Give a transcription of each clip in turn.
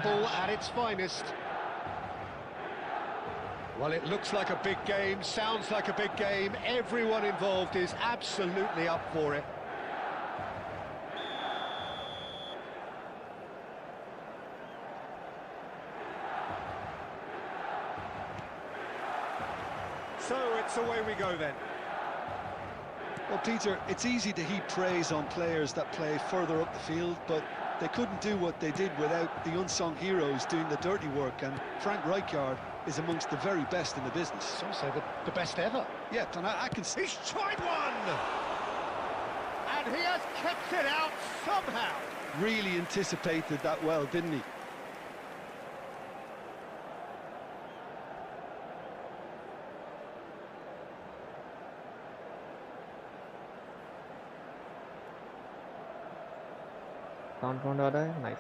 football at its finest. Well, it looks like a big game, sounds like a big game. Everyone involved is absolutely up for it. So it's away we go then. Well, Peter, it's easy to heap praise on players that play further up the field, but they couldn't do what they did without the unsung heroes doing the dirty work, and Frank Rijkaard is amongst the very best in the business. It's also the best ever. Yeah, and I can see... He's tried one! And he has kept it out somehow. Really anticipated that well, didn't he? Count आ रहा है, nice.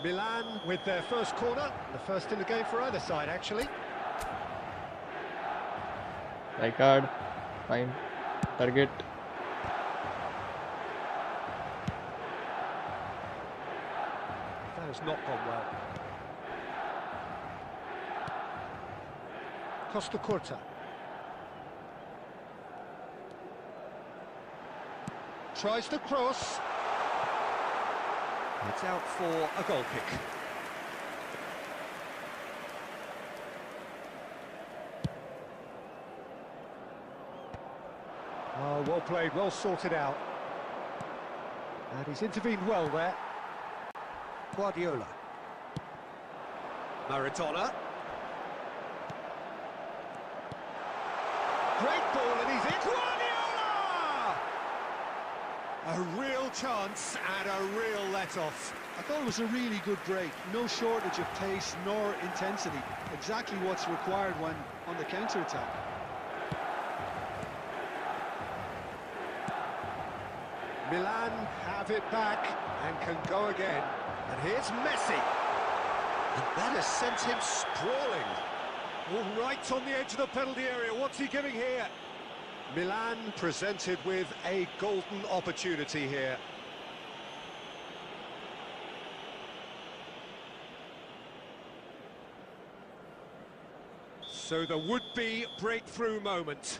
Milan with their first corner, the first in the game for either side, actually. Rijkaard, fine, target. That has not gone well. Costa Curta. Tries to cross. It's out for a goal kick. Oh, well played, well sorted out. And he's intervened well there. Guardiola. Maradona. Great ball and he's in. Guardiola! A real chance and a real let-off. I thought it was a really good break. No shortage of pace nor intensity. Exactly what's required when on the counter-attack. Milan have it back and can go again. And here's Messi. And that has sent him sprawling. All right on the edge of the penalty area. What's he giving here? Milan presented with a golden opportunity here. So the would-be breakthrough moment.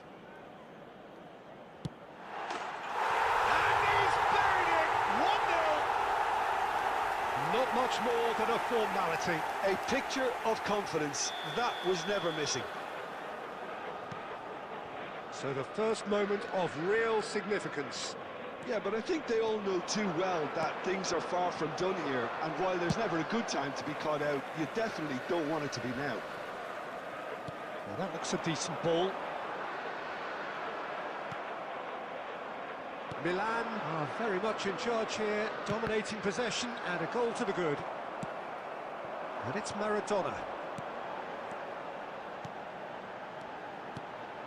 Not much more than a formality. A picture of confidence. That was never missing. So the first moment of real significance. Yeah, but I think they all know too well that things are far from done here, and while there's never a good time to be caught out, you definitely don't want it to be now. Well, that looks a decent ball. Milan are very much in charge here, dominating possession and a goal to the good. And it's Maradona.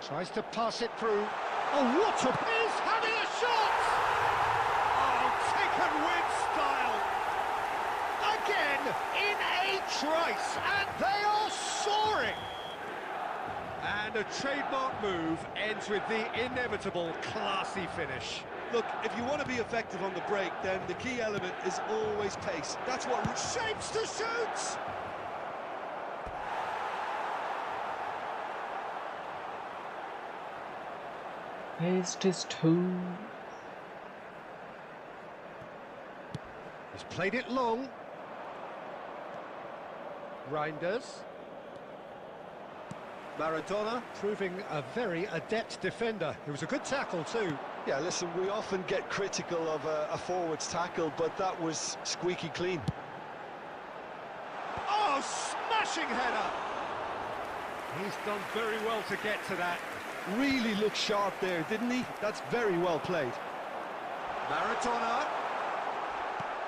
Tries to pass it through. Oh, what a... He's having a shot! Oh, taken with style. Again, in a trice, and they are soaring. And a trademark move ends with the inevitable classy finish. Look, if you want to be effective on the break, then the key element is always pace. That's what shapes to shoot! Haste is two. He's played it long. Reinders. Maradona proving a very adept defender. It was a good tackle too. Yeah, listen, we often get critical of a forward's tackle, but that was squeaky clean. Oh, smashing header! He's done very well to get to that. Really looked sharp there, didn't he? That's very well played. Maradona.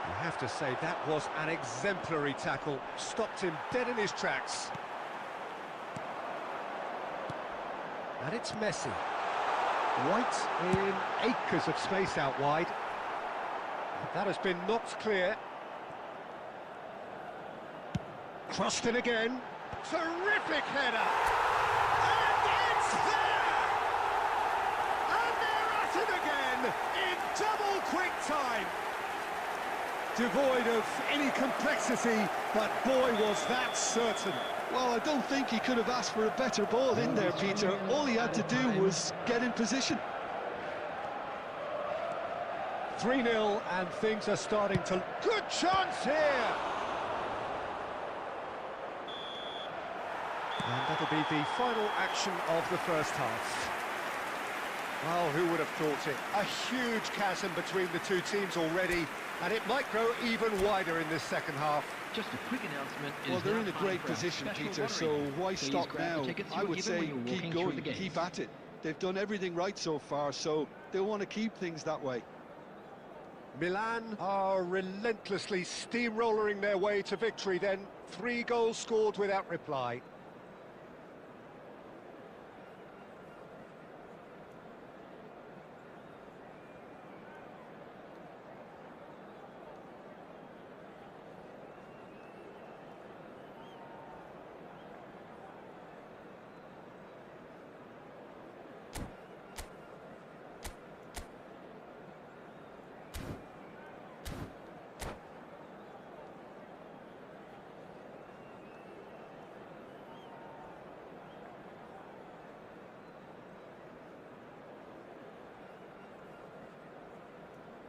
You have to say that was an exemplary tackle. Stopped him dead in his tracks. And it's Messi. White in acres of space out wide. That has been knocked clear. Crossed in again. Terrific header. And it's there! And they're at it again in double quick time. devoid of any complexity, but boy, was that certain. Well, I don't think he could have asked for a better ball in there, Peter. All he had to do was get in position. 3-0, and things are starting to... Good chance here! And that'll be the final action of the first half. Well, who would have thought it? A huge chasm between the two teams already, and it might grow even wider in this second half. Just a quick announcement. Well, they're in a great position, Peter, so why stop now? I would say keep going, keep at it. They've done everything right so far, so they'll want to keep things that way. Milan are relentlessly steamrollering their way to victory then. 3 goals scored without reply.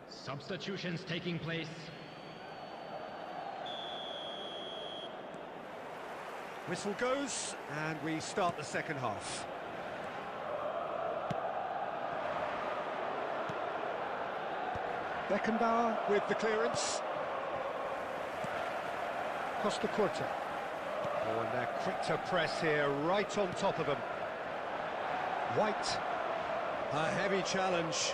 Substitutions taking place. Whistle goes, and we start the second half. Beckenbauer with the clearance. Costa Curta. Oh, and they're quick to press here, right on top of them. White. A heavy challenge.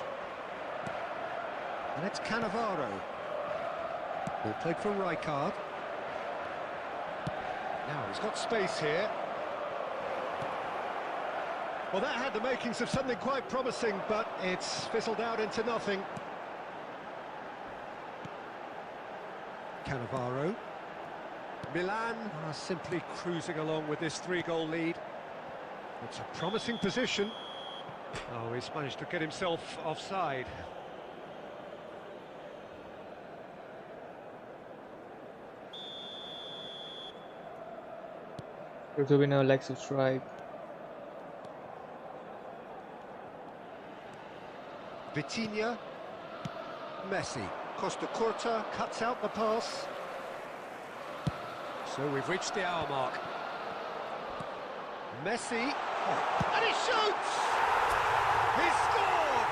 And it's Cannavaro. Ball played from Rijkaard. Now he's got space here. Well, that had the makings of something quite promising, but it's fizzled out into nothing. Cannavaro. Milan are simply cruising along with this 3-goal lead. It's a promising position. Oh, he's managed to get himself offside. Rubino likes to strike. Vitinha. Messi. Costa Curta cuts out the pass. So we've reached the hour mark. Messi. Oh, and he shoots! He's scored!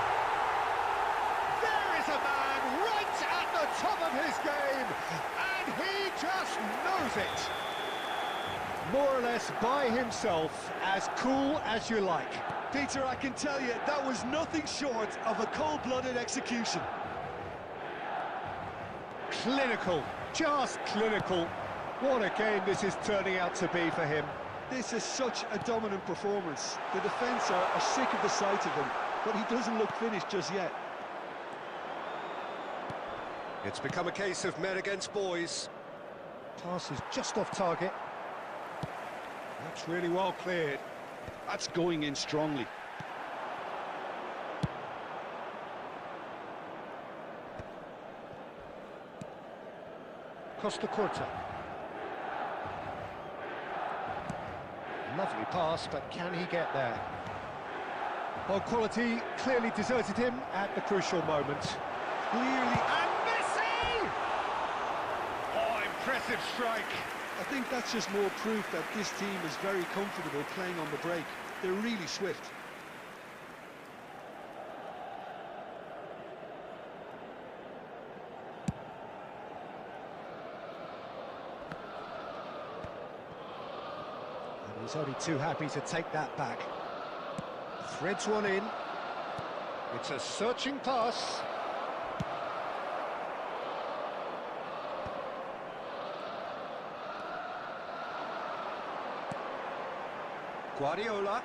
There is a man right at the top of his game, and he just knows it. More or less by himself, as cool as you like. Peter, I can tell you, that was nothing short of a cold-blooded execution. Clinical, just clinical. What a game this is turning out to be for him. This is such a dominant performance. The defence are sick of the sight of him, but he doesn't look finished just yet. It's become a case of men against boys. Pass is just off target. That's really well cleared. That's going in strongly. Costa Curta. Lovely pass, but can he get there? Well, quality clearly deserted him at the crucial moment. Clearly, and Messi! Oh, impressive strike. I think that's just more proof that this team is very comfortable playing on the break. They're really swift. And he's only too happy to take that back. Threads one in. It's a searching pass. Guardiola.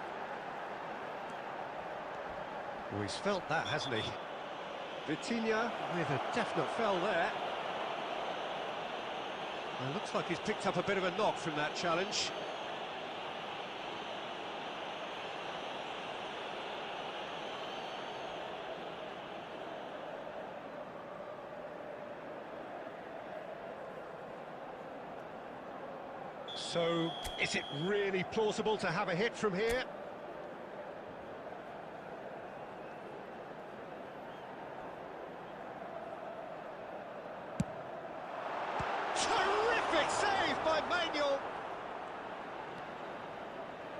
Oh, he's felt that, hasn't he? Vitinha with a definite foul there. And looks like he's picked up a bit of a knock from that challenge. So, is it really plausible to have a hit from here? Terrific save by Manuel!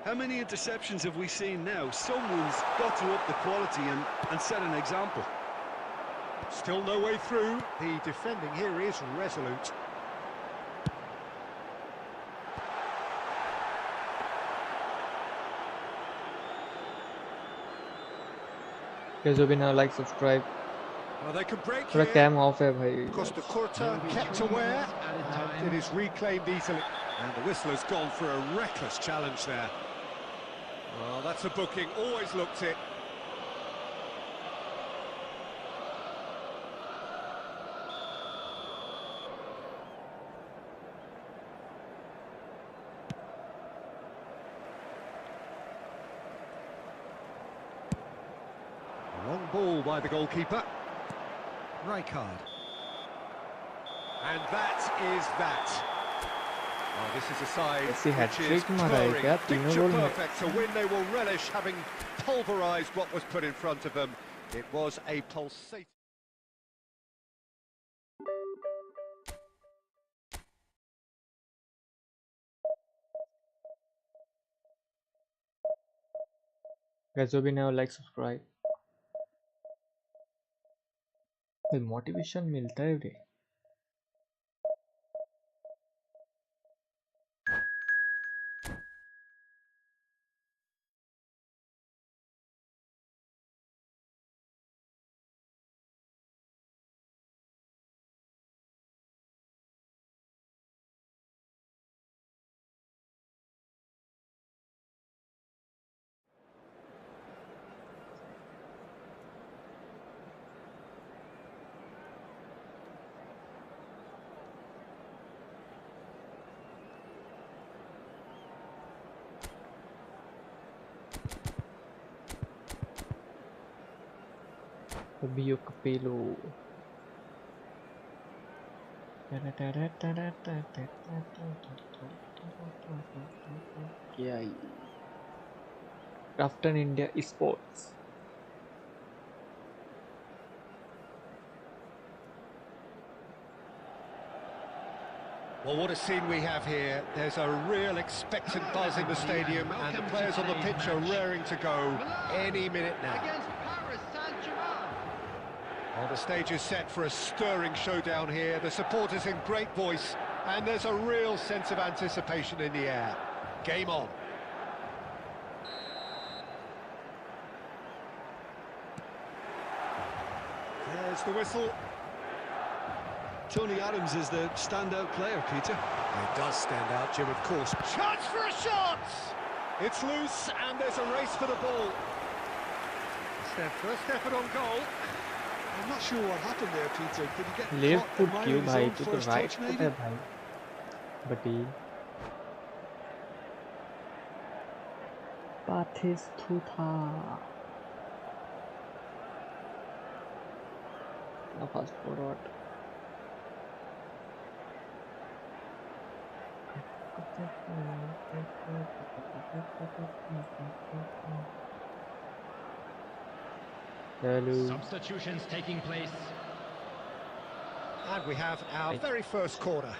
How many interceptions have we seen now? Someone's got to up the quality and set an example. Still no way through. The defending here is resolute. guys जो भी ना like subscribe Well, they can break थोड़ा here. cam off है भाई Costa Curta kept aware, and it is reclaimed easily. And the whistle has gone for a reckless challenge there. Well, that's a booking, always looked it. Long ball by the goalkeeper. Rijkaard. And that is that. Well, this is a side ऐसी which is hat-trick मारा है क्या? purring, तीनों picture गोल में। perfect, a win they will relish, having pulverised what was put in front of them. It was a pulsating... guys जो भी ना like subscribe भाई motivation मिलता है रे Fabio Capello क्या ही Crafton India Esports Well, what a scene we have here. There's a real expectant buzz in the stadium, and the players on the pitch are raring to go any minute now. Well, the stage is set for a stirring showdown here. The supporters in great voice, and there's a real sense of anticipation in the air. Game on. There's the whistle. Tony Adams is the standout player, Peter. He does stand out, Jim, of course. Chance for a shot! It's loose, and there's a race for the ball. It's their first effort on goal. I'm not sure what happened there, Peter. Did he get left caught foot admiring क्यों his भाई own तू तो first right touch, foot maybe? है भाई बटी पाथिस थूथा ना fast forward Hello. Substitutions taking place. And we have our very first corner.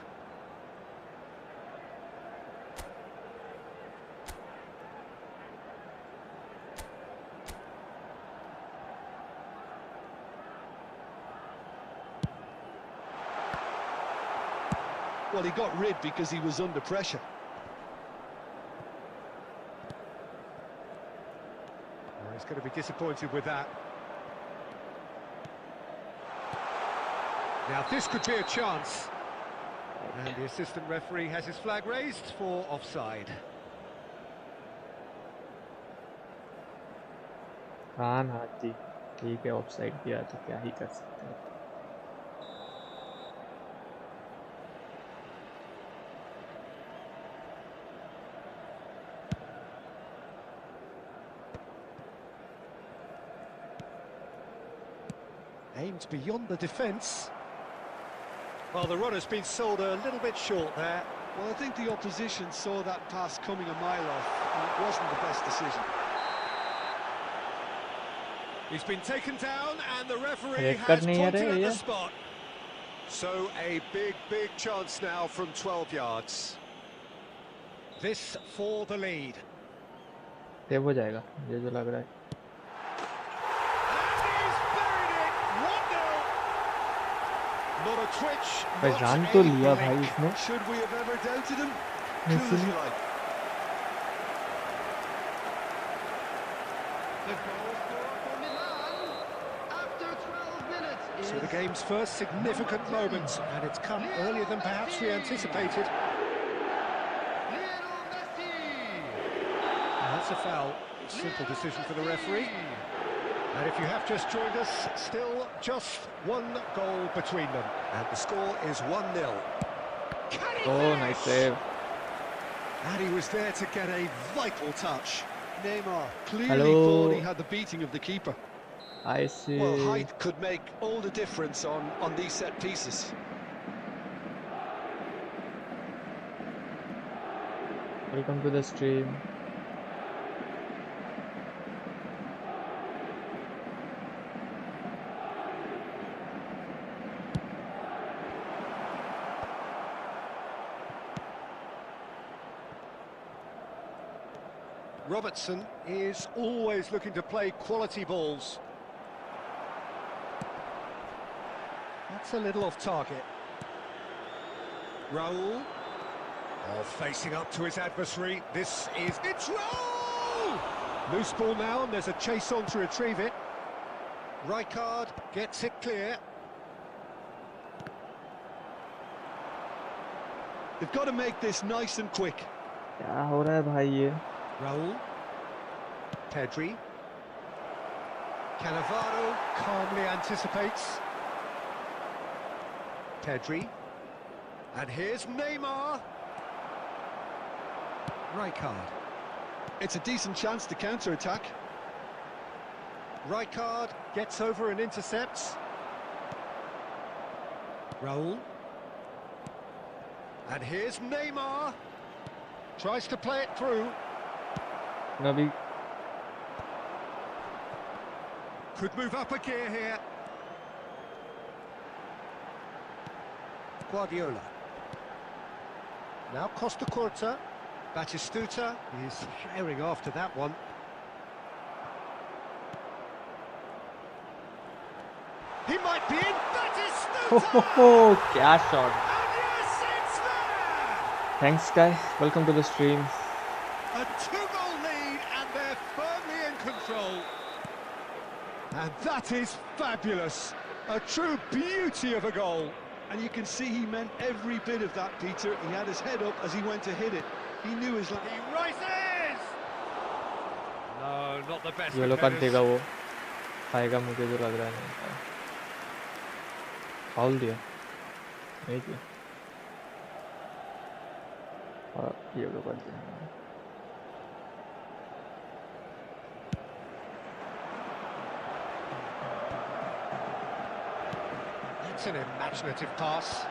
Well, he got rid because he was under pressure. Well, he's going to be disappointed with that. Now, this could be a chance. And the assistant referee has his flag raised for offside. कान हाथी ठीक है offside किया तो क्या ही कर सकते हैं Aimed beyond the defence. Well, the runner's been sold a little bit short there. Well, I think the opposition saw that pass coming a mile off, and it wasn't the best decision. He's been taken down, and the referee Red has card नहीं है pointed रे at ये. the spot. So a big chance now from 12 yards. This for the lead. Save हो जाएगा मुझे जो लग रहा है. And he's buried it. 1-0. Not a twitch. भाई Not रन a तो लिया भाई blink. इसने. Should we have ever doubted him? Yes, Cool as sir. you like. The goal scorer for Milan after 12 minutes So the is game's first significant moment, and it's come earlier than perhaps we anticipated. Lionel Messi. That's a foul. Simple decision for the referee. And if you have just joined us, still just one goal between them. And the score is 1-0. Oh, nice save. And he was there to get a vital touch. Neymar clearly Hello. thought he had the beating of the keeper. I see. Well, height could make all the difference on these set pieces. Welcome to the stream. Robertson is always looking to play quality balls. That's a little off target. Raul. Oh, facing up to his adversary. It's Raul! Loose ball now, and there's a chase on to retrieve it. Rijkaard gets it clear. They've got to make this nice and quick. क्या हो रहा है भाई ये? Raul. Pedri. Cannavaro calmly anticipates. Pedri. And here's Neymar. Rijkaard. It's a decent chance to counter-attack. Rijkaard gets over and intercepts. Raul. And here's Neymar. Tries to play it through. अभी Could move up a gear here. Guardiola. Now Costa Curta. Batistuta is firing after that one. He might be in. Batistuta! क्या shot. And yes, it's there! Thanks guys. Welcome to the stream. A 2-goal lead, and they're firmly in control. And that is fabulous. A true beauty of a goal. And you can see he meant every bit of that, Peter. He had his head up as he went to hit it. He knew his... He rises! No, not the best. Yellow of card headers. देगा वो. खाएगा मुझे जो लग रहा है. Foul दिया. नहीं दिया. और येलो कार्ड दिया. It's an imaginative pass.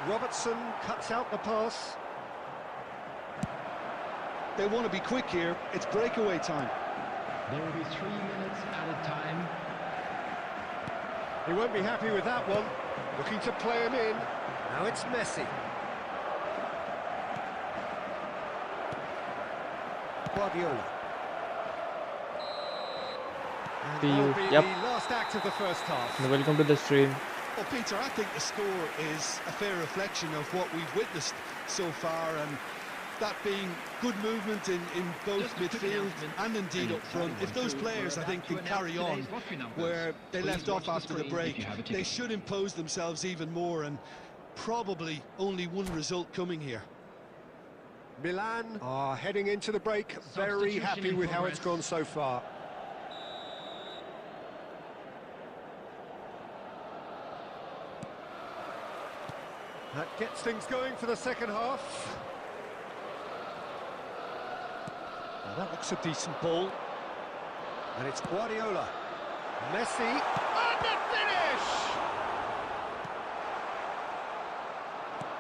Robertson cuts out the pass. They want to be quick here. It's breakaway time. There will be 3 minutes added time. He won't be happy with that one. Looking to play him in. Now it's Messi. Guardiola. And See you. that'll be Yep. the last act of the first half. Welcome to the stream. Well, Peter, I think the score is a fair reflection of what we've witnessed so far, and that being good movement in both Just a quick midfield announcement. and indeed up front. If those players, I think, can carry on where they left off after the break, they should impose themselves even more, and probably only one result coming here. Milan are heading into the break very Substitution happy in with how it's progress. gone so far. That gets things going for the second half. Now that looks a decent ball. And it's Guardiola. Messi. And the finish!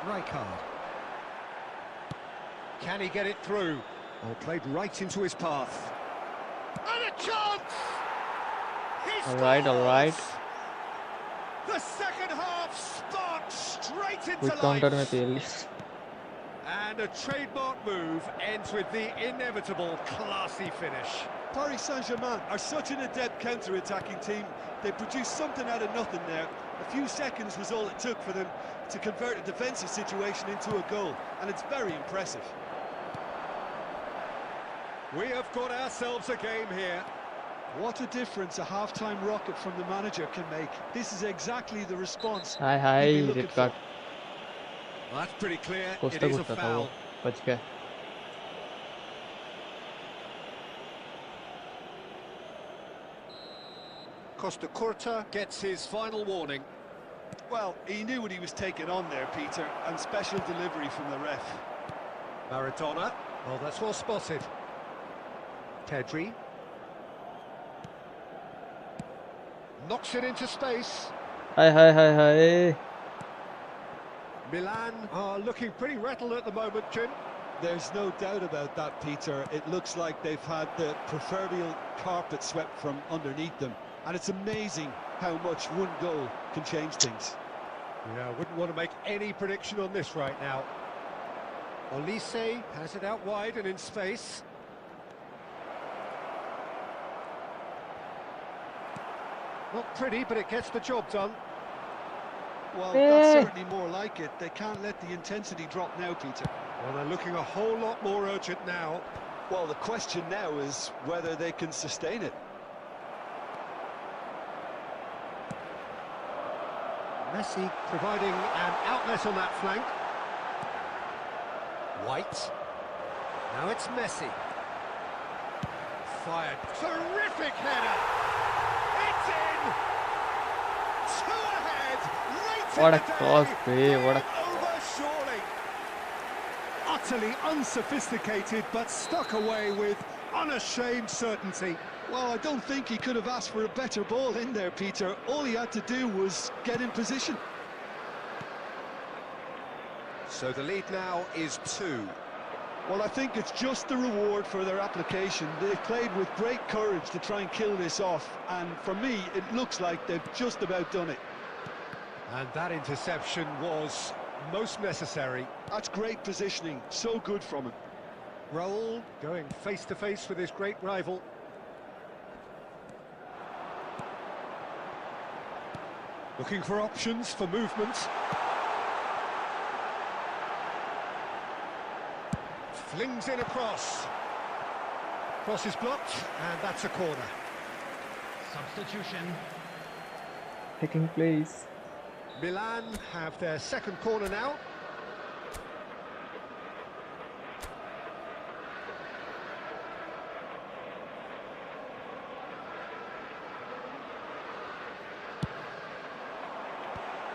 Rijkaard. Can he get it through? Oh, played right into his path. And a chance! He All right. scores! The second half sparked straight into quick counter में life. तेल And a trademark move ends with the inevitable classy finish. Paris Saint-Germain are such an adept counter-attacking team. They produced something out of nothing there. A few seconds was all it took for them to convert a defensive situation into a goal, and it's very impressive. We have got ourselves a game here. What a difference a half-time rocket from the manager can make. This is exactly the response hi he'd hi be looking red for. Card Well, that's pretty clear. It Costa is a कुत्ता था foul. वो बच गया Costa Curta gets his final warning. Well, he knew what he was taking on there, Peter, and special delivery from the ref. Maradona. Oh, that's well spotted. Pedri. Knocks it into space. Hi Milan are looking pretty rattled at the moment, Jim. There's no doubt about that, Peter. It looks like they've had the proverbial carpet swept from underneath them. And it's amazing how much one goal can change things. Yeah, I wouldn't want to make any prediction on this right now. Olise has it out wide and in space. Not pretty, but it gets the job done. Well, that's certainly more like it. They can't let the intensity drop now, Peter. Well, they're looking a whole lot more urgent now. Well, the question now is whether they can sustain it. Messi providing an outlet on that flank. White. Now it's Messi. Fired. Terrific header! It's in! Two ahead! Late What in a the cross, day! what a- Game over surely! Utterly unsophisticated, but stuck away with unashamed certainty. Well, I don't think he could have asked for a better ball in there, Peter. All he had to do was get in position. So the lead now is 2. Well, I think it's just the reward for their application. They've played with great courage to try and kill this off, and for me, it looks like they've just about done it. And that interception was most necessary. That's great positioning, so good from him. Raul going face-to-face with his great rival. Looking for options for movement. Flings in a cross. Cross is blocked, and that's a corner. Substitution. taking place. Milan have their second corner now.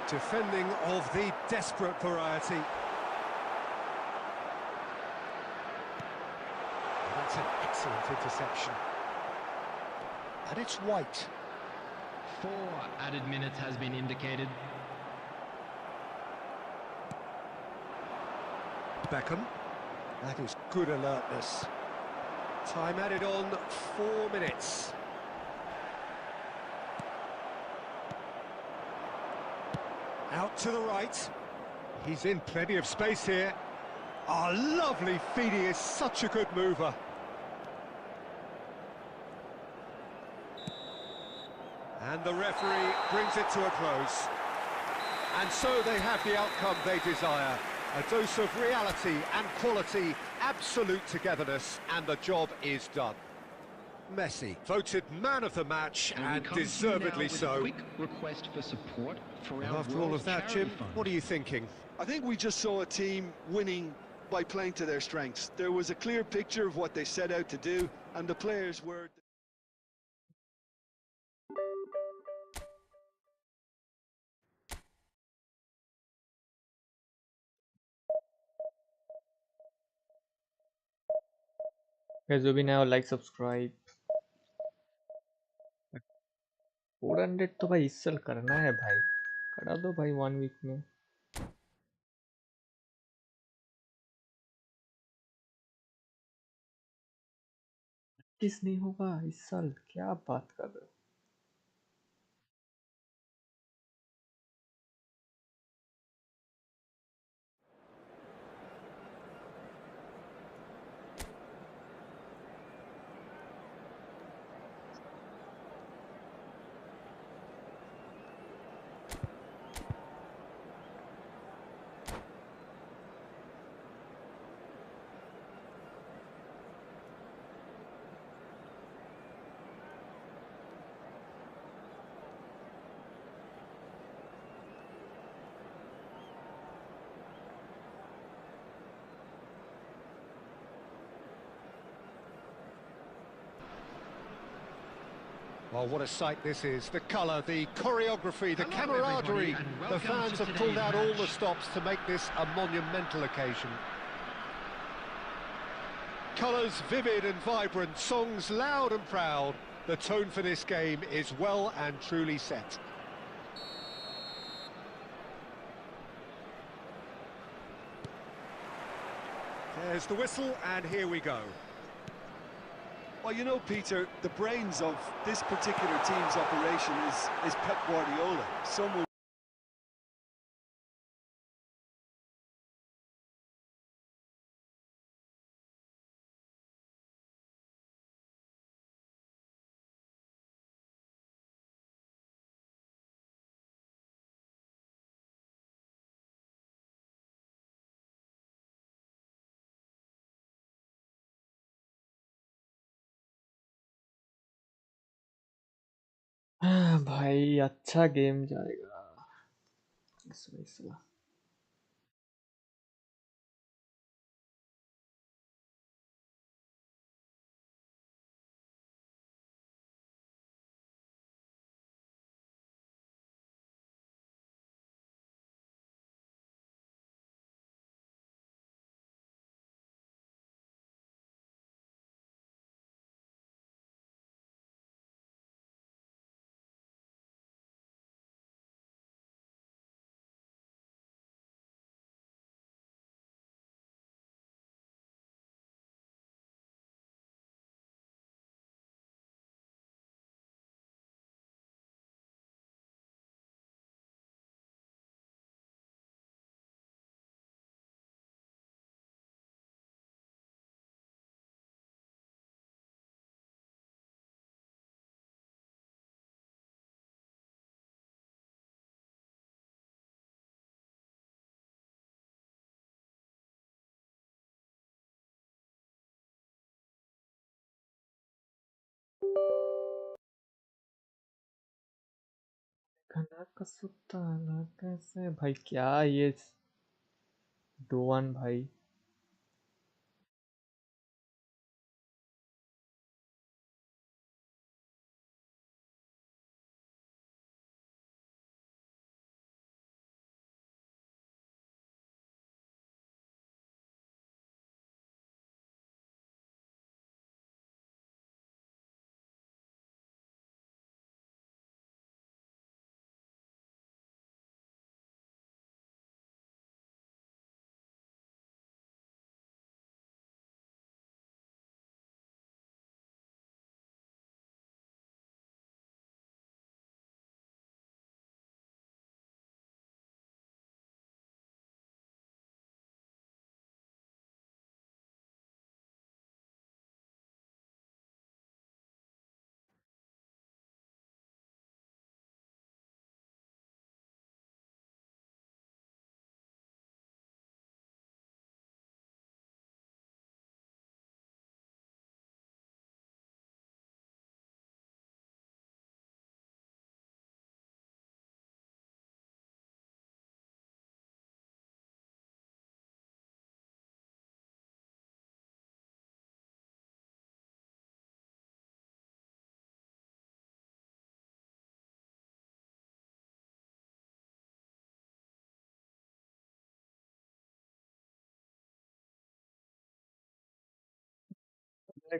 Defending of the desperate variety. That's an excellent interception. And it's White. 4 added minutes has been indicated. Beckham. That is good alertness. Time added on 4 minutes. Out to the right. He's in plenty of space here. Oh, lovely feed. He is such a good mover. And the referee brings it to a close. And so they have the outcome they desire. A dose of reality and quality, absolute togetherness, and the job is done. Messi voted man of the match, and deservedly so. Quick request for support for And our after all World of that, Charity Jim, Fund. what are you thinking? I think we just saw a team winning by playing to their strengths. There was a clear picture of what they set out to do, and the players were... Guys, will be now like, subscribe. 400 तो भाई इस साल करना है भाई, करा दो भाई 1 वीक में। किस नहीं होगा इस साल, क्या बात कर रहे हो? Well, what a sight this is. The colour, the choreography, the camaraderie. The fans have pulled out all the stops to make this a monumental occasion. Colours vivid and vibrant, songs loud and proud. The tone for this game is well and truly set. There's the whistle, and here we go. Well, you know, Peter, the brains of this particular team's operation is Pep Guardiola. Someone. भाई अच्छा game जाएगा इस वाला। खाना का सुत्ता ना कैसे भाई, क्या ये 2-1 भाई।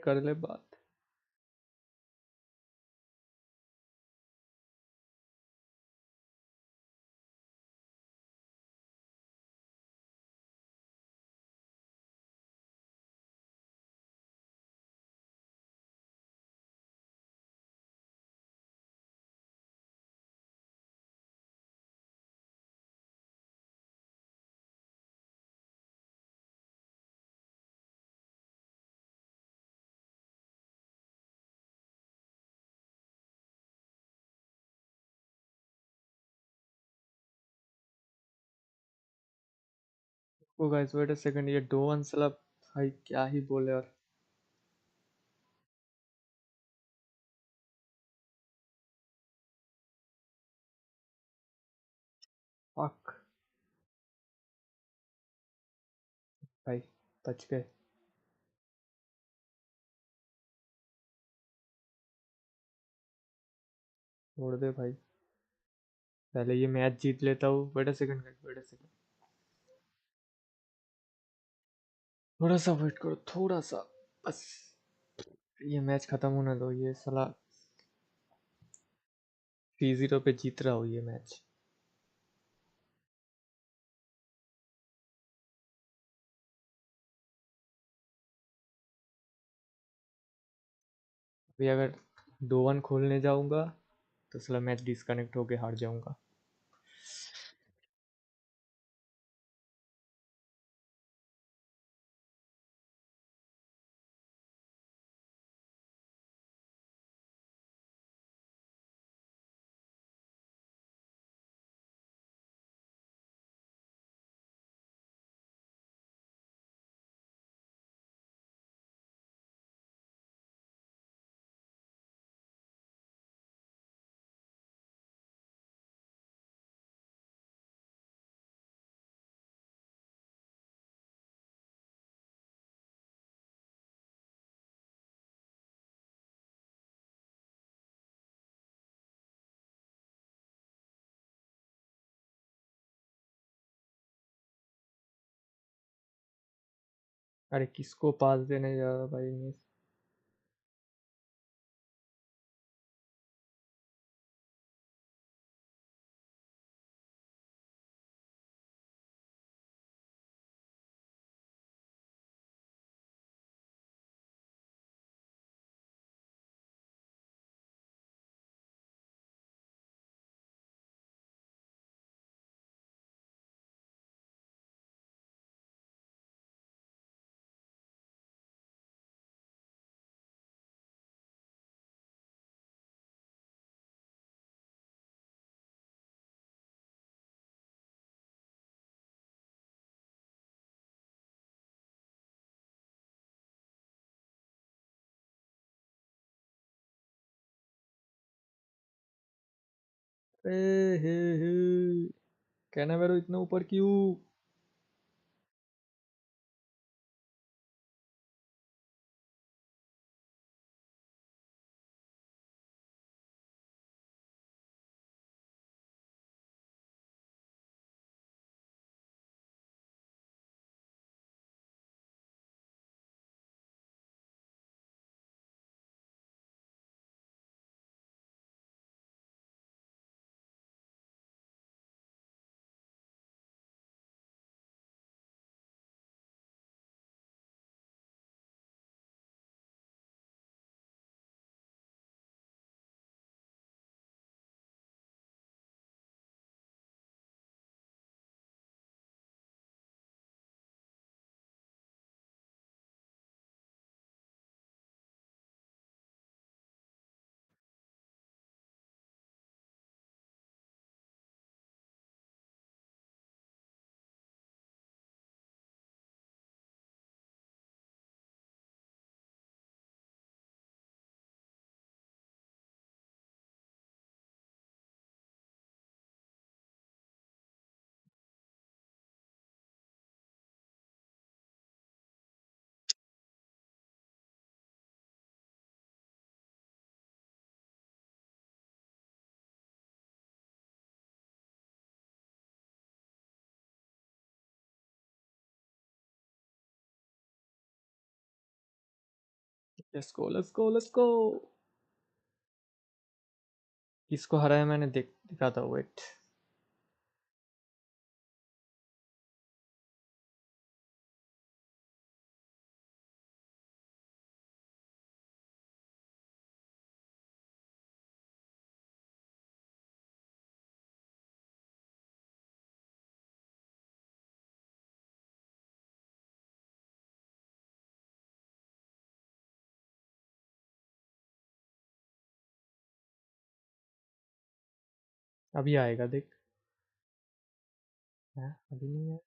कर ले बात। ओ गाइस वेट अ सेकंड, ये डोवन साला भाई क्या ही बोले यार। फक भाई, बच गए। छोड़ दे भाई, पहले ये मैच जीत लेता हूँ। Wait a second guys, wait a second, थोड़ा सा वेट करो, थोड़ा सा बस। ये मैच खत्म होने दो, ये साला 3-0 पे जीत रहा हूँ ये मैच। अभी अगर 2-1 खोलने जाऊंगा तो साला मैच डिस्कनेक्ट होके हार जाऊंगा। अरे किसको पास देने जा रहा भाई मिस। ए हे हे, कैनावेरो इतना ऊपर क्यों? Let's go let's go let's go. किसको हराया मैंने, दिखा था, वेट। अभी आएगा देख। हाँ, अभी नहीं है।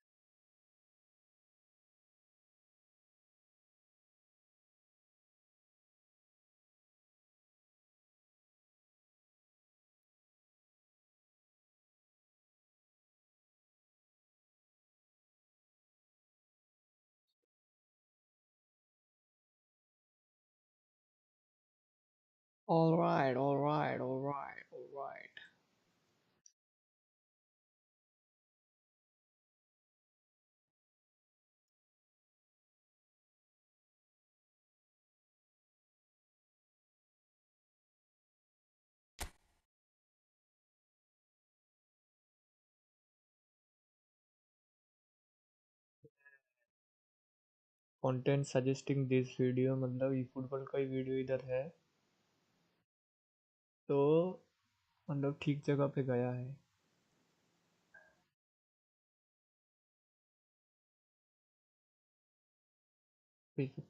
All right, all right, all right, all right. Content suggesting this video मतलब ई फुटबॉल का ही वीडियो इधर है तो मतलब ठीक जगह पे गया है। ठीक है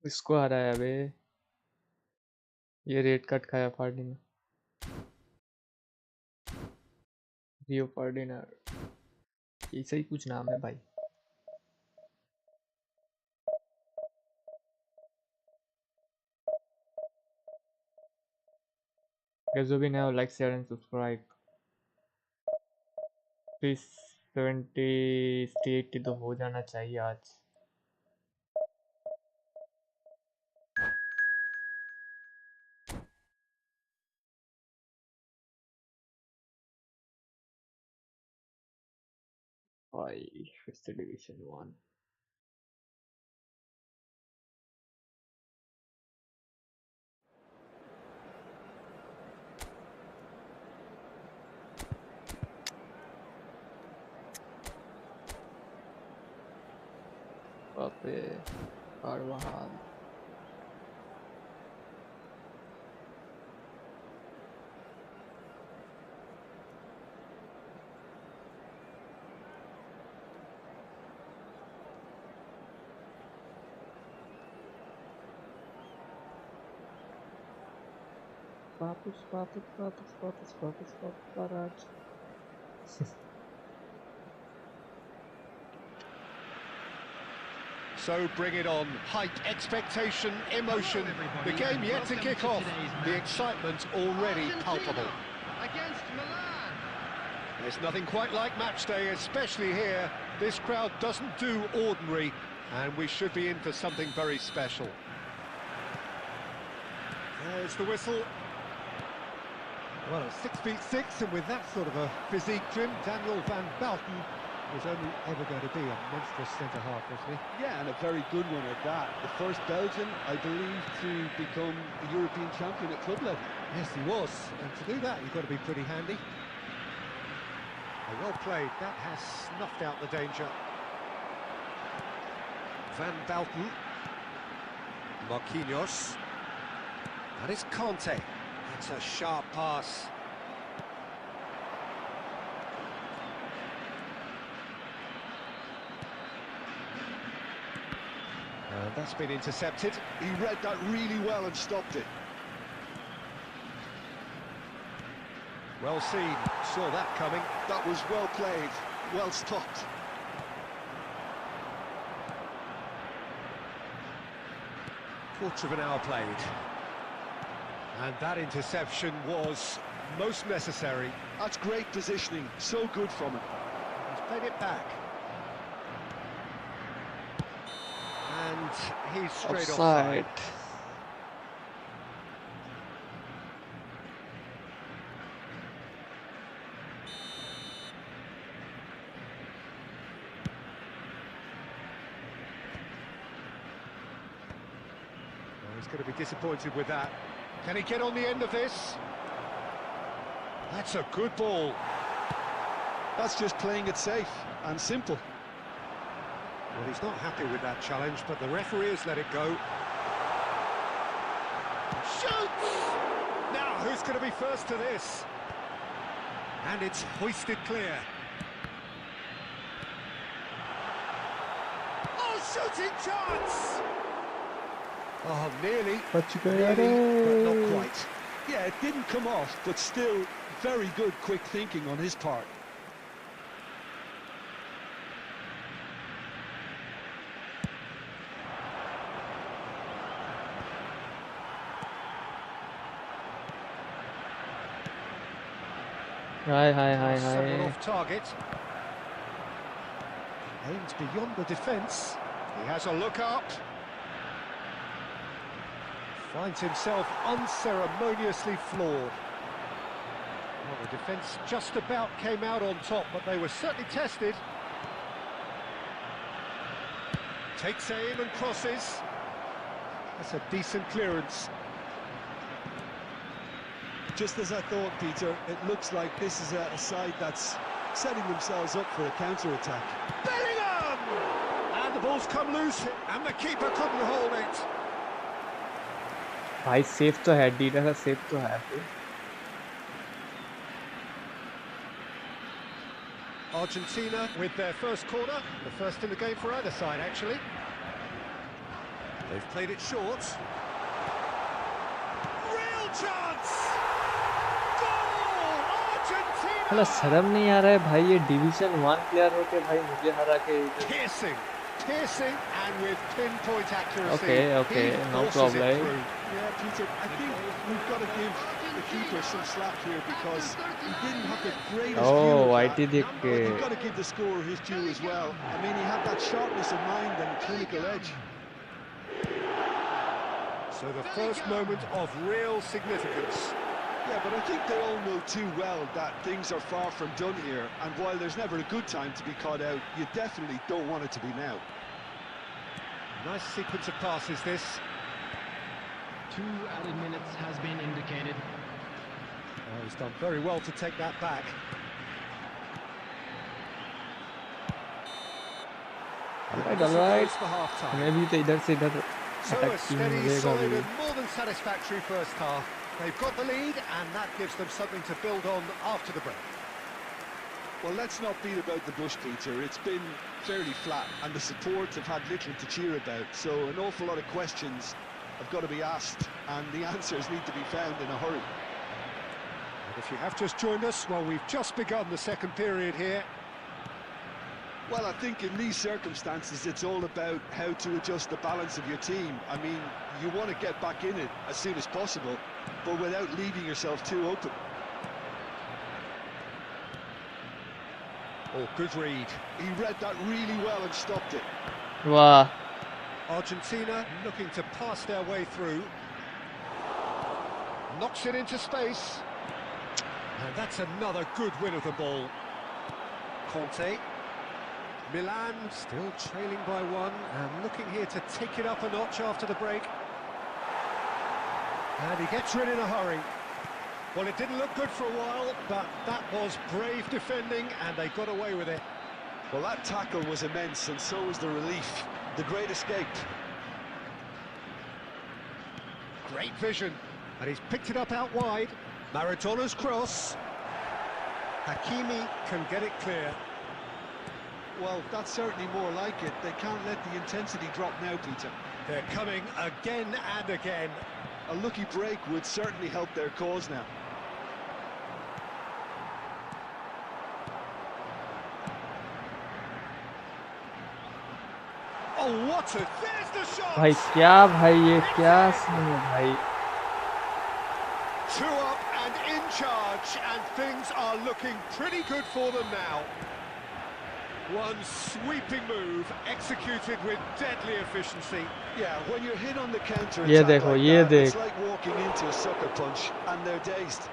तो इसको हराया बे, ये रेड कार्ड खाया फार्डिनर, रियो फार्डिनर, ऐसा ही कुछ नाम है भाई। Guys, जो भी नया like share and subscribe please. 70 तो हो जाना चाहिए आज। भाई फिर डिवीजन 1 पे कारवाहाल वापस वापस वापस वापस वापस वापस आज। So bring it on. Hype, expectation, emotion. The game yet to kick off. The excitement already palpable. Against Milan. There's nothing quite like match day, especially here. This crowd doesn't do ordinary, and we should be in for something very special. There's the whistle. Well, at 6'6", and with that sort of a physique trim, Daniel van Belten was only ever going to be a monstrous centre-half, wasn't he? Yeah, and a very good one at that. The first Belgian, I believe, to become a European champion at club level. Yes, he was. And to do that, you've got to be pretty handy. Well played. That has snuffed out the danger. Van Belten. Marquinhos. That is Conte. That's a sharp pass. And that's been intercepted. He read that really well and stopped it. Well seen. Saw that coming. That was well played, well stopped. Quarter of an hour played. And that interception was most necessary. That's great positioning, so good from him. He's played it back. And he's straight offside. Well, he's going to be disappointed with that. Can he get on the end of this? That's a good ball. That's just playing it safe and simple. Well, he's not happy with that challenge, but the referee has let it go. Shoots! Now, who's going to be first to this? And it's hoisted clear. shooting chance! Oh, nearly. बच गया Nearly, but not रे quite. Yeah, it didn't come off, but still very good quick thinking on his part. Hi Someone hi off target. Aimed beyond the defence. He has a look up. Finds himself unceremoniously floored. Well, the defence just about came out on top, but they were certainly tested. Takes aim and crosses. That's a decent clearance. Just as I thought, Peter, it looks like this is a side that's setting themselves up for a counter-attack. Bellingham! And the ball's come loose, and the keeper couldn't hold it. भाई safe तो है डीटा का safe तो है Argentina with their first corner, the first in the game for either side, actually. They've played it short. Real chance! Goal! Argentina! मतलब शर्म नहीं आ रहा है भाई ये डिवीजन 1 प्लेयर होके भाई मुझे हरा के Piercing and with pinpoint accuracy. Okay, He no forces it problem. through. Yeah, Peter, I think we've got to give the keeper some slack here because he didn't have the greatest view Oh, of BYTE that. देख But के you've got to give the scorer his due as well. I mean, he had that sharpness of mind and clinical edge. So the first moment of real significance. Yeah, but I think they all know too well that things are far from done here. And while there's never a good time to be caught out, you definitely don't want it to be now. Nice sequence of passes, this. 2 added minutes has been indicated. Oh, he's done very well to take that back. alright For half-time. मैं भी तो इधर से इधर So attack a team steady, मिलेगा solid भी and more than satisfactory first half. They've got the lead and that gives them something to build on after the break. Well, let's not beat about the bush, Peter. It's been fairly flat and the support have had little to cheer about. So an awful lot of questions have got to be asked and the answers need to be found in a hurry. And if you have just joined us, well, we've just begun the second period here. Well, I think in these circumstances, it's all about how to adjust the balance of your team. I mean, you want to get back in it as soon as possible, but without leaving yourself too open. Oh, good read. He read that really well and stopped it. वाह Argentina looking to pass their way through. Knocks it into space. And that's another good win of the ball. Conte. Milan still trailing by 1 and looking here to take it up a notch after the break. And he gets rid in a hurry. Well, it didn't look good for a while, but that was brave defending and they got away with it. Well, that tackle was immense and so was the relief. The great escape. Great vision. And he's picked it up out wide. Maradona's cross. Hakimi can get it clear. Well, that's certainly more like it. They can't let the intensity drop now, Peter. They're coming again and again. A lucky break would certainly help their cause now. Oh, what a... There's the shot! भाई क्या भाई ये क्या scene है भाई 2 up and in charge, and things are looking pretty good for them now. One sweeping move, executed with deadly efficiency. Yeah, when you're hit on the counter ये attack देखो, like ये that, देख। it's like walking into a sucker punch and they're dazed.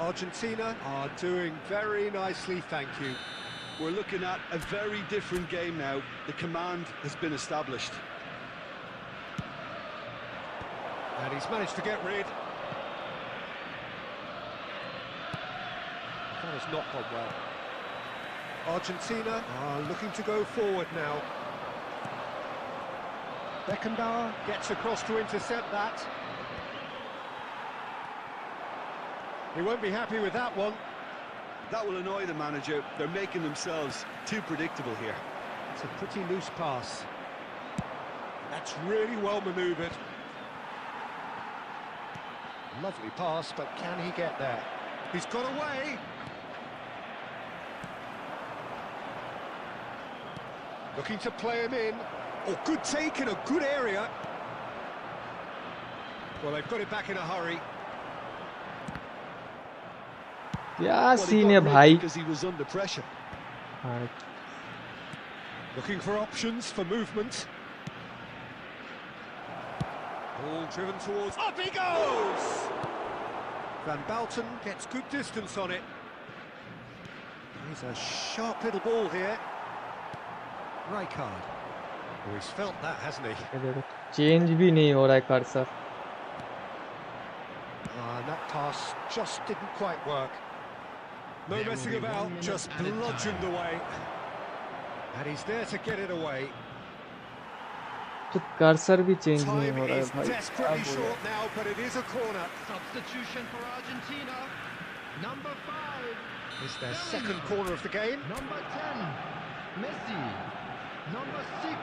Argentina are doing very nicely, thank you. We're looking at a very different game now. The command has been established. And he's managed to get rid. That has not gone well. Argentina are looking to go forward now. Beckenbauer gets across to intercept that. He won't be happy with that one. That will annoy the manager. They're making themselves too predictable here. It's a pretty loose pass. That's really well manoeuvred. Lovely pass, but can he get there? He's got away. Looking to play him in. Oh, good take in a good area. Well, they've got it back in a hurry. क्या Well, he scene got है red भाई because he was under pressure. हाँ, Looking for options for movement. Ball driven towards... Up he goes! Van Balten gets good distance on it. He's a sharp little ball here. Rijkaard. Oh, he's felt that, hasn't he? ये देखो change भी नहीं हो रहा है cursor And that pass just didn't quite work. No There will messing be about, 1 minute just at a time. bludgeoned away. And he's there to get it away. तो cursor भी change नहीं Time हो रहा है is भाई क्या desperately बोले short now, but it is a corner. Substitution for Argentina. Number 5. It's their second corner of the game. Number 10. Messi. Number 6.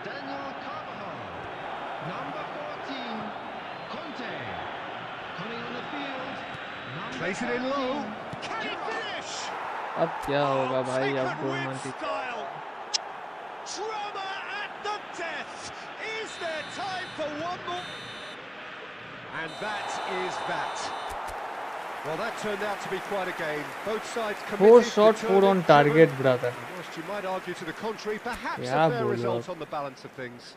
Daniel Carvajal. Number 14. Conte. Coming on the field. Number Plays it in 13. low. Can he finish? अब क्या होगा भाई अब Taken goal with मानती style. Drama at the death. Is there time for one more? And that is that. Well, that turned out to be quite a game. Both sides committed. 4 shot 4 on determined, target driven. brother Whilst you might argue to the contrary, perhaps Yeah, a fair boy, result yeah. on the balance of things.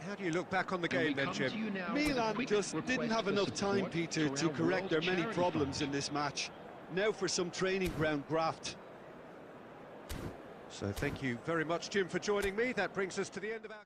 How do you look back on the And we game then, come to Jim? you now with a Milan quick just request didn't have for enough time, support Peter, to to our correct their World many Charity problems Fund. in this match. Now for some training ground graft. So thank you very much, Jim, for joining me. That brings us to the end of our...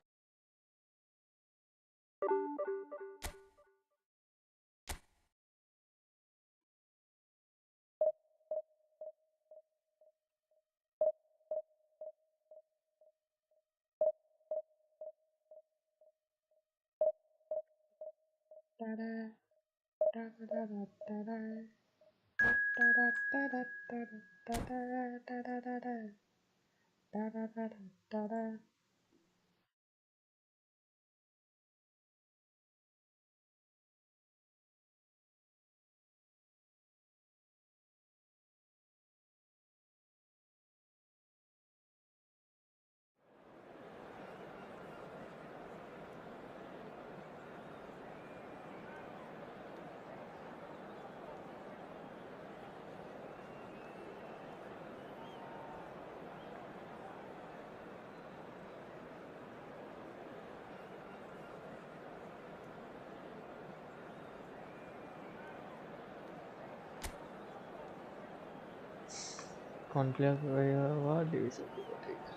conclave हुआ division की ठीक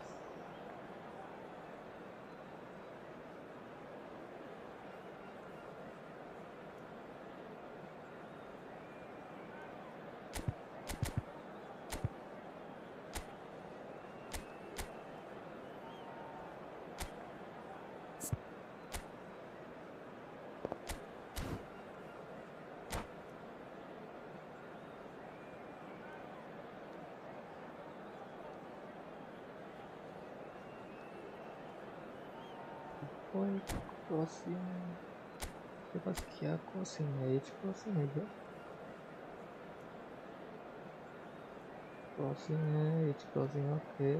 crossing के पास क्या crossing है edge crossing है क्या crossing है edge crossing okay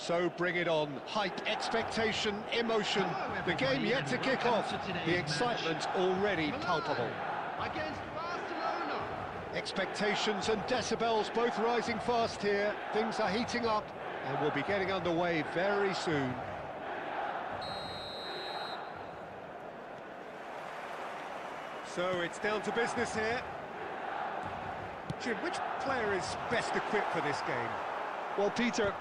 So bring it on. Hype, expectation, emotion. The game yet to kick off. The excitement already palpable. Against Barcelona. Expectations and decibels both rising fast here. Things are heating up and we'll be getting underway very soon. So it's down to business here. Jim, which player is best equipped for this game? Well, Peter,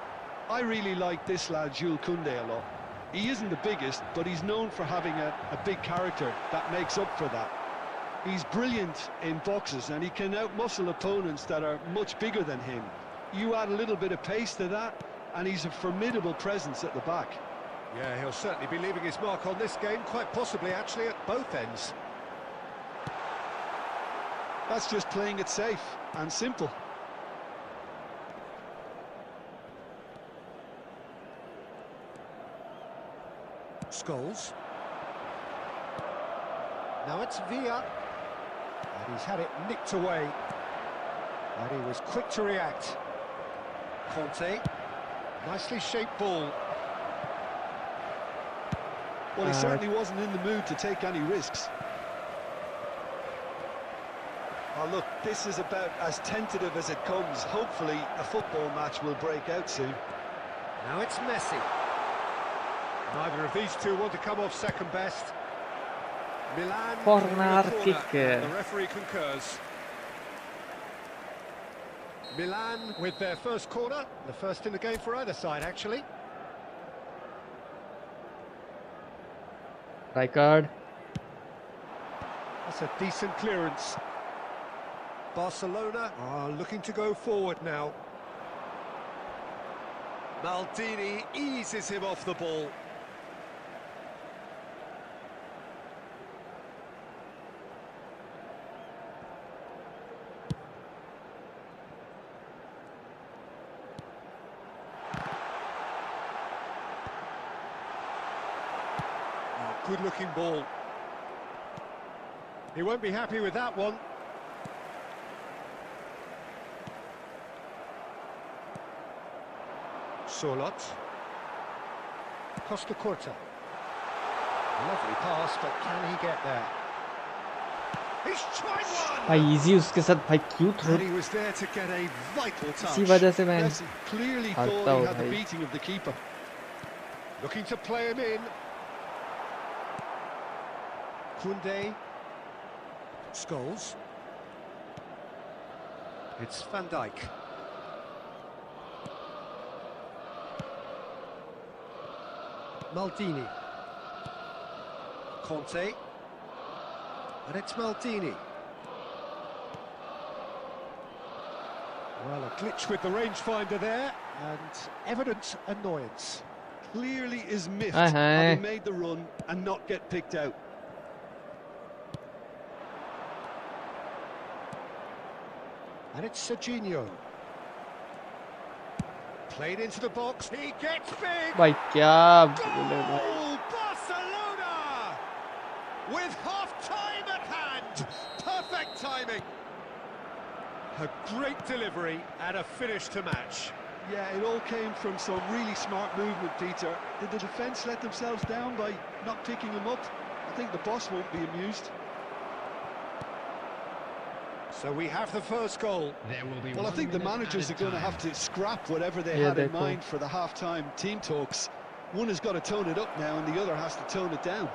I really like this lad, Jules Koundé, a lot. He isn't the biggest, but he's known for having a big character that makes up for that. He's brilliant in boxes and he can outmuscle opponents that are much bigger than him. You add a little bit of pace to that and he's a formidable presence at the back. Yeah, he'll certainly be leaving his mark on this game, quite possibly actually at both ends. That's just playing it safe and simple. Scholes. Now it's Villa. And he's had it nicked away. And he was quick to react. Conte. Nicely shaped ball. Well, he certainly wasn't in the mood to take any risks. Oh, look, this is about as tentative as it comes. Hopefully, a football match will break out soon. Now it's Messi. Neither of these two want to come off second best. Milan Corner kick. The referee concurs. Milan with their first corner, the first in the game for either side actually. Rijkaard. That's a decent clearance. Barcelona are looking to go forward now. Maldini eases him off the ball. Good-looking ball. He won't be happy with that one. Solot. Costa Curta. Lovely pass, but can he get there? He's tried one! भाई easy उसके साथ भाई क्यों And throw he was there to get a vital touch. इसी वजह से मैं Messi clearly हारता thought he हूँ had the भाई beating of the keeper. Looking to play him in. Koundé. Scholes. It's Van Dijk. Maldini. Conte. And it's Maldini. Well, a glitch with the rangefinder there, and evident annoyance. Clearly is miffed Aye, aye. having made the run and not get picked out. And it's Serginho. Played into the box, he gets big! भाई क्या बोले भाई Goal! Barcelona! With half-time at hand! Perfect timing! A great delivery and a finish to match. Yeah, it all came from some really smart movement, Peter. Did the defence let themselves down by not picking him up? I think the boss won't be amused. So we have the first goal. Well, I think the managers are going to have to scrap whatever they Yeah, had in they mind for the half-time team talks. One has got to tone it up now and the other has to tone it down.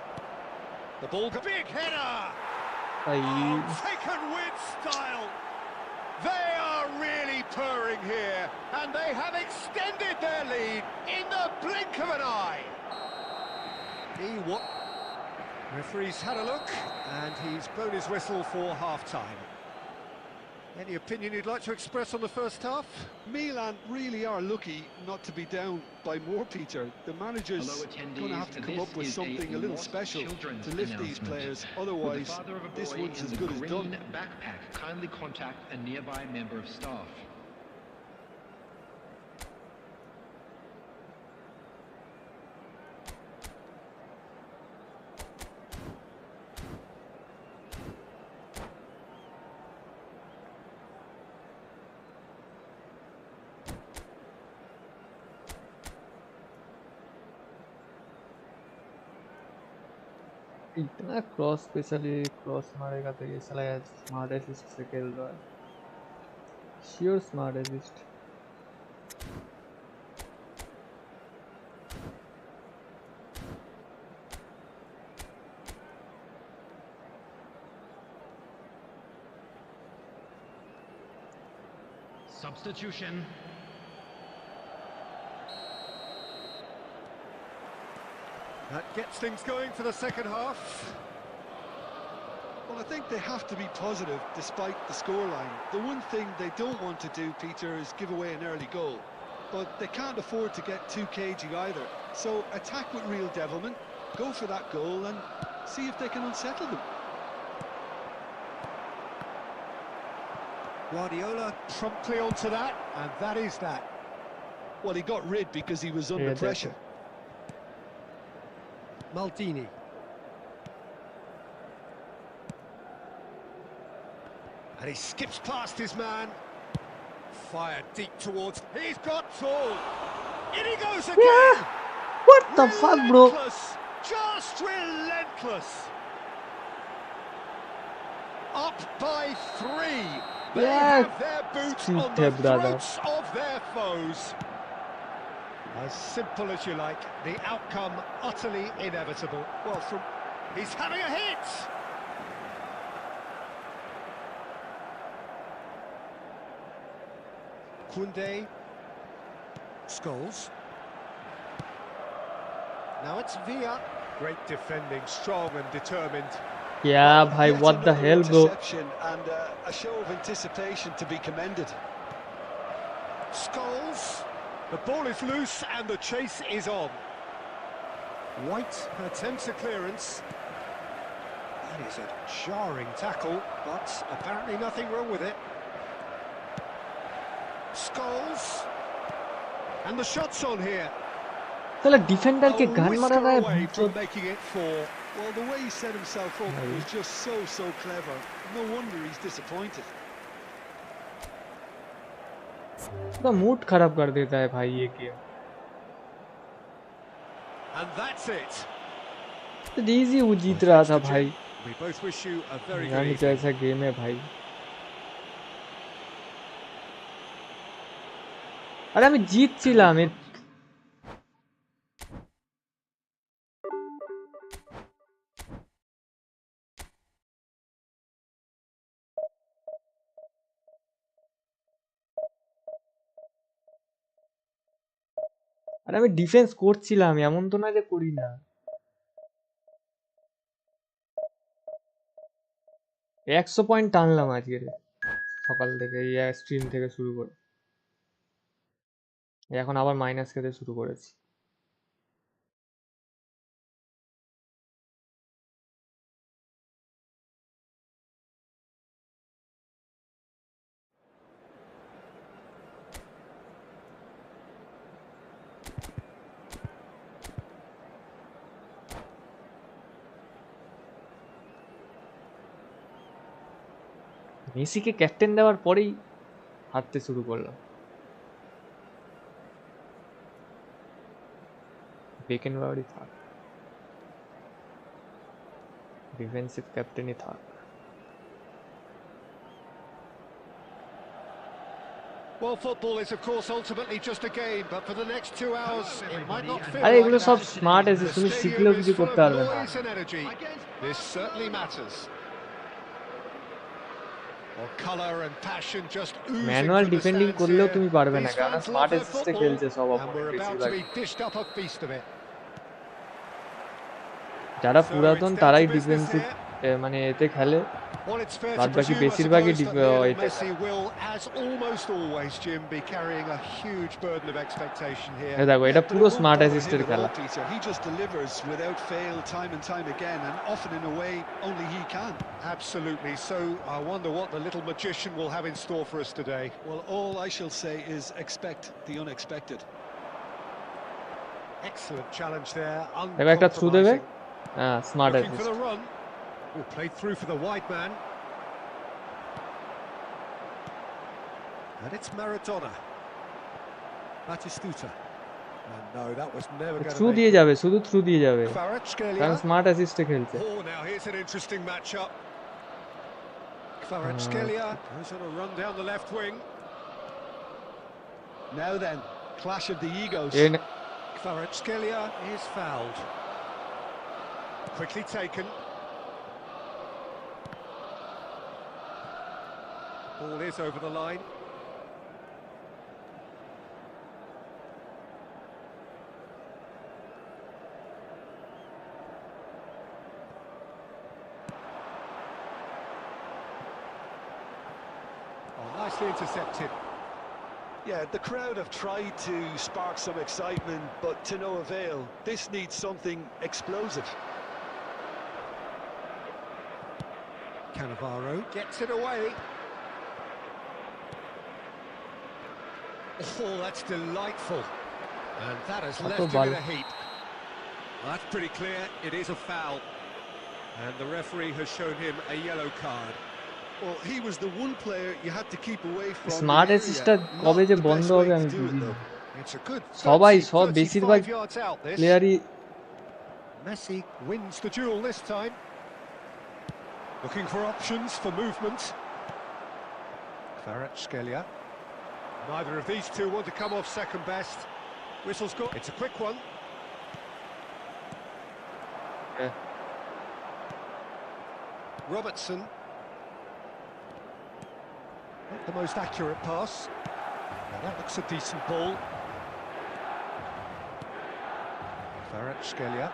The ball, big header! भाई Oh, taken with style! They are really purring here, and they have extended their lead in the blink of an eye. Referee's had a look, and he's blown his whistle for half-time. Any opinion you'd like to express on the first half? Milan really are lucky not to be down by more, Peter. The manager's going to have to come up with something a little special to lift these players. Otherwise, this one's as good as done. Backpack, kindly contact a nearby member of staff. इतना cross specially cross मारेगा तो ये साला smart assist से खेल रहा है sure smart assist Substitution. That gets things going for the second half. Well, I think they have to be positive despite the scoreline. The one thing they don't want to do, Peter, is give away an early goal. But they can't afford to get too cagey either. So attack with real devilment, go for that goal and see if they can unsettle them. Guardiola promptly onto that, and that is that. Well, he got rid because he was under pressure. Maldini. And he skips past his man. Fired deep towards... He's got all! In he goes again! Yeah. What the fuck, bro? Relentless! Just relentless! Up by 3. They Yeah. have their boots on Cheat the hai, brother. throats of their foes. As simple as you like, the outcome utterly inevitable. Well, from He's having a hit! Koundé. Scholes. Now it's Villa. Great defending, strong and determined. Yeah, bhai, yet what the another hell, bro? interception and a show of anticipation to be commended. Scholes. The ball is loose and the chase is on. White attempts a clearance. That is a jarring tackle, but apparently nothing wrong with it. Scholes. And the shot's on here. साला defender के A gun मारा whisker रहा है away भूत। from making it 4. Well, the way he set himself up was just so clever. No wonder he's disappointed. उसका mood खराब कर देता है भाई ये गेम। And that's it. तो इजी वो जीत रहा था भाई। We both wish you a very good जाने evening. कैसा गेम है भाई। अरे আমি জিতছিলাম আরে আমি ডিফেন্স করছিলাম এমন তো না যে করি না 100 পয়েন্ট টানলাম আজকে সকাল থেকে এই স্ট্রিম থেকে শুরু করে এখন আবার মাইনাস খেতে শুরু করেছি মেসিকে ক্যাপ্টেন দেওয়ার পরেই হারতে শুরু করলাম বেকেনবাউরি থাক ডিফেন্সিভ ক্যাপ্টেনই থাক Well, football is of course ultimately just a game, but for the next 2 hours it might not feel আরে like এগুলো সব that. স্মার্ট আছে The তুমি stadium শিখলেও is কিছু full করতে of পারবে না noise and energy. This certainly matters. Well, colour and passion just oozing manual from the defending stands করলেও here. তুমি পারবে না These কারণ fans smart love their অ্যাসিস্টে football, খেলছে সব and opponent we're about to বেশিরভাগ be dished up a feast of it. যারা So পুরাতন it's down তারাই to business ডিফেন্সিভ here. মানে এতে খেলে Well, it's fair to বাদ বাকি presume, I বেশিরভাগই suppose, that Lionel এতে Messi will, as almost always, Jim, be carrying a huge burden of expectation here. এই দেখো এটা But পুরো it won't smart bother অ্যাসিস্টের him at খেলা all, Peter. He just delivers without fail time and time again, and often in a way only he can. Absolutely. So I wonder what the little magician will have in store for us today. Well, all I shall say is expect the unexpected. Excellent challenge there. দেখো একটা through দেবে Uncompromising. হ্যাঁ smart Looking for assist the run. Oh, played through for the wide man. And it's Maradona. Batistuta. And no, that was never going through to দিয়ে make যাবে শুধু through দিয়ে যাবে কারণ Kvaratskhelia. স্মার্ট অ্যাসিস্টে খেলছে Oh, now here's an interesting matchup. Kvaratskhelia goes on a run down the left wing. Now then, clash of the egos. এই নে- Kvaratskhelia is fouled. Quickly taken. Ball is over the line. nicely intercepted. Yeah, the crowd have tried to spark some excitement, but to no avail. This needs something explosive. Cannavaro gets it away. Oh, that's delightful. And that has left him in a heap. Well, that's pretty clear. It is a foul. And the referee has shown him a yellow card. Well, he was the one player you had to keep away from. Smart assist-টা কবে যে বন্ধ হবে আমি বুঝি না। It's a good সবাই 35 yards out this. প্লেয়ারই Messi wins the duel this time. Looking for options for movement. Kvaratskhelia. Neither of these two want to come off second best. Whistle's got. It's a quick one. Yeah. Robertson. Not the most accurate pass. Now that looks a decent ball. Kvaratskhelia.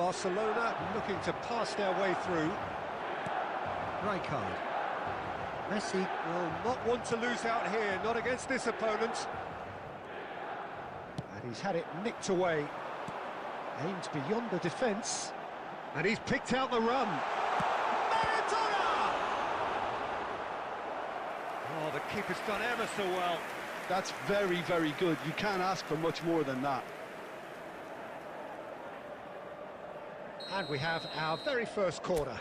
Barcelona looking to pass their way through. Rijkaard. Messi will not want to lose out here, not against this opponent. And he's had it nicked away. Aimed beyond the defence. And he's picked out the run. Maradona! Oh, the keeper's done ever so well. That's very, very good. You can't ask for much more than that. And we have our very first corner.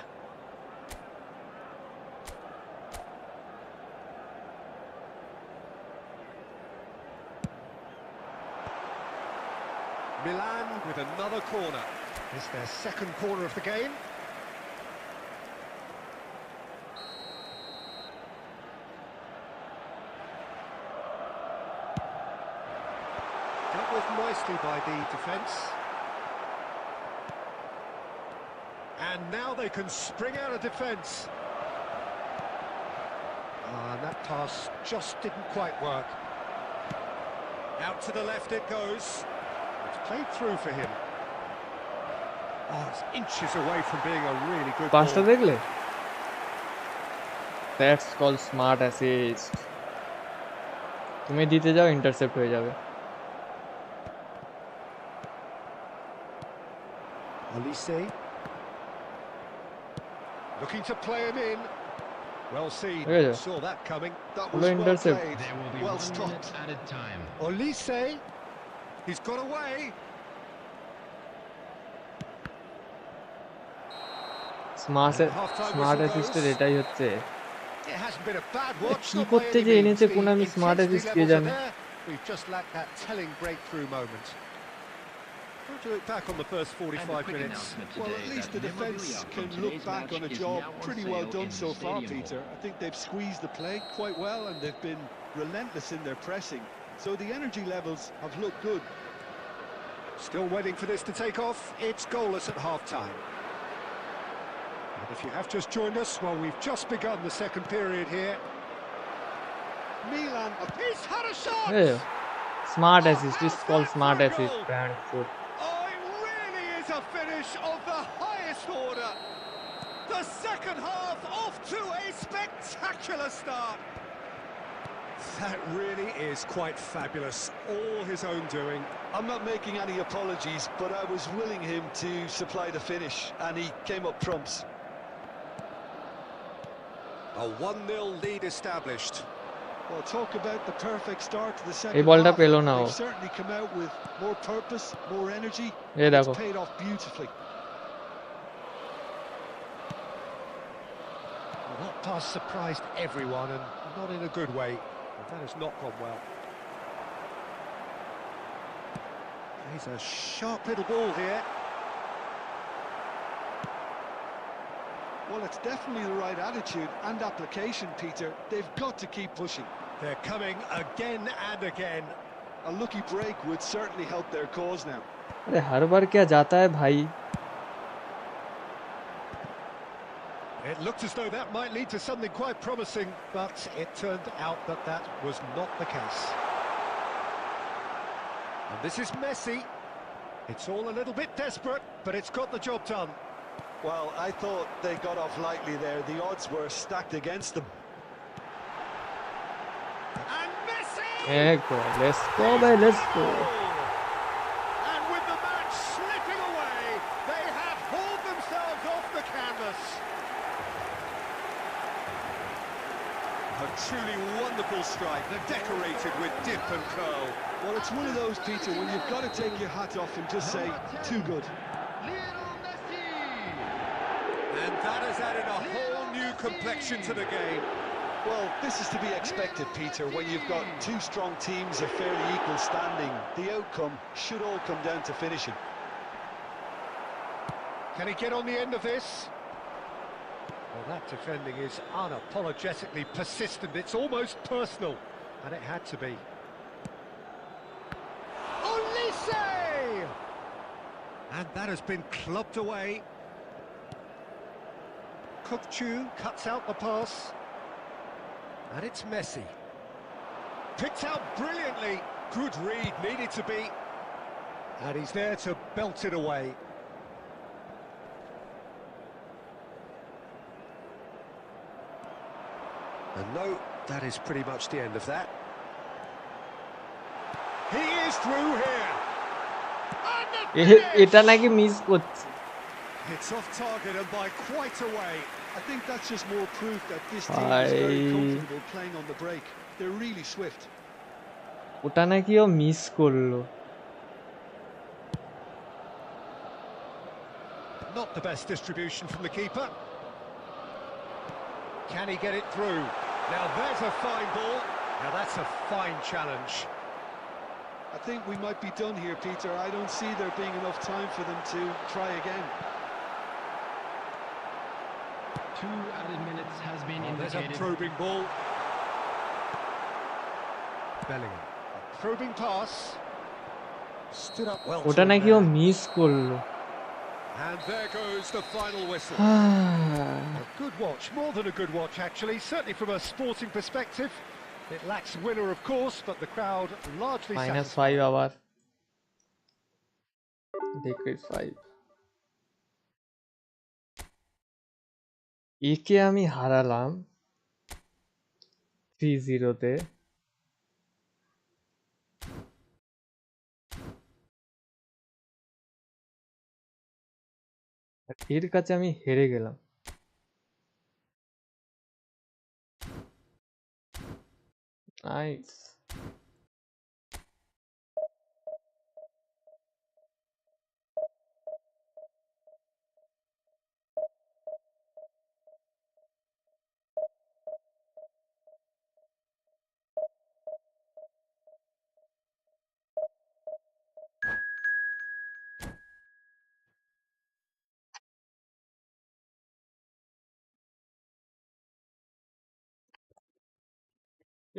Milan with another corner. It's their second corner of the game. Dealt with nicely by the defence. And now they can spring out of defence. And that pass just didn't quite work. Out to the left it goes. It's played through for him. Oh, it's inches away from being a really good পাঁচটা ball. দেখলে? That's called smart assist. তুমি দিতে যাও intercept হয়ে যাবে। Olise. Looking to play him in. Well seen. Yeah. Saw that coming. That Well was well intercept. played, There will be well 1 stopped. minute added time. Olise. He's got away. Smart Half-time whistle অ্যাসিস্টের goes. এটাই হচ্ছে It hasn't been a bad watch. কি not by করতে any যে means. এনেছে The Konami smart intensity assist K levels are জানে। there. We've just lacked that telling breakthrough moment. We'll do it back on the first 45 minutes. Well, at least the defence can look back on a job pretty well done so far, Peter. I think they've squeezed the play quite well and they've been relentless in their pressing. So the energy levels have looked good. Still waiting for this to take off. It's goalless at half-time. And if you have just joined us, well, we've just begun the second period here. Milan, He's had a shot! Smart assist is called smart assist brand food. Oh, it really is a finish of the highest order. The second half off to a spectacular start. That really is quite fabulous. All his own doing. I'm not making any apologies, but I was willing him to supply the finish, and he came up trumps. A 1-0 lead established. Well, talk about the perfect start to the second এই বলটা half. পেলো না ও। They've certainly come out with more purpose, more energy. এই দেখো It's paid off beautifully. Well, that pass surprised everyone, and not in a good way. But that has not gone well. He's a sharp little ball here. Well, it's definitely the right attitude and application, Peter. They've got to keep pushing. They're coming again and again. A lucky break would certainly help their cause now. अरे हर बार क्या जाता है भाई। It looked as though that might lead to something quite promising, but it turned out that that was not the case. And this is Messi. It's all a little bit desperate, but it's got the job done. Well, I thought they got off lightly there. The odds were stacked against them. Let's go, man. Let's go. And with the match slipping away, they have hauled themselves off the canvas. A truly wonderful strike, decorated with dip and curl. Well, it's one of those, Peter, when you've got to take your hat off and just say, too good. And that has added a whole new complexion to the game. Well, this is to be expected, Peter, when you've got two strong teams of fairly equal standing. The outcome should all come down to finishing. Can he get on the end of this? Well, that defending is unapologetically persistent. It's almost personal, and it had to be. Olise! And that has been clubbed away. Kukchu cuts out the pass. And it's Messi. Picked out brilliantly. Good read, needed to be. And he's there to belt it away. And no, that is pretty much the end of that. He is through here. And the এটা নাকি miss করছে it's off target and by quite a way. I think that's just more proof that this team is very comfortable playing on the break. They're really swift. ওটা নাকি ও miss করলো Not the best distribution from the keeper. Can he get it through? Now there's a fine ball. Now that's a fine challenge. I think we might be done here, Peter. I don't see there being enough time for them to try again. 2 added minutes has been There's a indicated. probing ball. Bellingham. A probing pass. Stood up well. ওটা to নাকি ও there. Miss করলো And there goes the final whistle. A good watch, more than a good watch actually, certainly from a sporting perspective. It lacks winner of course, but the crowd largely satisfied. -5 আবার decrease 5 একে আমি হারালাম 3-0 তে আর এর কাছে আমি হেরে গেলাম নাইস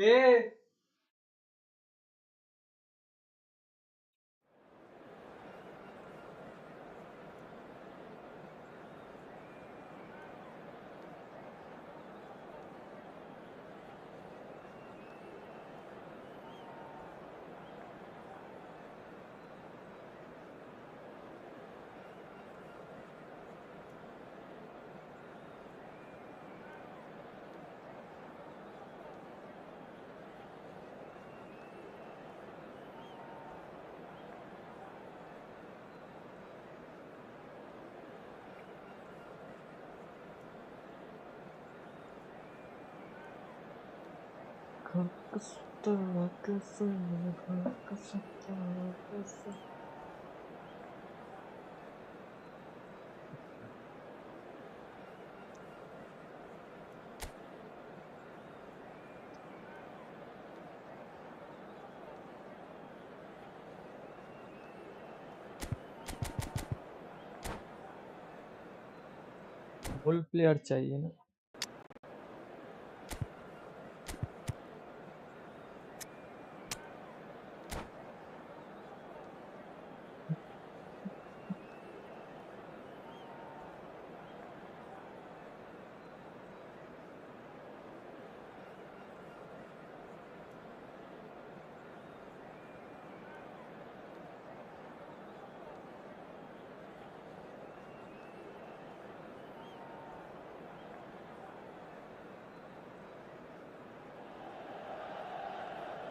এ गोल प्लेयर चाहिए ना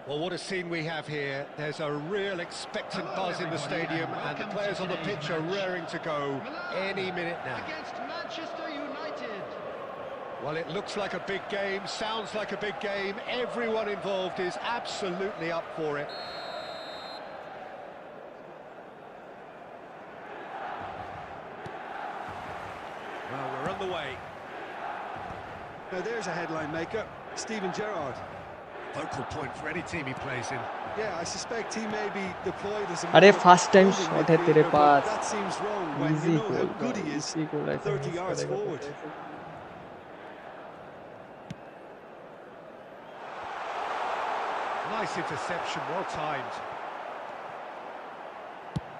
Well, what a scene we have here. There's a real expectant buzz in the stadium, and the players on the pitch are raring to go any minute now. Against Manchester United. Well, it looks like a big game, sounds like a big game. Everyone involved is absolutely up for it. Well, we're on the way. Now there's a headline maker, Steven Gerrard. Focal point for any team he plays in. Yeah, I suspect he may be deployed as a... अरे first time shot है तेरे पास. That seems wrong when Easy you know goal, how good he is easy goal, 30 yards forward. Nice interception, well timed.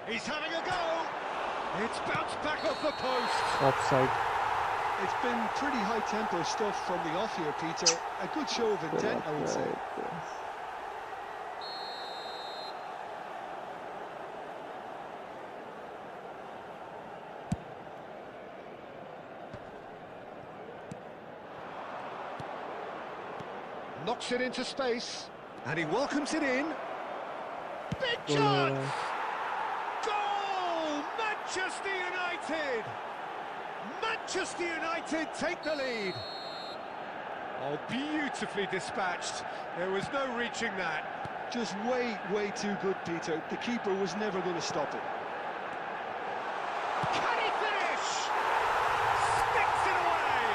He's having a go! It's bounced back off the post. Offside. It's been pretty high-tempo stuff from the off here, Peter. A good show of intent, I would say. Knocks it into space, and he welcomes it in. Big chance! Goal! Manchester United! Manchester United take the lead. Oh, beautifully dispatched. There was no reaching that. Just way too good, Peter. The keeper was never going to stop it. Can he finish? Sticks it away.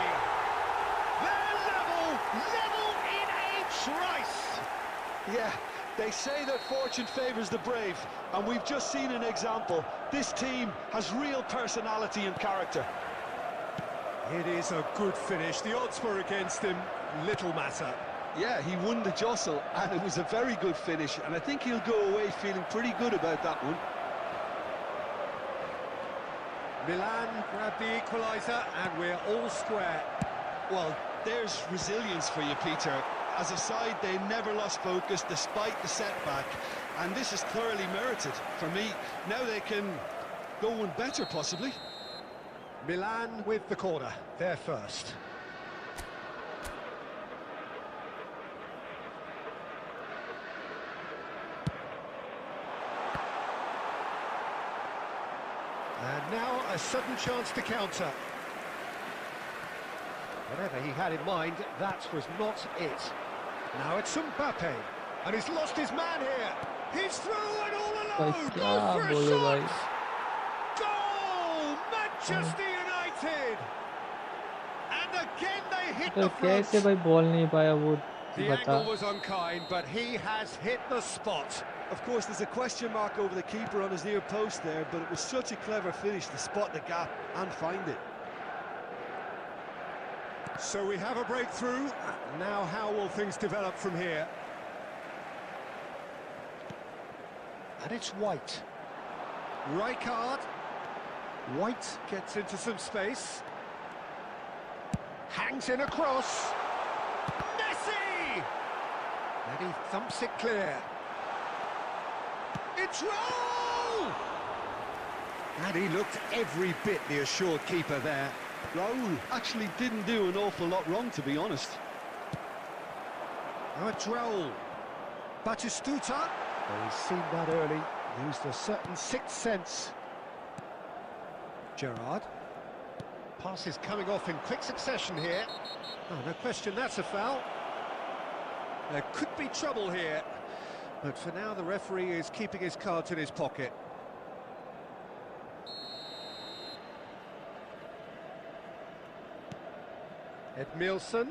They're level in a trice. Yeah, they say that fortune favours the brave, and we've just seen an example. This team has real personality and character. It is a good finish. The odds were against him. Little matter. Yeah, he won the jostle, and it was a very good finish, and I think he'll go away feeling pretty good about that one. Milan grabbed the equaliser, and we're all square. Well, there's resilience for you, Peter. As a side, they never lost focus despite the setback, and this is thoroughly merited for me. Now they can go one better, possibly. Milan with the corner, they're first. And now a sudden chance to counter. Whatever he had in mind, that was not it. Now it's Mbappe, and he's lost his man here. He's through and all alone. Goes for a shot. Goal! Manchester United. And again they hit the front. कैसे भाई ball नहीं पाया वो The बता. angle was unkind, but he has hit the spot. Of course, there's a question mark over the keeper on his near post there, but it was such a clever finish to spot the gap and find it. So we have a breakthrough. Now how will things develop from here? And it's White. Rijkaard. White gets into some space. Hangs in a cross. Messi! And he thumps it clear. It's Raul! And he looked every bit the assured keeper there. Raul actually didn't do an awful lot wrong, to be honest. Now it's Raul. Batistuta. Oh, he's seen that early. Used a certain sixth sense. Gerrard. Passes coming off in quick succession here. Oh, no question, that's a foul. There could be trouble here. But for now, the referee is keeping his cards in his pocket. Edmilson.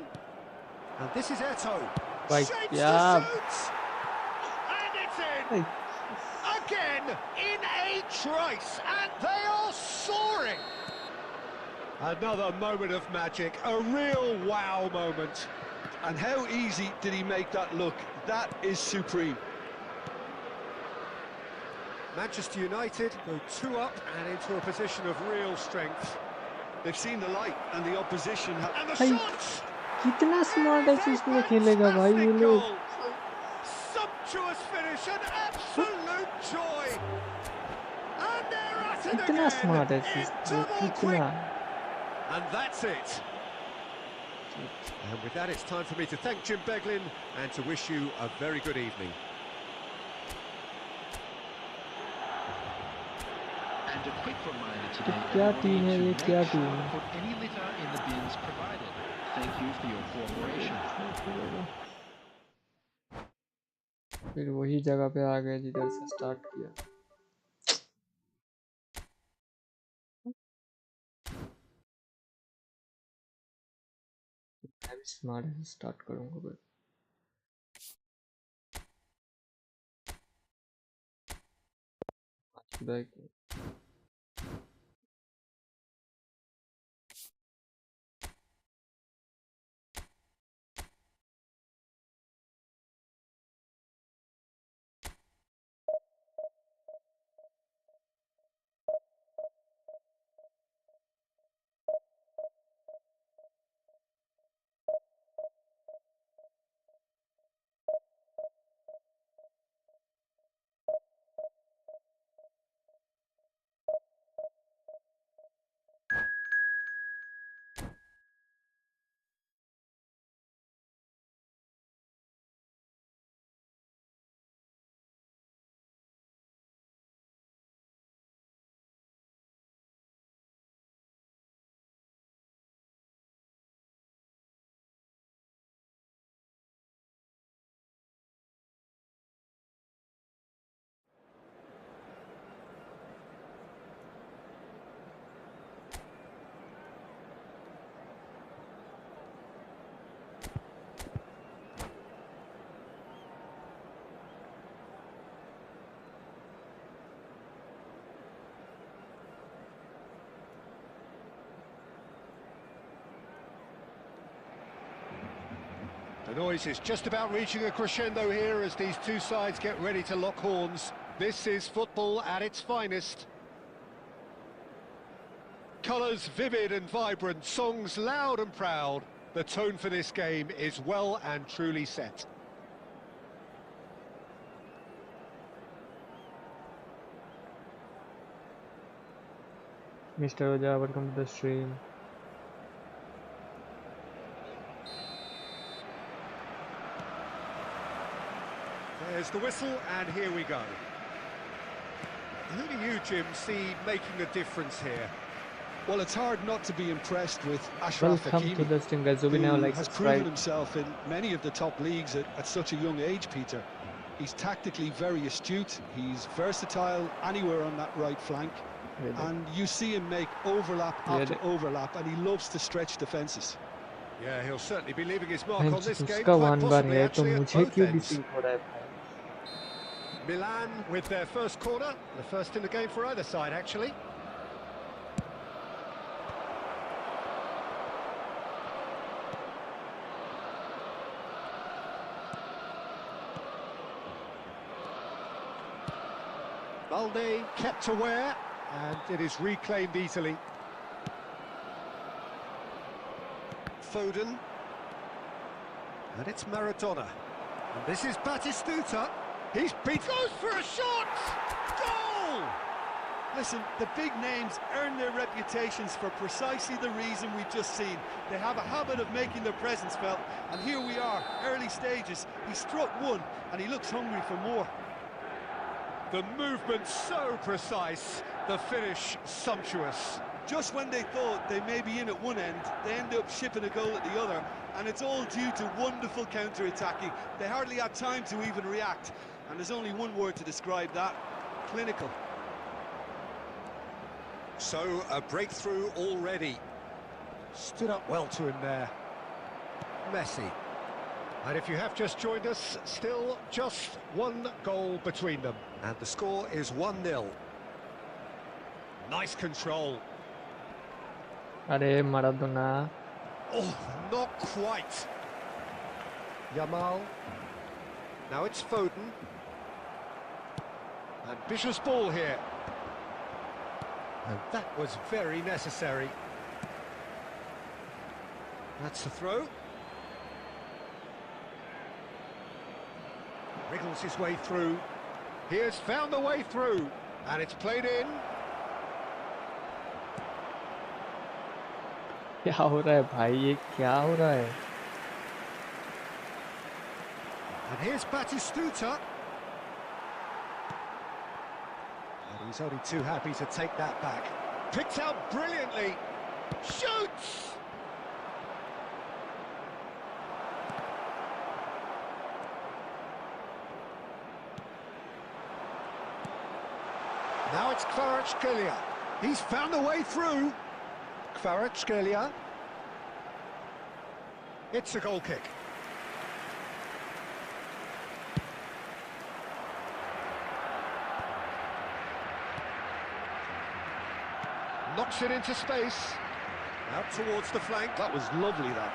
And this is Eto'o. Right, Shapes yeah. the shoots. And it's in. Again, in a trice. And they are soaring. Another moment of magic. A real wow moment. And how easy did he make that look? That is supreme. Manchester United go 2 up and into a position of real strength. They've seen the light, and the opposition have... And the Hey, shots! कितना smart है इसमें खेलेगा भाई ये लोग. Sumptuous finish, an absolute joy. And they're at it कितना again. Smart है In इसमें double quick. कितना. And that's it. And with that, it's time for me to thank Jim Beglin and to wish you a very good evening. And a quick reminder today, क्या everybody, team है to ये, make क्या sure team to है? put any litter in the bins provided. Thank you for your cooperation. फिर वही जगह पे आ गए जिधर से स्टार्ट किया। मैं भी स्मार्ट स्टार्ट करूँगा बस। खुदा की The noise is just about reaching a crescendo here as these two sides get ready to lock horns. This is football at its finest. Colours vivid and vibrant, songs loud and proud. The tone for this game is well and truly set. Mr. Oja, welcome to the stream. There's the whistle, and here we go. Who do you, Jim, see making a difference here? Well, it's hard not to be impressed with Ashraf Welcome to Hakimi, the stream, guys. So we who now like has proven subscribe. himself in many of the top leagues at such a young age, Peter. He's tactically very astute, he's versatile anywhere on that right flank, and you see him make overlap after overlap, and he loves to stretch defences. Yeah, he'll certainly be leaving his mark on this game, उसका quite one bar possibly है तो actually at मुझे both क्यों ends. Deceive हो रहा है भाई? Milan with their first corner, the first in the game for either side, actually. Balde kept aware, and it is reclaimed easily. Foden. And it's Maradona. And this is Batistuta. He's beat. Goes for a shot! Goal! Listen, the big names earn their reputations for precisely the reason we've just seen. They have a habit of making their presence felt, and here we are, early stages. He struck one, and he looks hungry for more. The movement so precise, the finish sumptuous. Just when they thought they may be in at one end, they end up shipping a goal at the other, and it's all due to wonderful counter-attacking. They hardly had time to even react, and there's only one word to describe that: clinical. So, a breakthrough already. Stood up well to him there. Messi. And if you have just joined us, still just one goal between them. And the score is 1-0. Nice control. अरे Maradona. Oh, not quite. Yamal. Now it's Foden. Ambitious ball here. And that was very necessary. That's the throw. Wriggles his way through. He has found the way through. And it's played in. क्या हो रहा है भाई, ये क्या हो रहा है? And here's Batistuta. And he's only too happy to take that back. Picked out brilliantly. Shoots! Now it's Kvaratskhelia. He's found a way through. Kvaratskhelia. It's a goal kick. Knocks it into space. Out towards the flank. That was lovely, that.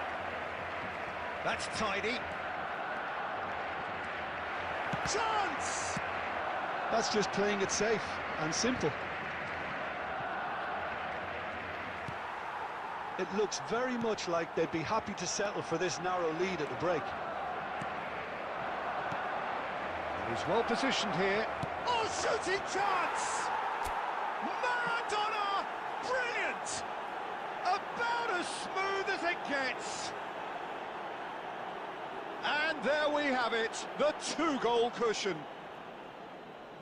That's tidy. Chance! That's just playing it safe and simple. It looks very much like they'd be happy to settle for this narrow lead at the break. He's well positioned here. Oh, shooting chance! Maradona! Brilliant! About as smooth as it gets. And there we have it, the two-goal cushion.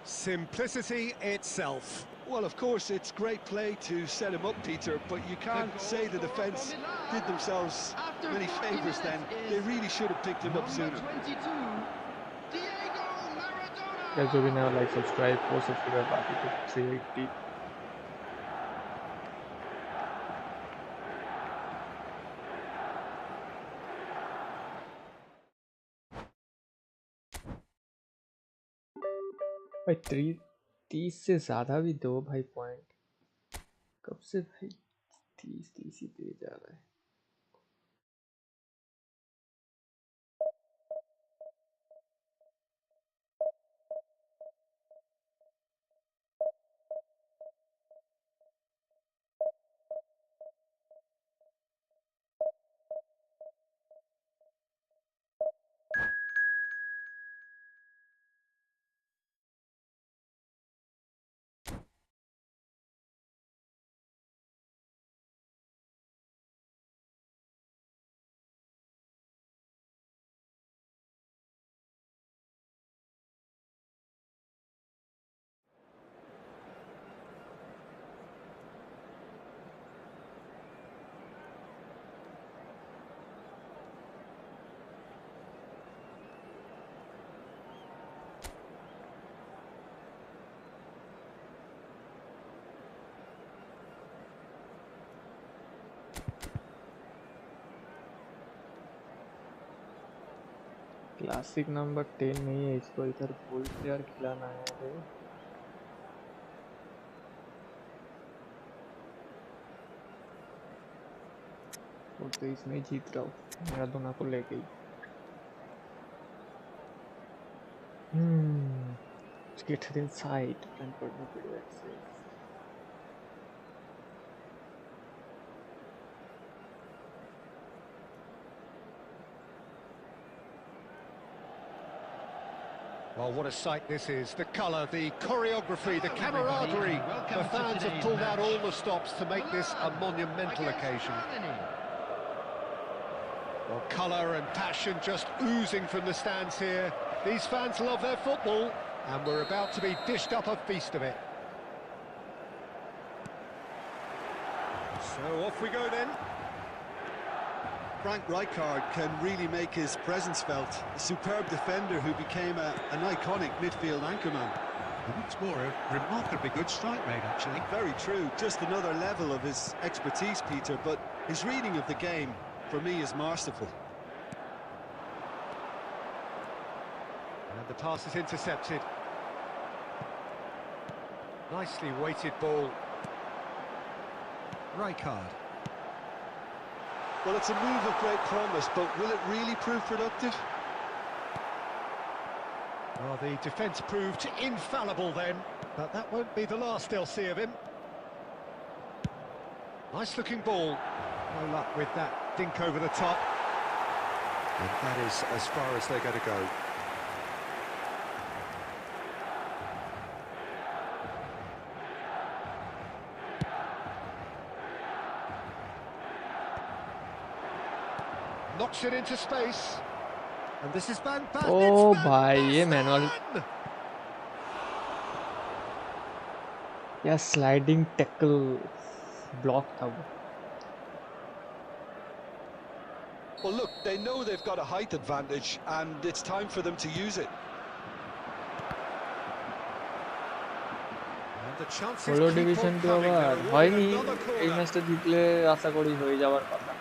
Simplicity itself. Well, of course, it's great play to set him up, Peter, but you can't say the defence did themselves many favours then. They really should have picked him up sooner. Guys, जो भी नया like subscribe 4 subscriber बाकी तो 380. भाई 30 से ज़्यादा भी दो भाई पॉइंट. कब से भाई 30 ही दे जा रहा है. क्लासिक नंबर 10 नहीं है, इसको इधर गोल्ड प्लेयर खिलाना है. अरे और तो इसमें जीत रहा हूँ मेरा दोनों को लेके ही. Let's get it inside. Plan करना पड़ेगा इससे. Well, what a sight this is. The colour, the choreography, the camaraderie. The fans have pulled out all the stops to make this a monumental occasion. Well, colour and passion just oozing from the stands here. These fans love their football, and we're about to be dished up a feast of it. So off we go then. Frank Rijkaard can really make his presence felt. A superb defender who became an iconic midfield anchorman. It's more a remarkably good strike rate, actually. Very true. Just another level of his expertise, Peter, but his reading of the game, for me, is masterful. And the pass is intercepted. Nicely weighted ball. Rijkaard. Well, it's a move of great promise, but will it really prove productive? Well, the defence proved infallible then, but that won't be the last they'll see of him. Nice-looking ball. No luck with that dink over the top. And that is as far as they're going to go. Knocks it into space. And this is Van Basten. Oh भाई ये manual या sliding tackle block था वो. Well, look, they know they've got a height advantage, and it's time for them to use it. And the chances Polo keep division on to coming. আবার They're হয়নি awarded another এই corner. ম্যাচটা জিতলে আশা করি হয়ে যাওয়ার কথা.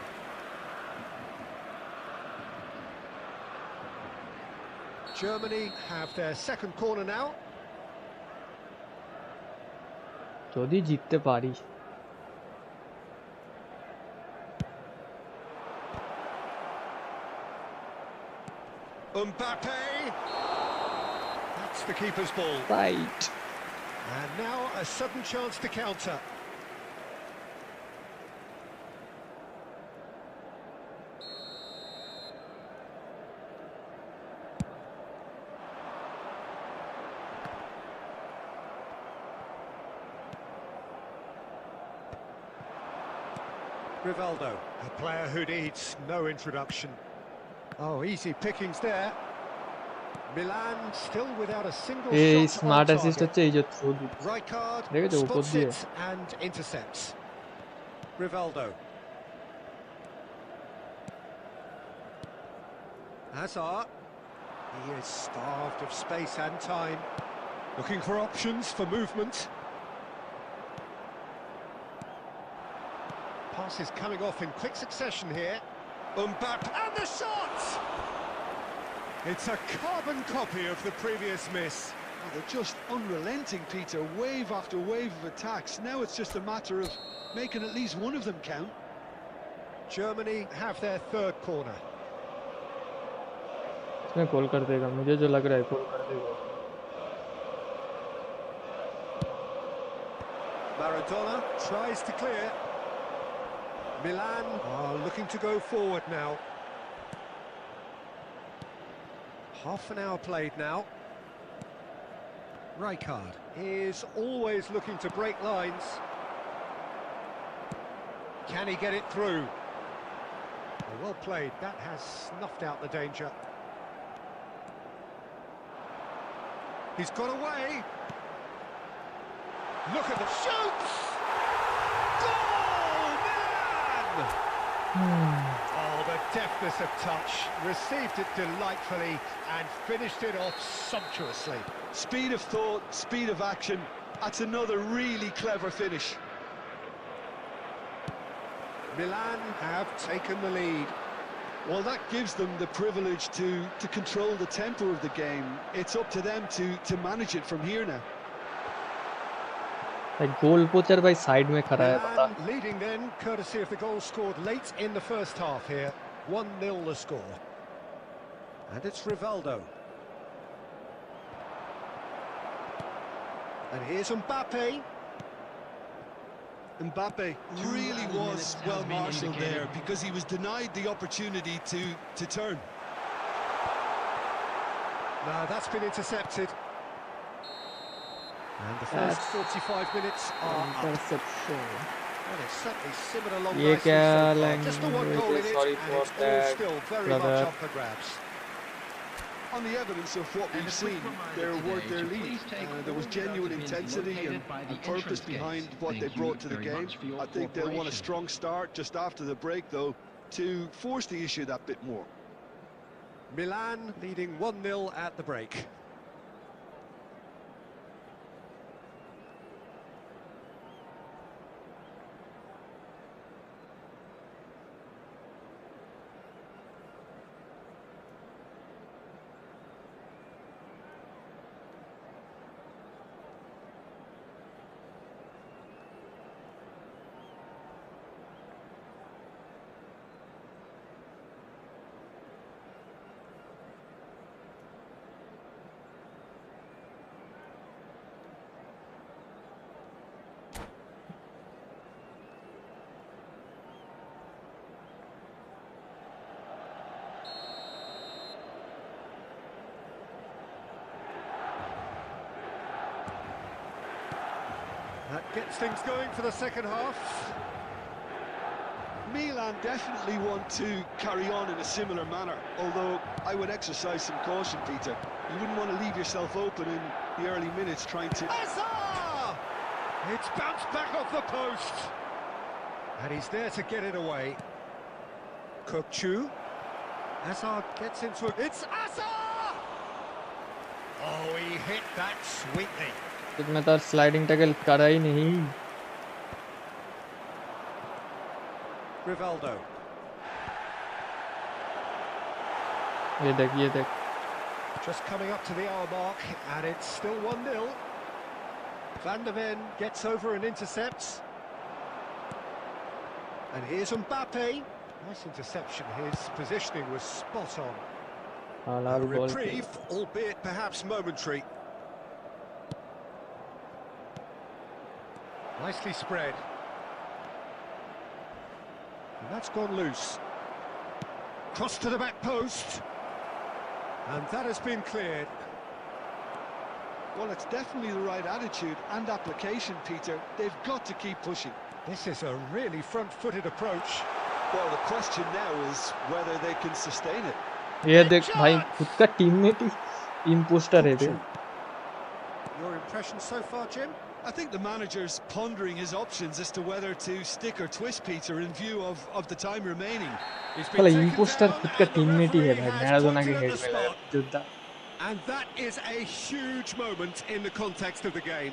Germany have their second corner now. যদি জিততে পারি. Mbappe. That's the keeper's ball. Right. And now a sudden chance to counter. Rivaldo, a player who needs no introduction. Oh, easy pickings there. Milan still without a single এই shot smart on assist target. হচ্ছে এই যে throw দিচ্ছে. Rijkaard দেখেছো উপর spots দিয়ে. it and intercepts. Rivaldo. Hazard. He is starved of space and time. Looking for options for movement. Pass is coming off in quick succession here. Mbappe and the shot! It's a carbon copy of the previous miss. Oh, they're just unrelenting, Peter. Wave after wave of attacks. Now it's just a matter of making at least one of them count. Germany have their third corner. इसमें गोल कर देगा. मुझे जो लग रहा है गोल कर देगा. Maradona tries to clear. Milan are looking to go forward now. Half an hour played now. Rijkaard is always looking to break lines. Can he get it through? Well played, that has snuffed out the danger. He's got away. Look at the shoots! Goal, Milan! Oh, the deftness of touch, received it delightfully and finished it off sumptuously. Speed of thought, speed of action. That's another really clever finish. Milan have taken the lead. Well, that gives them the privilege to control the tempo of the game. It's up to them to manage it from here now. भाई गोल पोचर भाई side में खड़ा है पता. Milan leading then, courtesy of the goal scored late in the first half here. 1-0 the score. And it's Rivaldo. And here's Mbappe. Mbappe really was well marshalled there because he was denied the opportunity to turn. Now that's been intercepted. And the first 45 minutes are up. Interception. Well, it's certainly simmered along ये nicely क्या so far. language Just the one goal in it, sorry and for it's all that, still very brother. much up for grabs. On the evidence of what we've seen, they're worth their lead. There was genuine intensity and purpose behind what they brought to the game. I think they'll want a strong start just after the break, though, to force the issue that bit more. Milan leading 1-0 at the break. That gets things going for the second half. Milan definitely want to carry on in a similar manner, although I would exercise some caution, Peter. You wouldn't want to leave yourself open in the early minutes trying to... Hazard! It's bounced back off the post. And he's there to get it away. Kokchu. Hazard gets into it. It's Hazard! Oh, he hit that sweetly. मैं तो sliding tackle करा ही नहीं. Rivaldo. ये देख. Just coming up to the hour mark, and it's still 1-0. Van der Ven gets over and intercepts. And here's Mbappe. Nice interception. His positioning was spot on. A reprieve, albeit perhaps momentary. Nicely spread. And that's gone loose. Cross to the back post. And that has been cleared. Well, it's definitely the right attitude and application, Peter. They've got to keep pushing. This is a really front-footed approach. Well, the question now is whether they can sustain it. ये देख भाई खुद का teammate ही team poster है थे. Your impression so far, Jim? I think the manager's pondering his options as to whether to stick or twist, Peter, in view of the time remaining. भला imposter खुद का टीममेट ही है भाई. Maradona के head में लगा जुद्दा. And that is a huge moment in the context of the game.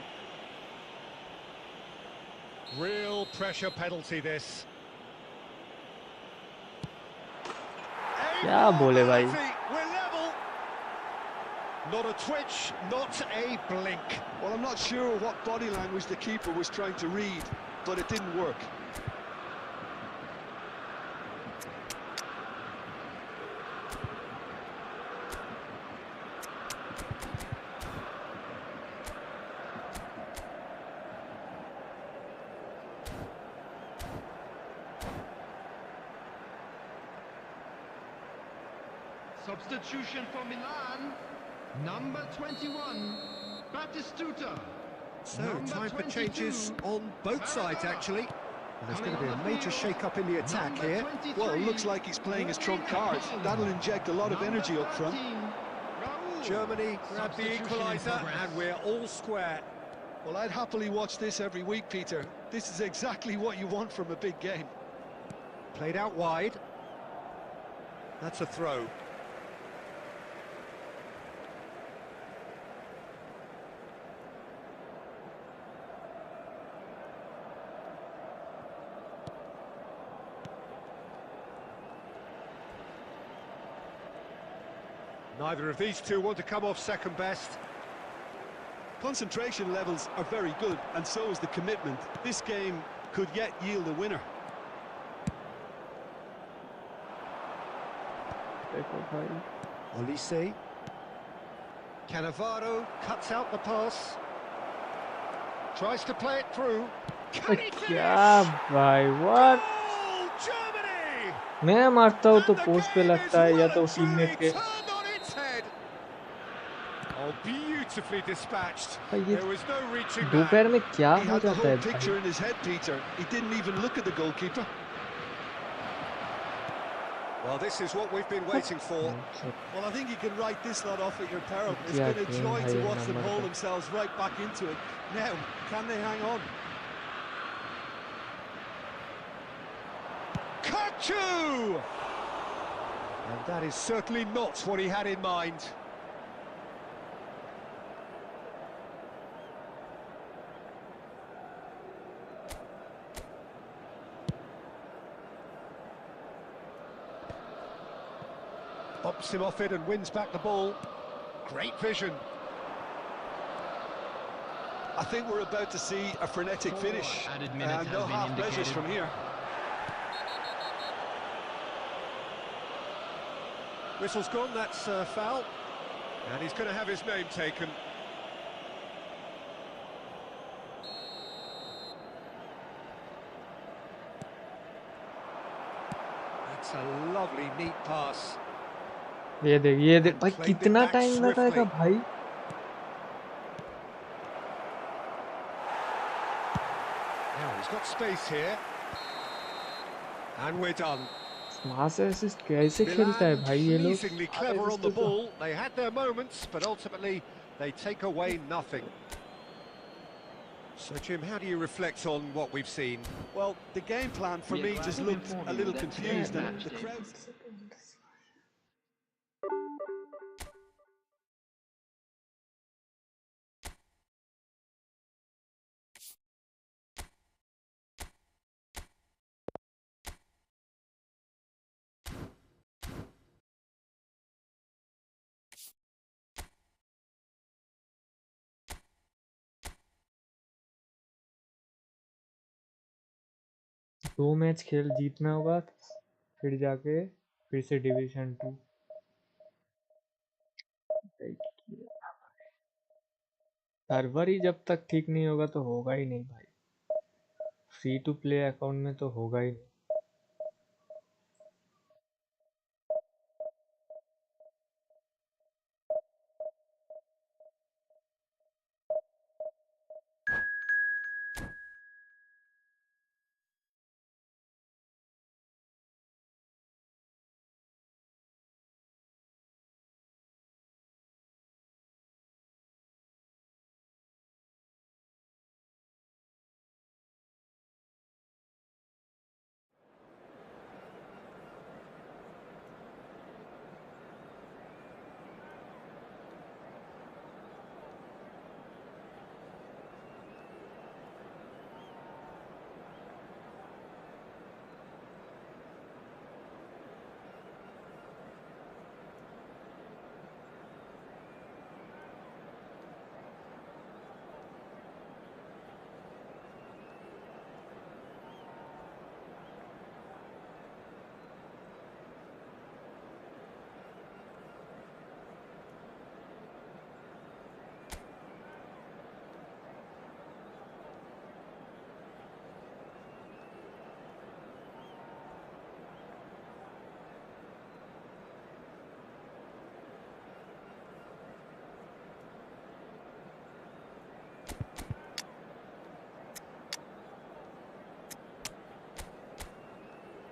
Real pressure penalty this. क्या बोले भाई. We're level. Not a twitch, not a blink. Well, I'm not sure what body language the keeper was trying to read, but it didn't work. Substitution for Milan, number 21, Batistuta. So, time for changes on both sides, actually. And there's going to be a major shake-up in the attack here. Well, it looks like he's playing his trump card. That'll inject a lot of energy up front. Germany grab the equaliser, and we're all square. Well, I'd happily watch this every week, Peter. This is exactly what you want from a big game. Played out wide. That's a throw. Neither of these two want to come off second best. Concentration levels are very good, and so is the commitment. This game could yet yield a winner. Olise. Cannavaro cuts out the pass. Tries to play it through. Can he finish? क्या भाई what? Goal, Germany! मैं मारता हूँ तो post पे लगता है या तो टीममेट के. Oh, beautifully dispatched. ये There was no reaching back. दोपहर में क्या He हो had the जाता whole है picture भाई. in his head, Peter. He didn't even look at the goalkeeper. Well, this is what we've been waiting for. Well, I think you can write this lot off at your peril. It's Yeah, been a joy yeah, to yeah, watch them number haul two. themselves right back into it. Now, can they hang on? Kokchu! And that is certainly not what he had in mind. Bumps him off it and wins back the ball. Great vision. I think we're about to see a frenetic finish. Added minutes No has been half measures indicated. from here. Whistle's gone, that's a foul. And he's going to have his name taken. That's a lovely, neat pass. ये देख भाई कितना time लगाएगा भाई. Now he's got space here. And we're done. Smart assist कैसे खेलता है Milan भाई ये लोग? pleasingly Smart clever on assist the तो ball. They had their moments, but ultimately they take away nothing. So, Jim, how do you reflect on what we've seen? Well, the game plan for me just looked a little confused, and the crowd. दो match खेल जीतना होगा फिर जाके फिर से division 2 server ही जब तक ठीक नहीं होगा तो होगा ही नहीं भाई। फ्री टू प्ले अकाउंट में तो होगा ही नहीं।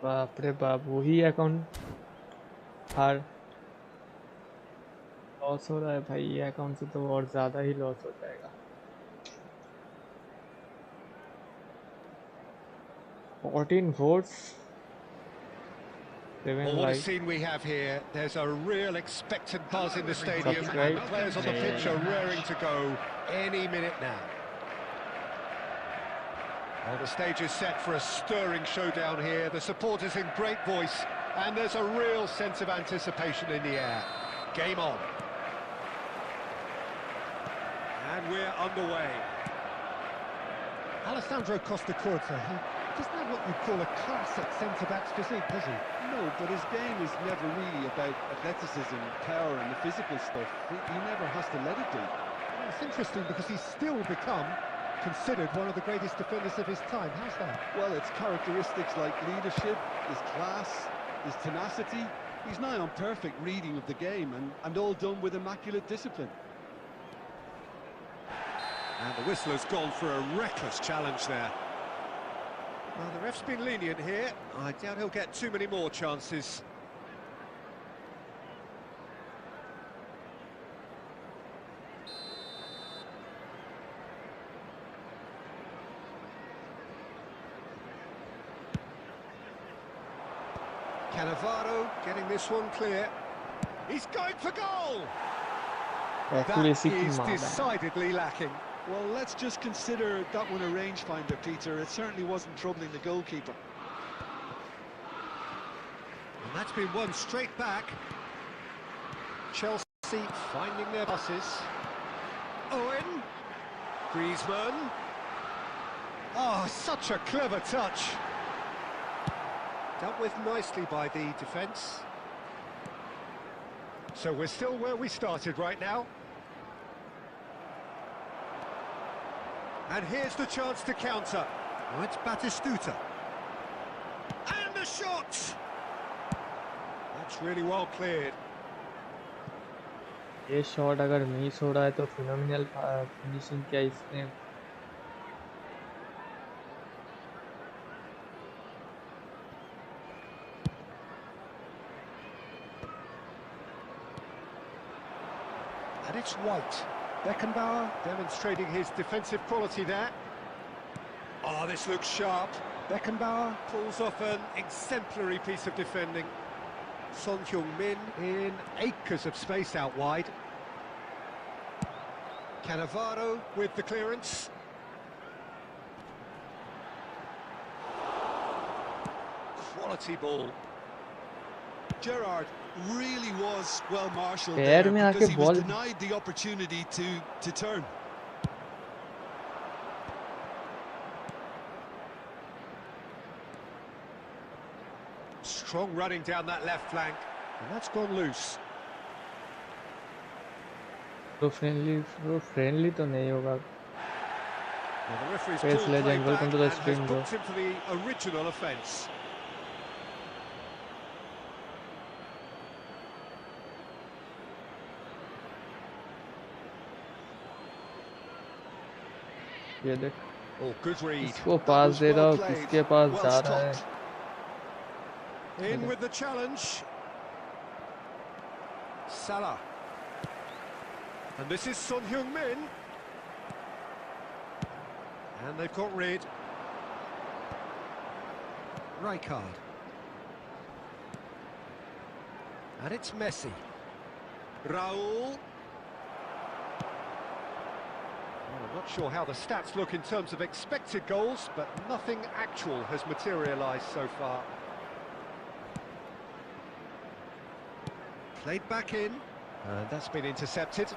बाप रे बाप वही अकाउंट हर लॉस हो रहा है भाई। ये अकाउंट से तो और ज़्यादा ही लॉस हो जाएगा। 14 votes, 7 Well, what a likes. scene we have here. There's a real expectant buzz in the stadium. Subscribe. The players on the pitch are raring to go any minute now. Well, the stage is set for a stirring showdown here. The supporters in great voice, and there's a real sense of anticipation in the air. Game on. And we're underway. Alessandro Costa Curta, he doesn't have what you'd call a classic centre-back's physique, does he? No, but his game is never really about athleticism, power and the physical stuff. He never has to let it be. Well, it's interesting because he's still become considered one of the greatest defenders of his time. How's that? Well, it's characteristics like leadership, his class, his tenacity. He's nigh on perfect reading of the game and all done with immaculate discipline. And the whistle has gone for a reckless challenge there. Well, the ref's been lenient here. I doubt he'll get too many more chances. Cannavaro getting this one clear. He's going for goal! That Accuracy की is मार है। decidedly lacking. Well, let's just consider that one a rangefinder, Peter. It certainly wasn't troubling the goalkeeper. And that's been won straight back. Chelsea finding their passes. Owen. Griezmann. Oh, such a clever touch. Dealt with nicely by the defence. So we're still where we started right now. And here's the chance to counter. Oh, it's Batistuta. And the shot! That's really well cleared. ये shot अगर miss हो रहा है तो phenomenal finishing क्या इसने। it's White. Beckenbauer demonstrating his defensive quality there. Oh, this looks sharp. Beckenbauer pulls off an exemplary piece of defending. Son Heung-min in acres of space out wide. Cannavaro with the clearance. Quality ball. Gerrard really was well marshalled पैर there में because आके he was ball denied the opportunity to turn. Strong running down that left flank, and that's gone loose. तो friendly तो नहीं होगा. Well, the referee's Face called leg play and back welcome to the and has screen, bro. booked him for the original offence. ये देख Oh, good read. इसको पास दे रहा हूँ किसके पास जा रहा है. In with the challenge. Salah. And this is Son Heung-min. And they've got rid. Rijkaard. And it's Messi. Raul. Well, I'm not sure how the stats look in terms of expected goals, but nothing actual has materialised so far. Played back in, and that's been intercepted.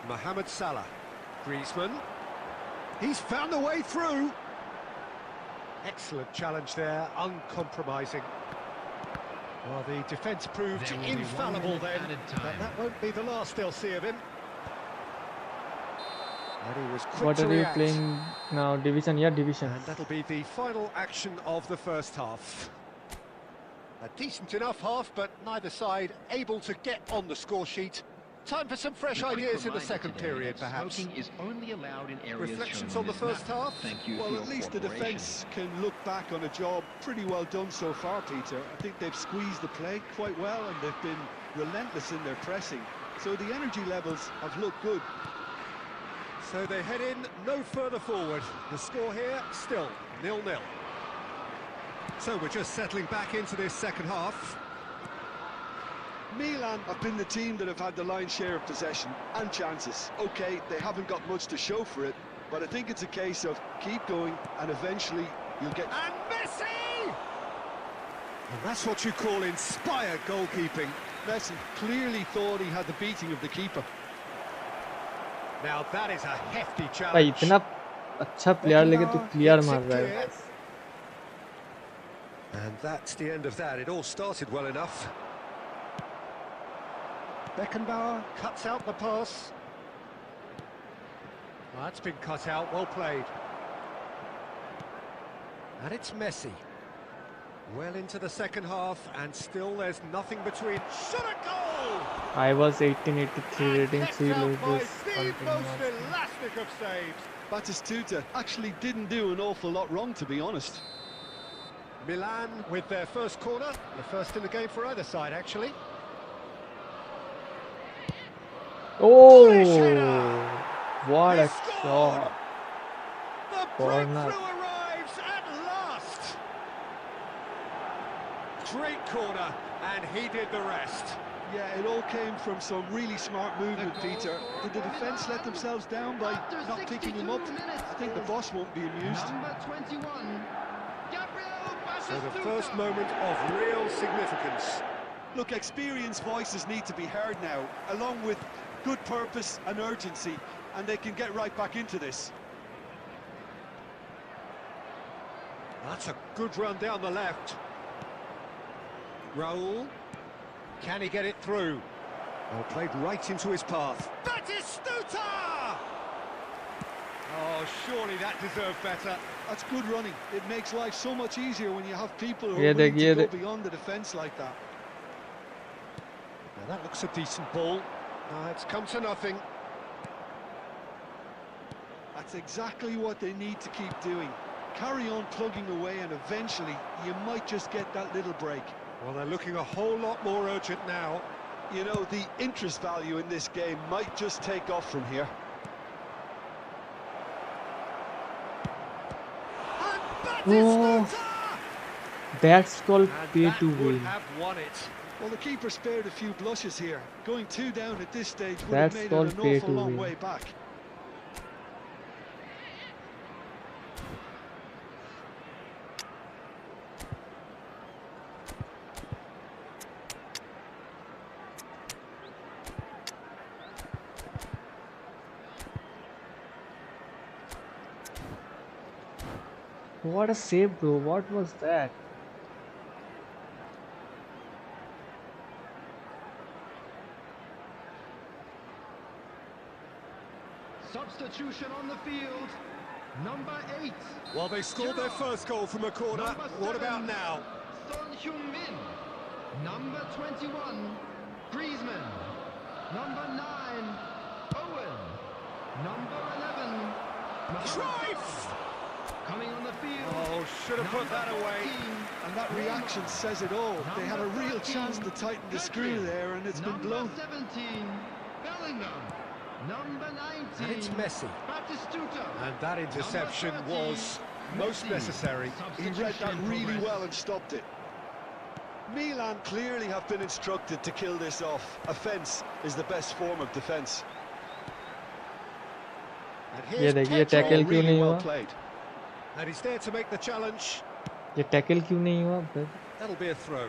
Mohamed Salah. Griezmann. He's found a way through. Excellent challenge there, uncompromising. Well, the defence proved infallible then, but that won't be the last they'll see of him. And he was quick What to are you react. playing now? Division? Yeah, division. And that'll be the final action of the first half. A decent enough half, but neither side able to get on the score sheet. Time for some fresh ideas in the second period, perhaps. Smoking is only allowed in areas Reflections shown on the this first map. half? Thank you for Well, your at least the cooperation. defence can look back on a job pretty well done so far, Peter. I think they've squeezed the play quite well and they've been relentless in their pressing. So the energy levels have looked good. So they head in no further forward. The score here, still 0-0. So we're just settling back into this second half. Milan have been the team that have had the lion's share of possession and chances. OK, they haven't got much to show for it, but I think it's a case of keep going and eventually you'll get... And Messi! And that's what you call inspired goalkeeping. Messi clearly thought he had the beating of the keeper. Now that is a hefty भाई challenge. इतना अच्छा player लेके तू clear मार रहा है. And that's the end of that. It all started well enough. Beckenbauer cuts out the pass. Oh, that's been cut out, well played. And it's Messi. Well into the second half, and still there's nothing between. Shot a goal! I was 1883 rating, Kept 3 out by loses. the most elastic of saves. Batistuta actually didn't do an awful lot wrong, to be honest. Milan with their first corner, the first in the game for either side, actually. Oh, what They a scored! shot! The Corner. breakthrough arrives at last. Great corner, and he did the rest. Yeah, it all came from some really smart movement, Peter. Did the defence let themselves down by not picking him up? I think the boss won't be amused. Number 21, Gabriel So the Batistuta. first moment of real significance. Look, experienced voices need to be heard now, along with good purpose and urgency, and they can get right back into this. That's a good run down the left. Raul, can he get it through? Oh, played right into his path. Batistuta! Oh, surely that deserved better. That's good running. It makes life so much easier when you have people who Yeah, are willing yeah, to go beyond the defence like that. Now that looks a decent ball. It's come to nothing. That's exactly what they need to keep doing. Carry on plugging away and eventually you might just get that little break. Well, they're looking a whole lot more urgent now. You know, the interest value in this game might just take off from here. Oh, that's called pay to win. Have won it. Well, the keeper spared a few blushes here. Going 2 down at this stage would That's have made called it an pay awful to long win. way back. What a save, bro. What was that? Substitution on the field. Number 8. Well, they scored their first goal from a corner. Number What 7, about now? Son Heung-min. Number 21, Griezmann. Number 9, Owen. Number 11, Cruyff! coming on the field. Oh, should have put that away. 15, And that reaction says it all. They had a real chance to tighten the screw there, and it's been blown. Number 17, Bellingham. Number 19, And it's Messi. Batistuta. And that interception Number 13, was most Messi. necessary. He read that Substitution really progress. well and stopped it. Milan clearly have been instructed to kill this off. Offence is the best form of defence. And ये here's देखिए Pedro, tackle क्यों Really नहीं well हुआ? played. and he's there to make the challenge. ये tackle क्यों नहीं हुआ फिर? That'll be a throw.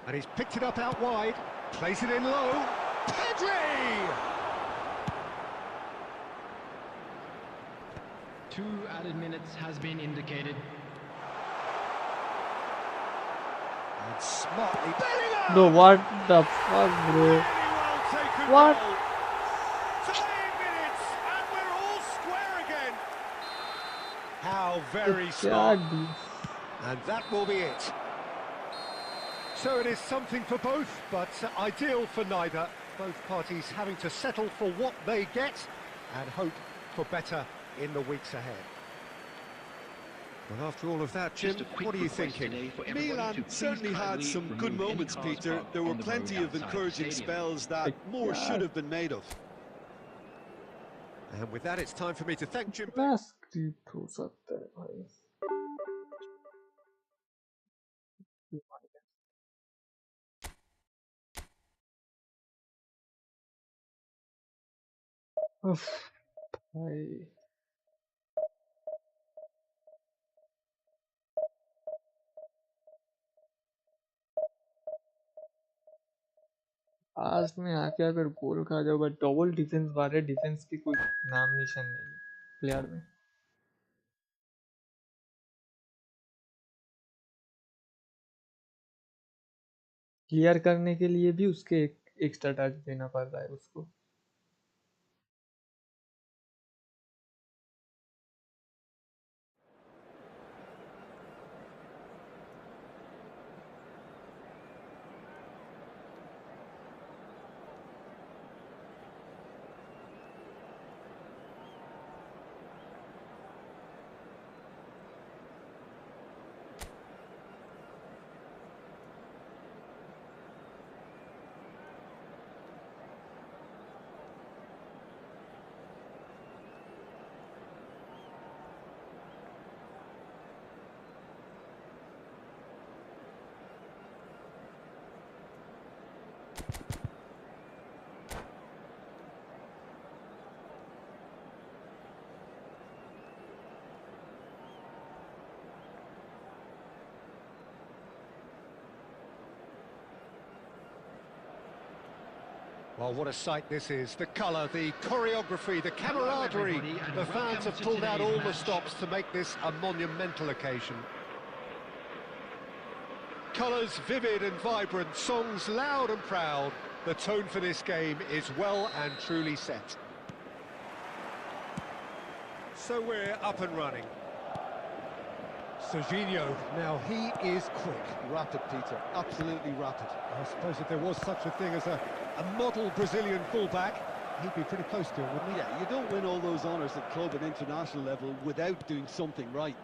And he's picked it up out wide, plays it in low. Pedri! 2 added minutes has been indicated. And smartly, Bellingham! Bro, what the fuck, bro? Really well taken What? goal. 9 minutes, and we're all square again. How very क्या smart. D- And that will be it. So it is something for both, but ideal for neither. Both parties having to settle for what they get and hope for better in the weeks ahead. Well, after all of that, Jim, Just a quick what are you request thinking? today for everybody to Milan please certainly had kindly some good remove any moments, cars Peter. parked There were on the plenty road of outside the encouraging stadium. spells that more should have been made of. And with that, it's time for me to thank Jim. कितना script हो सकता है भाई? उफ, भाई आज में आके अगर गोल खा जाओ, बट डबल डिफेंस वाले डिफेंस की कोई नाम निशान नहीं प्लेयर में। क्लियर करने के लिए भी उसके एक एक्स्ट्रा टच देना पड़ रहा है उसको। Well, what a sight this is. The colour, the choreography, the camaraderie. everybody, and The fans welcome have to pulled out all today's the match. stops to make this a monumental occasion. Colours vivid and vibrant, songs loud and proud. The tone for this game is well and truly set. So we're up and running. Serginho, now he is quick. Rapid, Peter. Absolutely rapid. I suppose if there was such a thing as a model Brazilian fullback, he'd be pretty close to it, wouldn't he? Yeah, you don't win all those honours at club and international level without doing something right.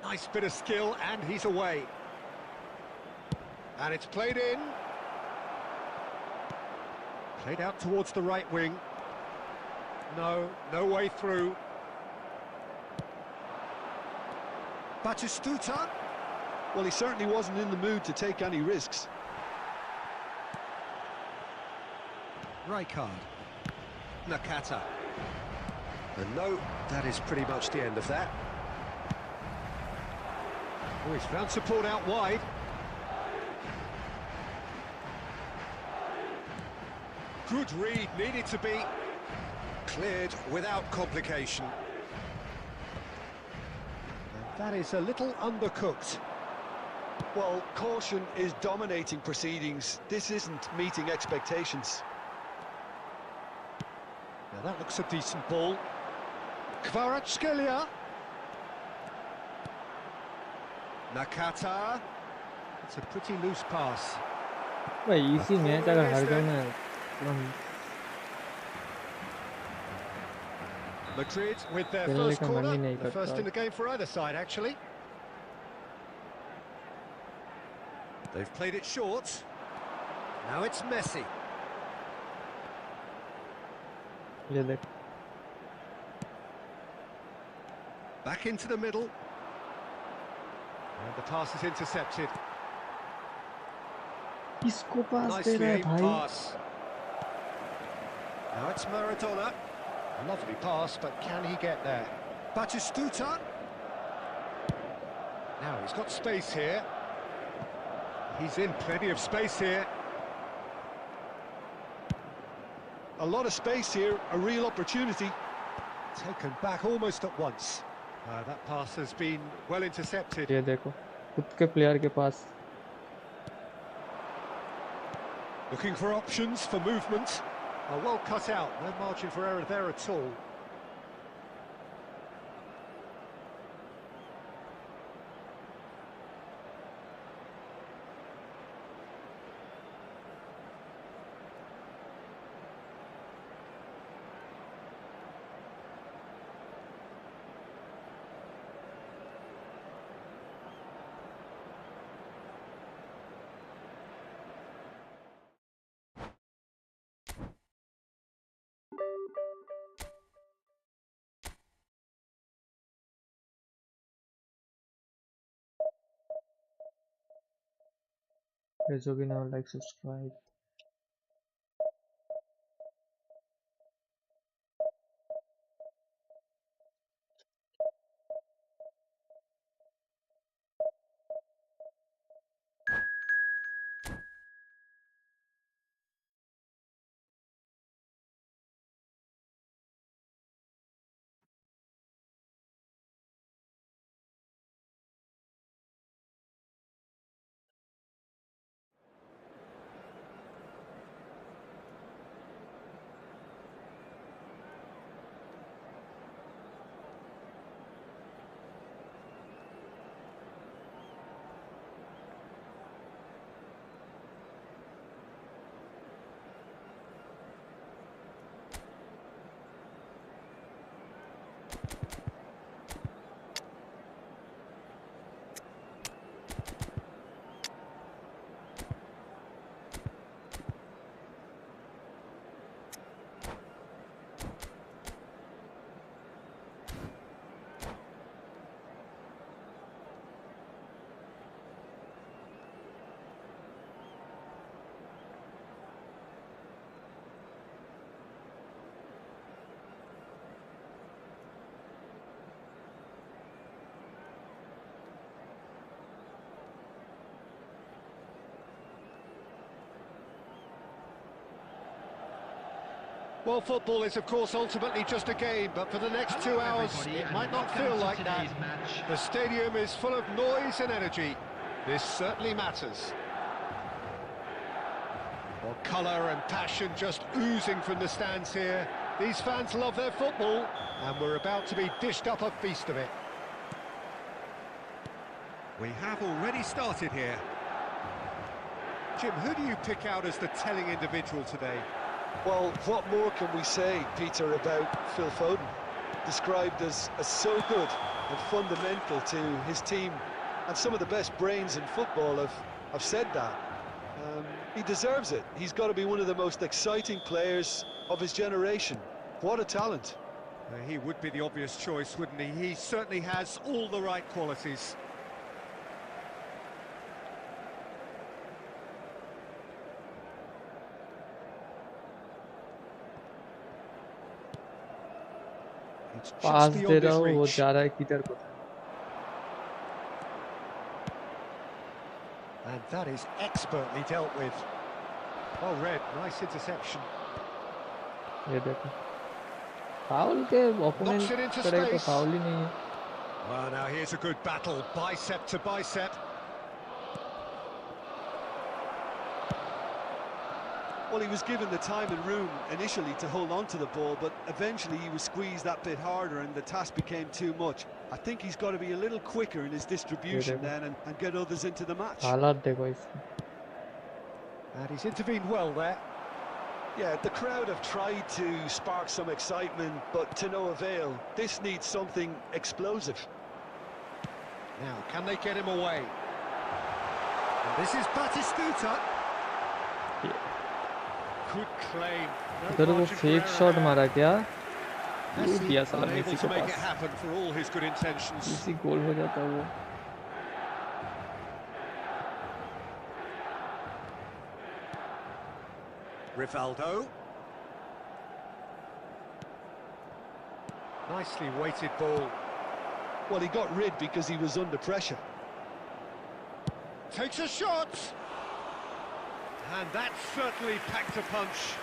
Nice bit of skill, and he's away. And it's played in. Played out towards the right wing. No way through. Batistuta. Well, he certainly wasn't in the mood to take any risks. Rijkaard. Nakata. And no, that is pretty much the end of that. Oh, he's found support out wide. Good read, needed to be Cleared without complication. and that is a little undercooked. Well, caution is dominating proceedings. This isn't meeting expectations. Now that looks a decent ball. Kvaratskhelia. Nakata. It's a pretty loose pass. भाई इसी match अगर हार गया ना Madrid with their खेलने first का मन ही corner, नहीं the first करता in the game for either side actually. They've played it short. Now it's Messi. ये देख Back into the middle. And the pass is intercepted. किसको पास दे Nicely रहा है aimed भाई pass. Now it's Maradona. A lovely pass, but can he get there? Batistuta. Now he's got space here. He's in plenty of space here. A lot of space here, a real opportunity. Taken back almost at once. That pass has been well intercepted. ये देखो खुद के player के पास Looking for options for movement. Well cut out, no margin for error there at all. रेजो भी now like subscribe Well, football is, of course, ultimately just a game, but for the next 2 hours, it might not feel like that. The stadium is full of noise and energy. This certainly matters. Well, colour and passion just oozing from the stands here. These fans love their football, and we're about to be dished up a feast of it. We have already started here. Jim, who do you pick out as the telling individual today? Well, what more can we say, Peter, about Phil Foden? Described as so good and fundamental to his team, and some of the best brains in football have said that. He deserves it. He's got to be one of the most exciting players of his generation. What a talent. He would be the obvious choice, wouldn't he? He certainly has all the right qualities. It's pass just they beyond रहा his हूँ वो reach. जा रहा है किधर को And that is expertly dealt with. Well read, nice interception. ये देखो फाउल के Knocks ओपोनेंट it into करे तो space. फाउल ही नहीं है Well, now here's a good battle, bicep to bicep. Well, he was given the time and room initially to hold on to the ball, but eventually he was squeezed that bit harder and the task became too much. I think he's got to be a little quicker in his distribution then and get others into the match. हालात देखो इसके And he's intervened well there. Yeah, the crowd have tried to spark some excitement, but to no avail. This needs something explosive. Now, can they get him away? And this is Batistuta. Good claim. No इधर वो margin for fake error shot there. मारा क्या Messi ये दिया साला unable Messi to के make it pass happen for all his good intentions. इसी गोल हो जाता वो Rivaldo. Nicely weighted ball. Well, he got rid because he was under pressure. Takes a shot. And that certainly packed a punch.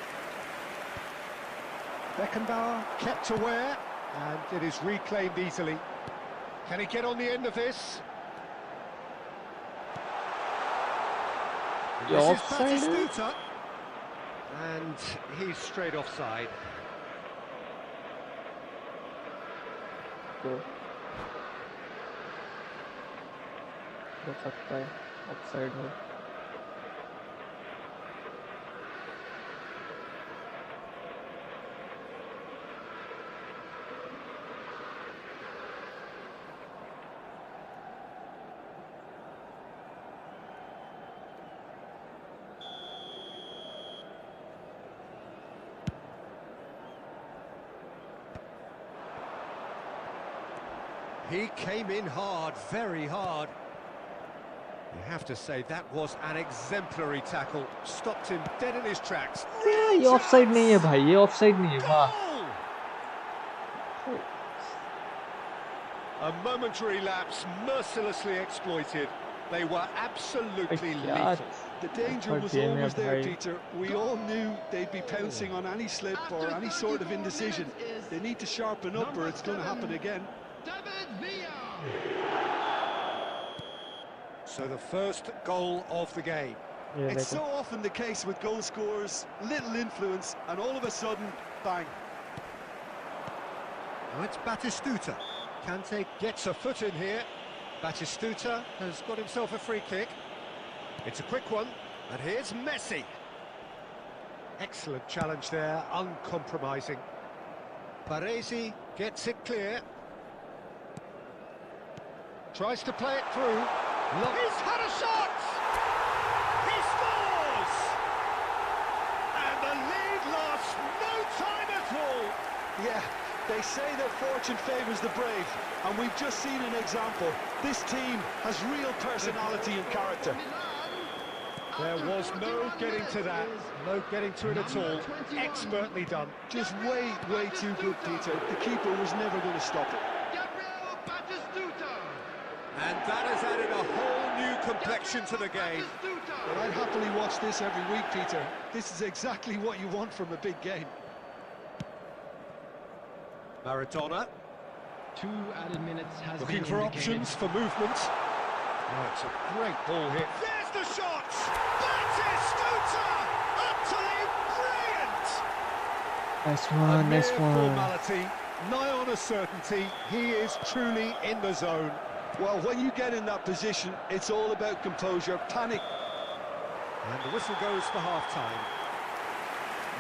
Beckenbauer kept aware, and it is reclaimed easily. Can he get on the end of this? ये This is offside है Batistuta. And he's straight offside. तो हो सकता है offside हो He came in hard, very hard. You have to say that was an exemplary tackle. Stopped him dead in his tracks. ये offside नहीं है भाई ये ऑफसाइड नहीं है वाह Goal! A momentary lapse mercilessly exploited. They were absolutely क्या lethal. The danger was game always है there, भाई Peter. We all knew they'd be pouncing on any slip or any sort of indecision. They need to sharpen up or it's going to happen again. David Villa. So the first goal of the game. ये It's so देखो often the case with goal scorers, little influence, and all of a sudden, bang. Now it's Batistuta. Kante gets a foot in here. Batistuta has got himself a free kick. It's a quick one, and here's Messi. Excellent challenge there, uncompromising. Baresi gets it clear. Tries to play it through. He's had a shot! He scores! And the lead lasts no time at all. Yeah, they say that fortune favours the brave, and we've just seen an example. This team has real personality and character. There was no getting to that, no getting to it at all. Expertly done. Just way, way too good, Peter. The keeper was never going to stop it. Gabriel Batistuta. And that has added a whole new complexion to the game. But I'd happily watch this every week, Peter. This is exactly what you want from a big game. Maradona, 2 added minutes has looking been for indicated. options for movement. Oh, it's a great ball hit. There's the shot! Batistuta! Utterly brilliant! nice A one mere nice one formality, nigh on a certainty. He is truly in the zone. Well, when you get in that position, it's all about composure, panic. And the whistle goes for half-time.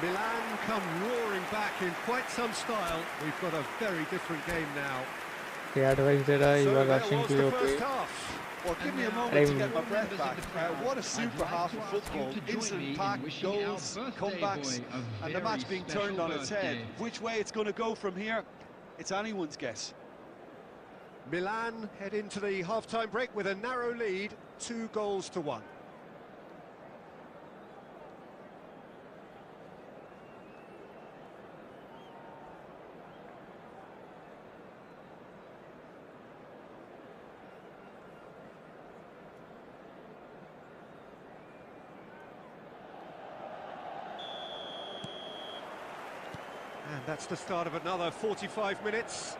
Milan come roaring back in quite some style. We've got a very different game now. Okay, advised you are rushing to your play. Well, give me a moment to get my breath back. What a super half of football. Instant pack, goals, comebacks, and the match being turned on its head. Which way it's going to go from here, it's anyone's guess. Milan head into the half-time break with a narrow lead, 2-1. And that's the start of another 45 minutes.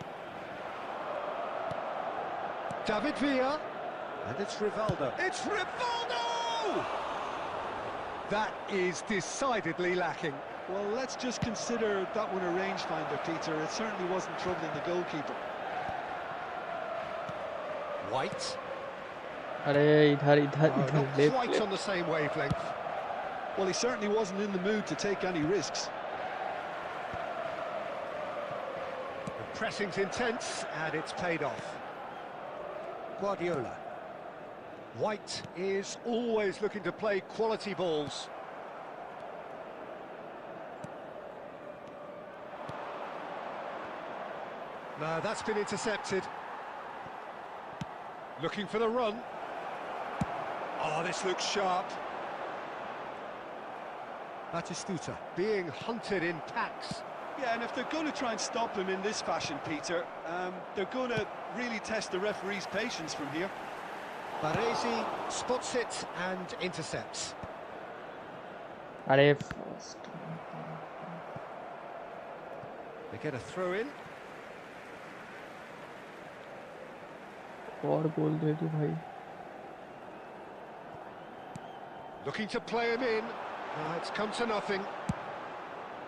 David Villa, and it's Rivaldo. It's Rivaldo! That is decidedly lacking. Well, let's just consider that one a rangefinder, Peter. It certainly wasn't troubling the goalkeeper. White. Idhar, Not quite on the same wavelength. Well, he certainly wasn't in the mood to take any risks. The pressing's intense, and it's paid off. Guardiola. White is always looking to play quality balls. No, that's been intercepted. Looking for the run. Oh, this looks sharp. Batistuta being hunted in packs. Yeah, and if they're going to try and stop him in this fashion, Peter, they're going to really test the referee's patience from here. Baresi spots it and intercepts. They They get a throw in. और गोल दे दो भाई. Looking to play him in. No, it's come to nothing.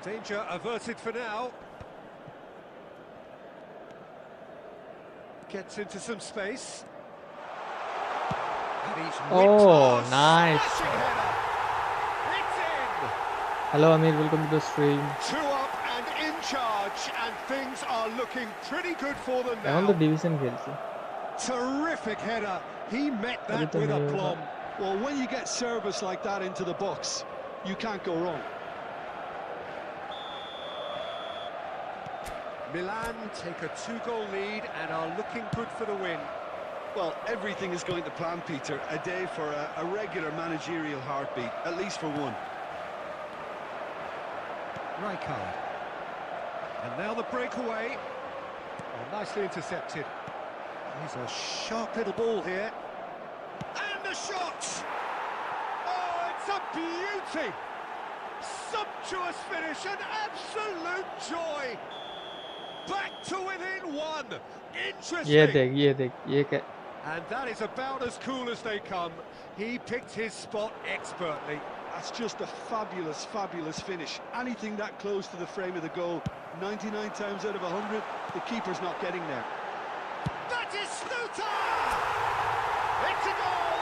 Danger averted for now. Gets into some space. And he's Oh, nice. It's in. Hello Amir, welcome to the stream. 2 up and in charge, and things are looking pretty good for them এখন তো now. Division খেলছে. Terrific header. He met that with aplomb. Well, when you get service like that into the box, you can't go wrong. Milan take a 2-goal lead and are looking good for the win. Well, everything is going to plan, Peter. A day for a regular managerial heartbeat, at least for one. Rijkaard. And now the breakaway. Oh, nicely intercepted. He's a sharp little ball here. And the shot! Oh, it's a beauty! Sumptuous finish, an absolute joy! Back to within one! Interesting! ये देख And that is about as cool as they come. He picked his spot expertly. That's just a fabulous, fabulous finish. Anything that close to the frame of the goal, 99 times out of 100, the keeper's not getting there. That is Sluta! It's a goal!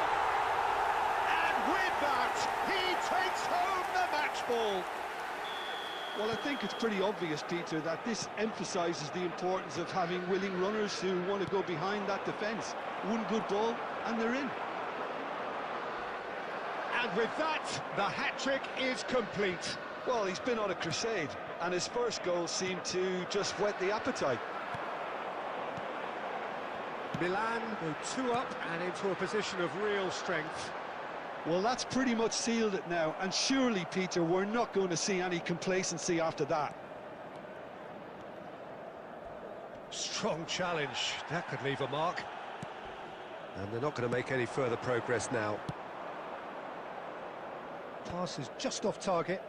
And with that, he takes home the match ball. Well, I think it's pretty obvious, Peter, that this emphasises the importance of having willing runners who want to go behind that defence. One good ball, and they're in. And with that, the hat-trick is complete. Well, he's been on a crusade, and his first goal seemed to just whet the appetite. Milan go 2 up and into a position of real strength. Well, that's pretty much sealed it now, and surely, Peter, we're not going to see any complacency after that. Strong challenge, that could leave a mark. And they're not going to make any further progress now. Pass is just off target.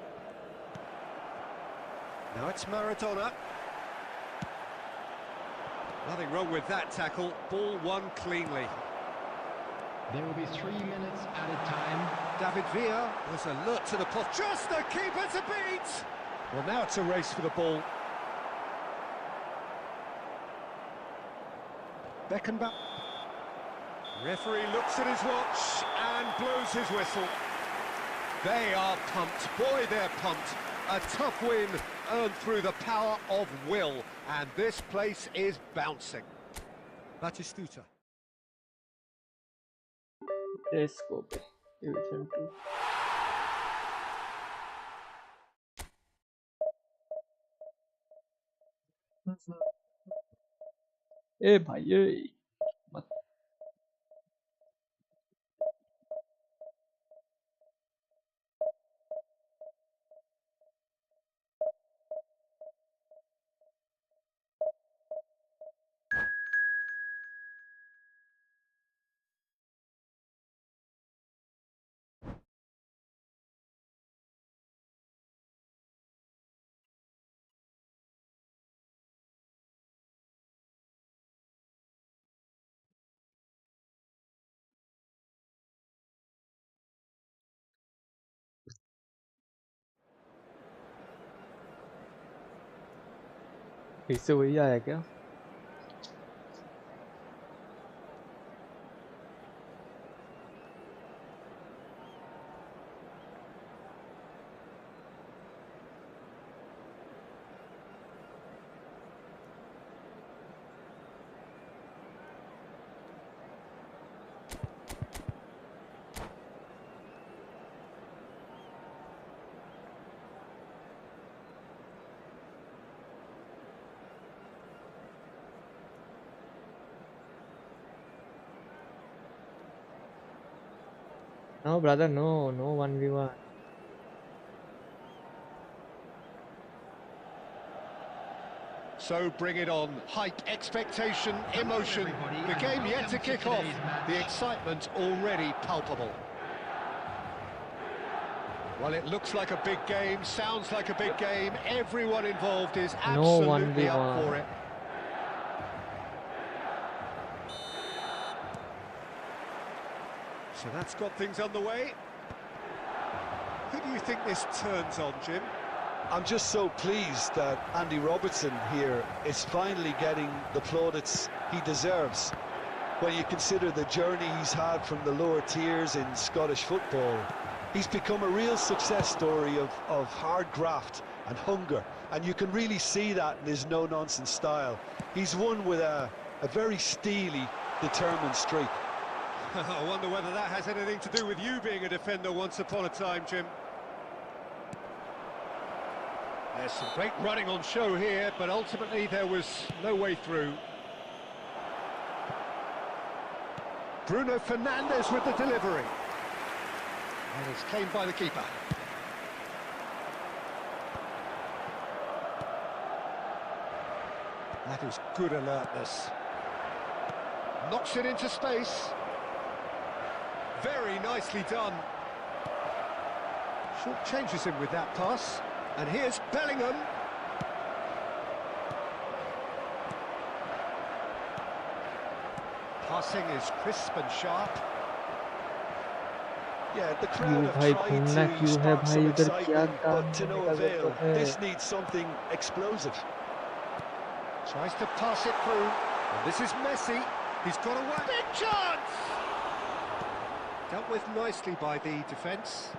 Now it's Maradona. Nothing wrong with that tackle, ball won cleanly. There will be 3 minutes at a time. David Villa was alert to the post. Just the keeper to beat! Well, now it's a race for the ball. Beckenbauer. Referee looks at his watch and blows his whistle. They are pumped. Boy, they're pumped. A tough win earned through the power of will, and this place is bouncing. Batistuta. Let's go पे Division 2. ए भाई ए मत फिर से वही आया क्या? No brother, no 1v1. So bring it on. Hype, expectation, emotion. The game yet to kick off. The excitement already palpable. Well, it looks like a big game, sounds like a big game. Everyone involved is absolutely up for it. So that's got things underway. Who do you think this turns on, Jim? I'm just so pleased that Andy Robertson here is finally getting the plaudits he deserves. When you consider the journey he's had from the lower tiers in Scottish football, he's become a real success story of hard graft and hunger, and you can really see that in his no-nonsense style. He's won with a very steely, determined streak. I wonder whether that has anything to do with you being a defender once upon a time, Jim. There's some great running on show here, but ultimately there was no way through. Bruno Fernandes with the delivery. And it's claimed by the keeper. That is good alertness. Knocks it into space. Very nicely done. Short changes him with that pass. And here's Bellingham. Passing is crisp and sharp. Yeah, the crowd have tried to spark some excitement, but to no avail. This needs something explosive. Tries to pass it through. And this is Messi. He's got away. Big chance! Dealt with nicely by the defence.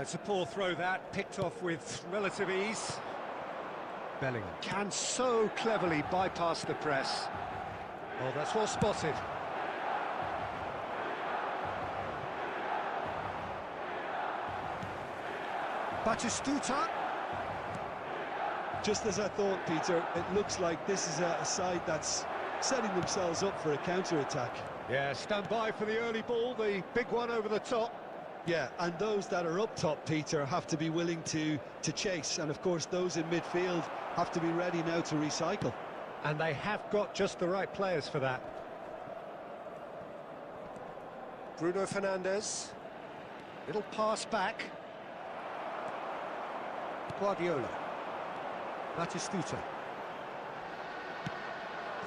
It's a poor throw that, picked off with relative ease. Bellingham can so cleverly bypass the press. Oh, that's well spotted. Batistuta. Just as I thought, Peter, it looks like this is a side that's setting themselves up for a counter-attack. Yeah, stand by for the early ball, the big one over the top. Yeah, and those that are up top, Peter, have to be willing to chase. And, of course, those in midfield have to be ready now to recycle. And they have got just the right players for that. Bruno Fernandes. Little pass back. Guardiola. Batistuta.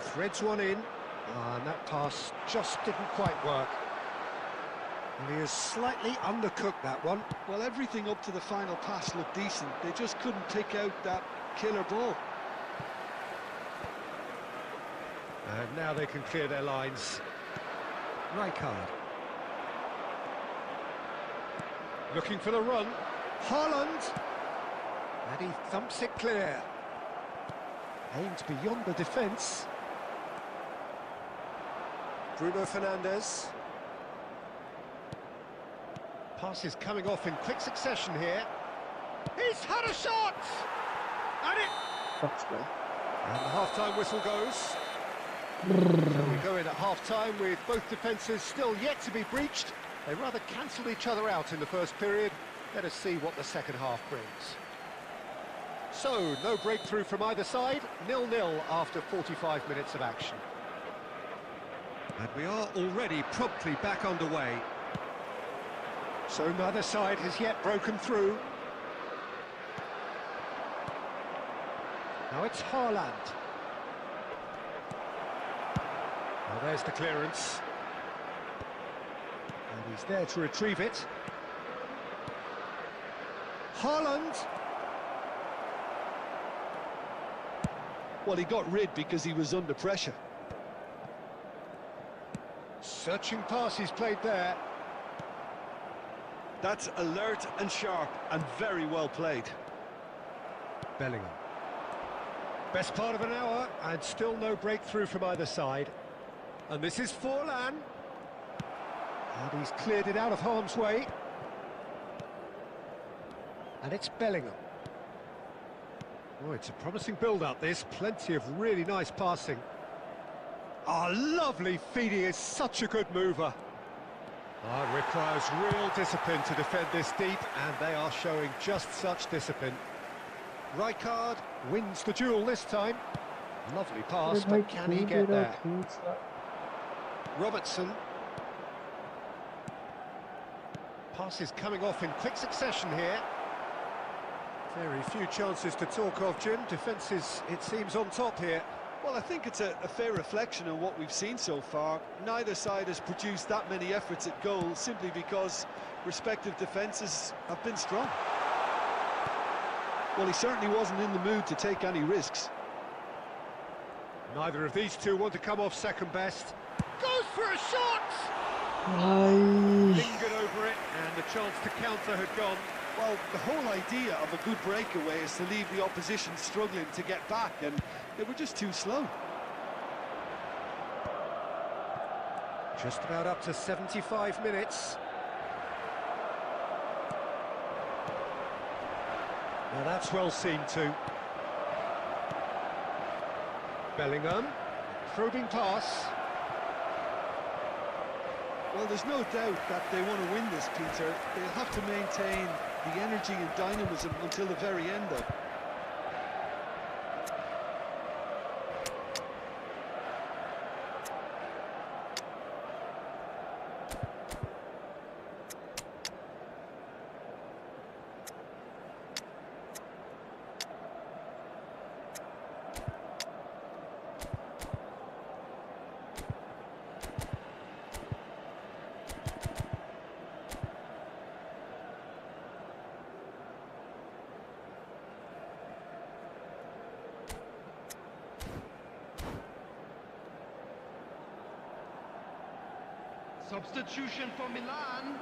Threads one in. And that pass just didn't quite work. And he has slightly undercooked that one. Well, everything up to the final pass looked decent. They just couldn't pick out that killer ball. And now they can clear their lines. Rijkaard. Looking for the run. Haaland. And he thumps it clear. Aimed beyond the defence. Bruno Fernandes. Passes coming off in quick succession here. He's had a shot! And it... That's good. And the half-time whistle goes. So we go in at half-time with both defences still yet to be breached. They rather cancelled each other out in the first period. Let us see what the second half brings. So, no breakthrough from either side. 0-0 after 45 minutes of action. And we are already promptly back underway. So neither side has yet broken through. Now it's Haaland. Well, there's the clearance. And he's there to retrieve it. Haaland. Well, he got rid because he was under pressure. Searching pass he's played there. That's alert and sharp and very well played. Bellingham. Best part of an hour and still no breakthrough from either side. And this is Forlan. And he's cleared it out of harm's way. And it's Bellingham. Oh, it's a promising build-up, this. Plenty of really nice passing. Ah, lovely feeding, is such a good mover. Oh, it requires real discipline to defend this deep, and they are showing just such discipline. Rijkaard wins the duel this time. Lovely pass, but can he get there? Robertson. Passes coming off in quick succession here. Very few chances to talk of, Jim. Defences, it seems, on top here. Well, I think it's a fair reflection on what we've seen so far. Neither side has produced that many efforts at goal simply because respective defences have been strong. Well, he certainly wasn't in the mood to take any risks. Neither of these two want to come off second best. Goes for a shot! Lingered over it, and the chance to counter had gone. Well, the whole idea of a good breakaway is to leave the opposition struggling to get back, and they were just too slow. Just about up to 75 minutes. Now that's well seen too. Bellingham, probing pass. Well, there's no doubt that they want to win this, Peter. They'll have to maintain the energy and dynamism until the very end, though. Substitution for Milan,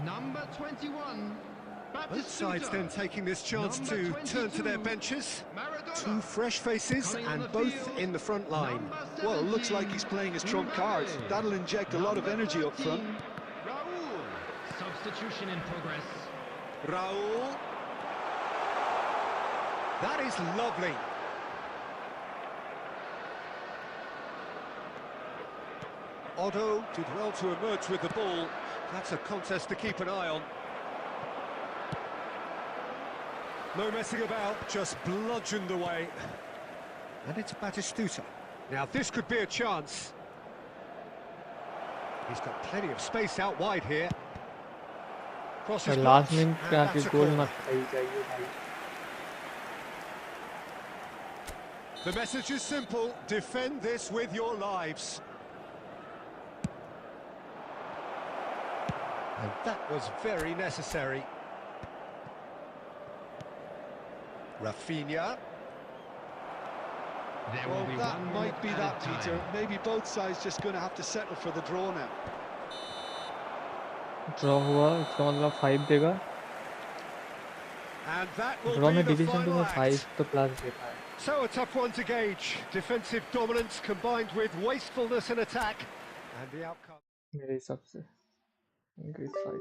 number 21. Both sides then taking this chance to turn to their benches. Two fresh faces and both in the front line. Well, it looks like he's playing his trump card. That'll inject a lot of energy up front. Raul. Substitution in progress. Raul. That is lovely. Otto did well to emerge with the ball. That's a contest to keep an eye on. No messing about, just bludgeoned away. And it's Batistuta. Now this could be a chance. He's got plenty of space out wide here. Crosses last blocked, minute and पे आके that's a goal corner. मत खाई जाइए भाई. The message is simple: defend this with your lives. And that was very necessary. Rafinha. There will Well, be that one might be minute that, added Peter. time. Maybe both sides just going to have to settle for the draw now. Draw हुआ, इसका मतलब 5 देगा। And that will draw be में the division 2 final में act. 5 तो plus देता है। So a tough one to gauge. Defensive dominance combined with wastefulness in attack. And the outcome. मेरे हिसाब से इंक्रीज 5।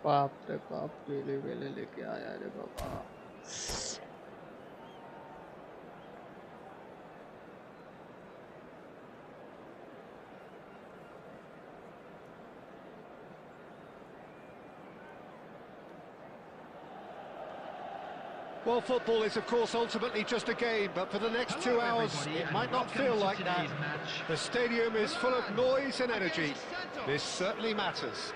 बाप रे बाप, वेले वेले लेके आया रे बाबा। Well, football is, of course, ultimately just a game, but for the next 2 hours, it might not feel like that. The stadium is full of noise and energy. This certainly matters.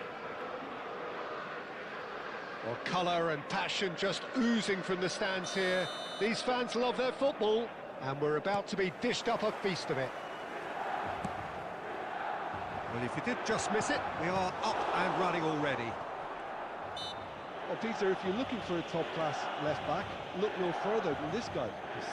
Well, colour and passion just oozing from the stands here. These fans love their football, and we're about to be dished up a feast of it. Well, if you did just miss it, we are up and running already. Well, Peter, if you're looking for a top-class left-back, look no further than this guy.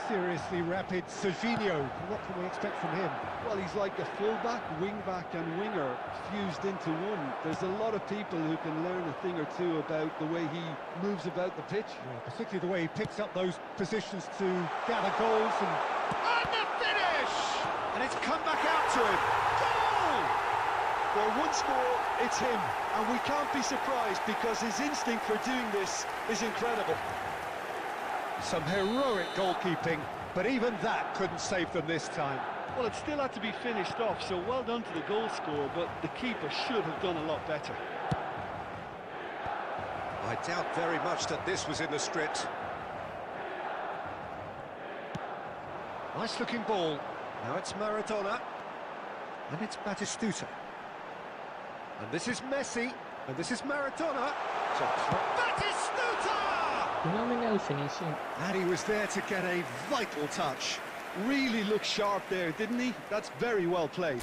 Seriously rapid Serginho. What can we expect from him? Well, he's like a full-back, wing-back and winger fused into one. There's a lot of people who can learn a thing or two about the way he moves about the pitch. Yeah, particularly the way he picks up those positions to gather goals and the finish! And it's come back out to him. Goal! Well, once more, it's him, and we can't be surprised because his instinct for doing this is incredible. Some heroic goalkeeping, but even that couldn't save them this time. Well, it still had to be finished off, so well done to the goal scorer, but the keeper should have done a lot better. I doubt very much that this was in the script. Nice-looking ball. Now it's Maradona, and it's Batistuta. And this is Messi, and this is Maradona. Batistuta! Phenomenal finishing. And he was there to get a vital touch. Really looked sharp there, didn't he? That's very well played.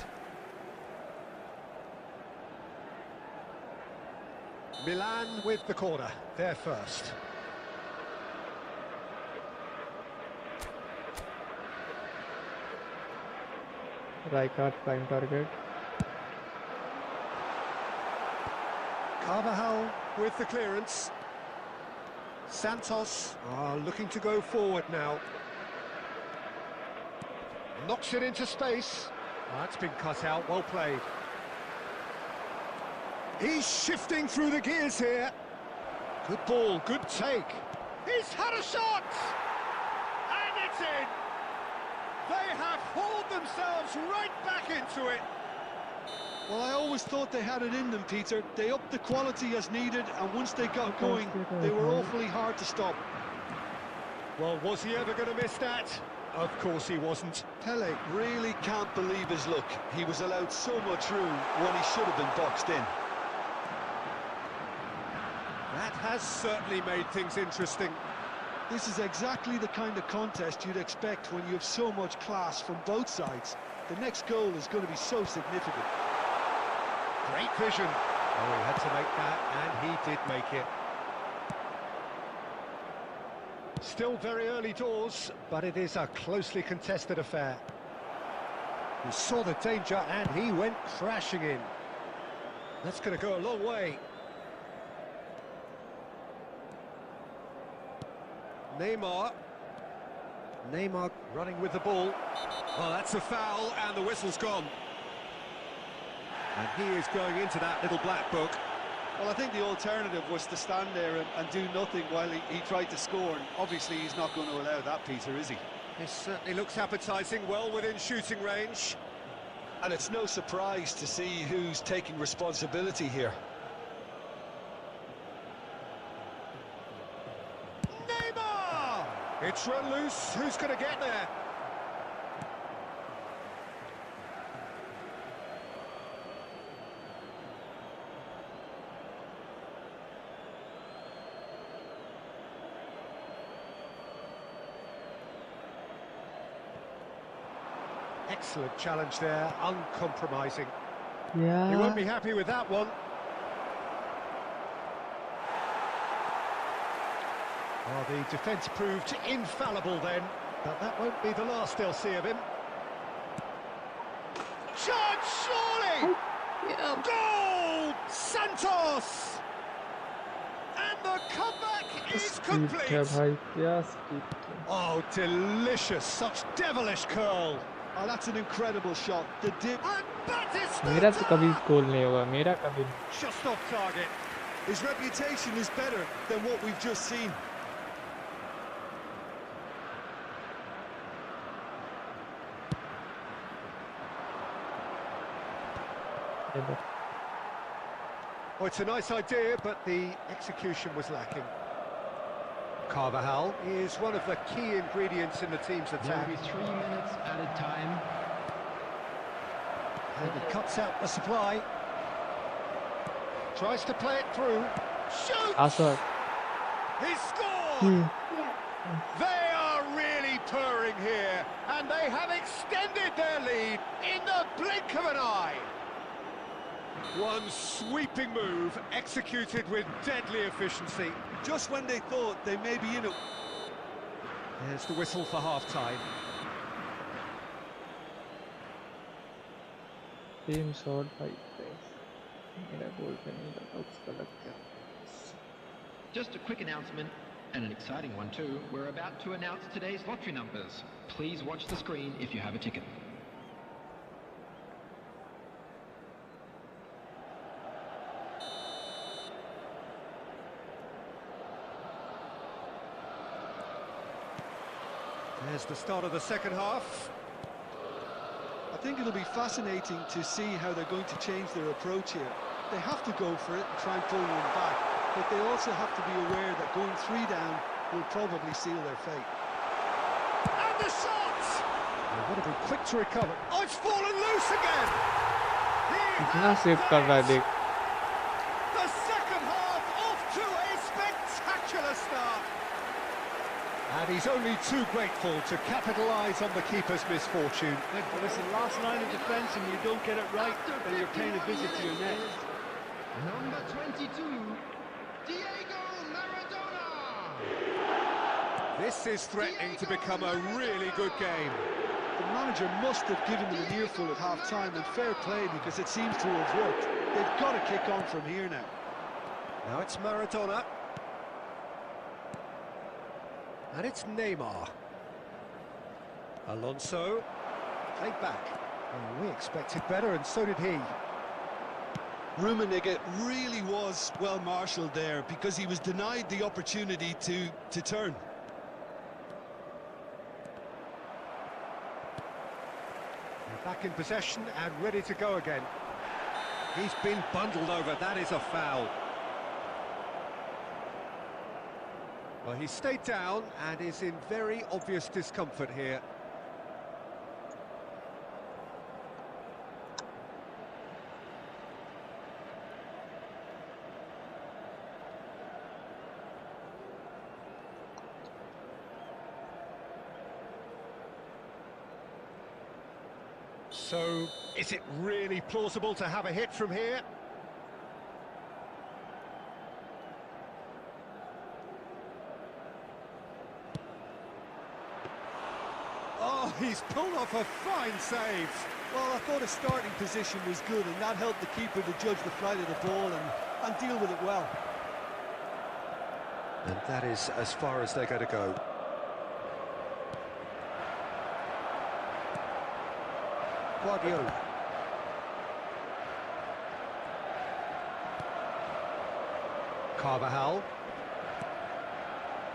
Milan with the corner, they're first. Rijkaard prime target. Carvajal with the clearance. Santos are looking to go forward now. Knocks it into space. That's been cut out, well played. He's shifting through the gears here. Good ball, good take. He's had a shot! And it's in! They have hauled themselves right back into it. Well, I always thought they had it in them, Peter. They upped the quality as needed, and once they got going, they were awfully hard to stop. Well, was he ever going to miss that? Of course he wasn't. Pele really can't believe his luck. He was allowed so much room when he should have been boxed in. That has certainly made things interesting. This is exactly the kind of contest you'd expect when you have so much class from both sides. The next goal is going to be so significant. Great vision. Oh, he had to make that, and he did make it. Still very early doors, but it is a closely contested affair. He saw the danger and he went crashing in. That's going to go a long way. Neymar running with the ball. Oh, that's a foul, and the whistle's gone. And he is going into that little black book. Well, I think the alternative was to stand there and do nothing while he tried to score, and obviously he's not going to allow that, Peter, is he? This certainly looks appetising, well within shooting range. And it's no surprise to see who's taking responsibility here. Neymar! It's run loose, who's going to get there? Excellent challenge there, uncompromising. Yeah. He won't be happy with that one. Well, the defence proved infallible then, but that won't be the last they'll see of him. Shot, surely! Yeah. Goal! Santos! And the comeback is complete! भाई क्या speed है. Oh, delicious, such devilish curl. Oh, that's an incredible shot. The dip. And Batista! मेरा तो कभी goal नहीं होगा, मेरा कभी. Just off target. His reputation is better than what we've just seen. Oh, it's a nice idea, but the execution was lacking. Carvajal is one of the key ingredients in the team's There attack. will be 3 minutes added time. And he cuts out the supply. Tries to play it through. Shoots! Hazard. He scored! They are really purring here, and they have extended their lead in the blink of an eye. One sweeping move, executed with deadly efficiency. Just when they thought they may be in it. There's the whistle for half-time. Team shot भाई. मेरा goal पे नहीं लगा, उसका लग गया. Just a quick announcement, and an exciting one too. We're about to announce today's lottery numbers. Please watch the screen if you have a ticket. There's the start of the second half. I think it'll be fascinating to see how they're going to change their approach here. They have to go for it and try and pull one back, but they also have to be aware that going 3 down will probably seal their fate. And the shot! They would have been quick to recover. Oh, it's fallen loose again! कितना save कर रहा है देख. The second half off to a spectacular start. And he's only too grateful to capitalise on the keeper's misfortune. Well, listen, last line of defence and you don't get it right, then you're paying a visit to your net. Number 22, Diego Maradona. This is threatening to become a really good game. The manager must have given them an earful at half-time, and fair play because it seems to have worked. They've got to kick on from here now. Now it's Maradona. And it's Neymar. Alonso, played back. Well, we expected better, and so did he. Rummenigge really was well marshalled there because he was denied the opportunity to turn. They're back in possession and ready to go again. He's been bundled over, that is a foul. Well, he stayed down and is in very obvious discomfort here. So, is it really plausible to have a hit from here? Oh, Oh, he's pulled off a fine save. Well, I thought his starting position was good, and that helped the keeper to judge the flight of the ball and deal with it well. And that is as far as they're going to go. Guardiola. Carvajal.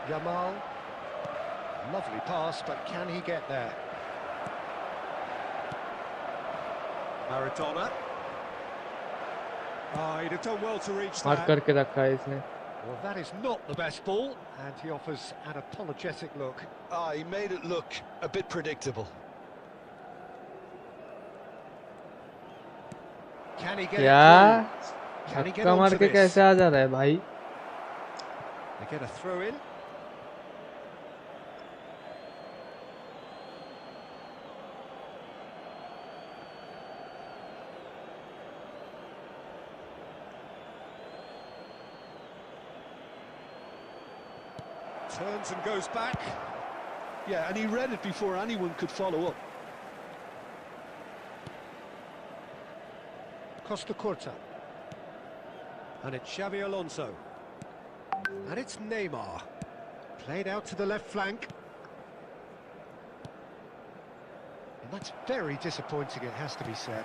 Yamal. Lovely pass, but can he get there? Maradona. Oh, he'd have done well to reach मार that. करके रखा है इसने. Well, that is not the best ball, and he offers an apologetic look. Ah, he made it look a bit predictable. Can he get क्या? it through? Can he get धक्का मार onto के this? कैसे आ जा रहा है भाई? They get a throw in. Turns and goes back. Yeah, and he read it before anyone could follow up. Costa Curta. And it's Xavi Alonso. And it's Neymar. Played out to the left flank. And that's very disappointing, it has to be said.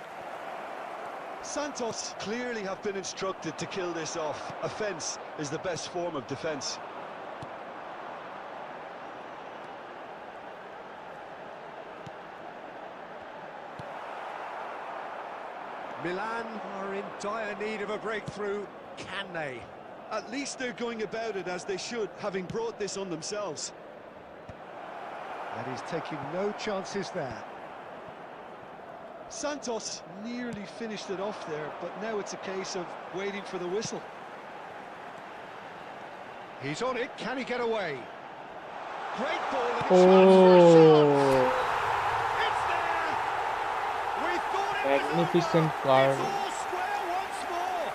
Santos clearly have been instructed to kill this off. Offence is the best form of defence. Milan are in dire need of a breakthrough. Can they? At least they're going about it as they should, having brought this on themselves. And he's taking no chances there. Santos nearly finished it off there, but now it's a case of waiting for the whistle. He's on it. Can he get away? Great ball. And it's Oh, It's there! We thought it was magnificent over. card. It's all square once more.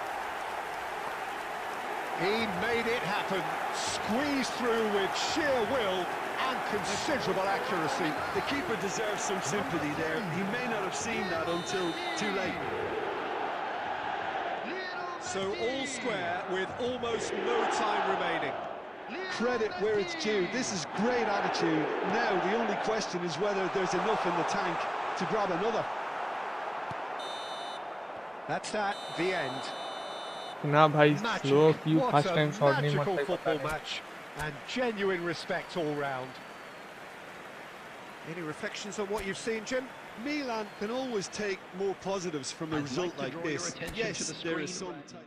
He made it happen. Squeezed through with sheer will and considerable accuracy. The keeper deserves some sympathy there. He may not have seen that until too late. So all square with almost no time remaining. Credit where it's due. This is great attitude. Now the only question is whether there's enough in the tank to grab another. That's that, the end. ना भाई Magic. slow क्यों What first a time shot नहीं magical मारता है पता football नहीं. match and genuine respect all round. Any reflections on what you've seen, Jim? Milan can always take more positives from a I'd result like to like draw your this. attention Yes, to the there is screen. some type.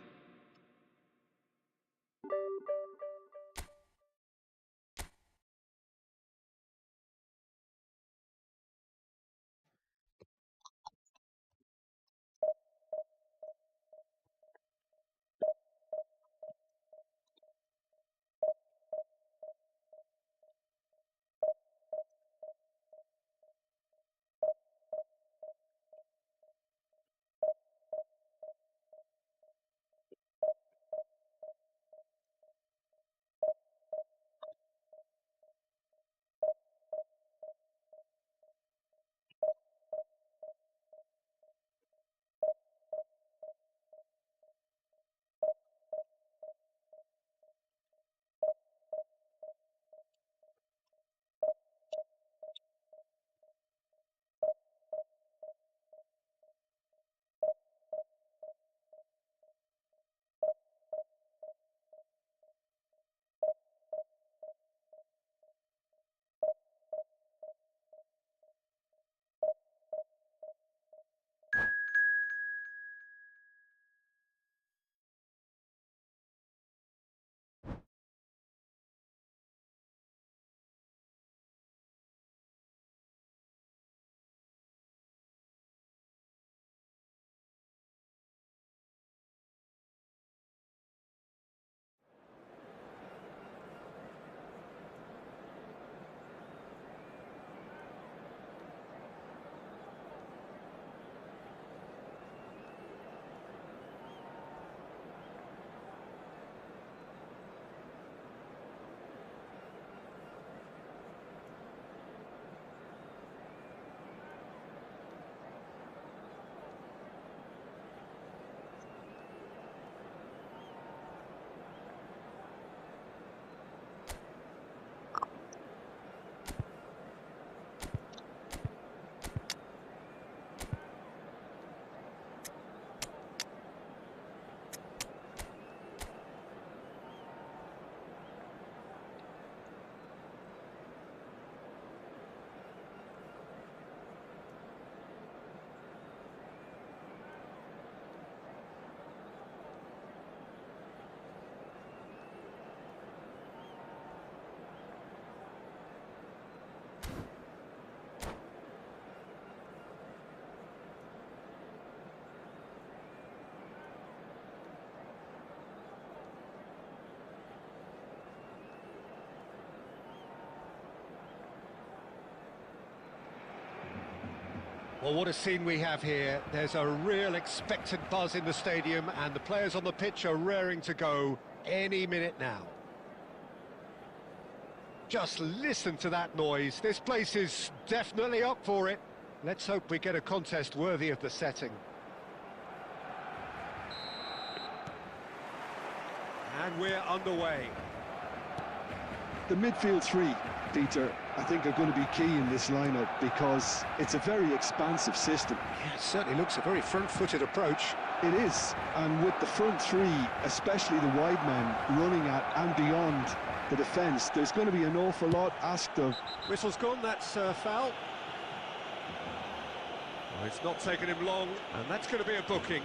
Well, what a scene we have here. There's a real expectant buzz in the stadium, and the players on the pitch are raring to go any minute now. Just listen to that noise. This place is definitely up for it. Let's hope we get a contest worthy of the setting. And we're underway. The midfield three, Peter, I think are going to be key in this lineup because it's a very expansive system. Yeah, it certainly looks a very front-footed approach. It is, and with the front three, especially the wide men, running at and beyond the defence, there's going to be an awful lot asked of. Whistle's gone, that's foul. Well, it's not taken him long, and that's going to be a booking.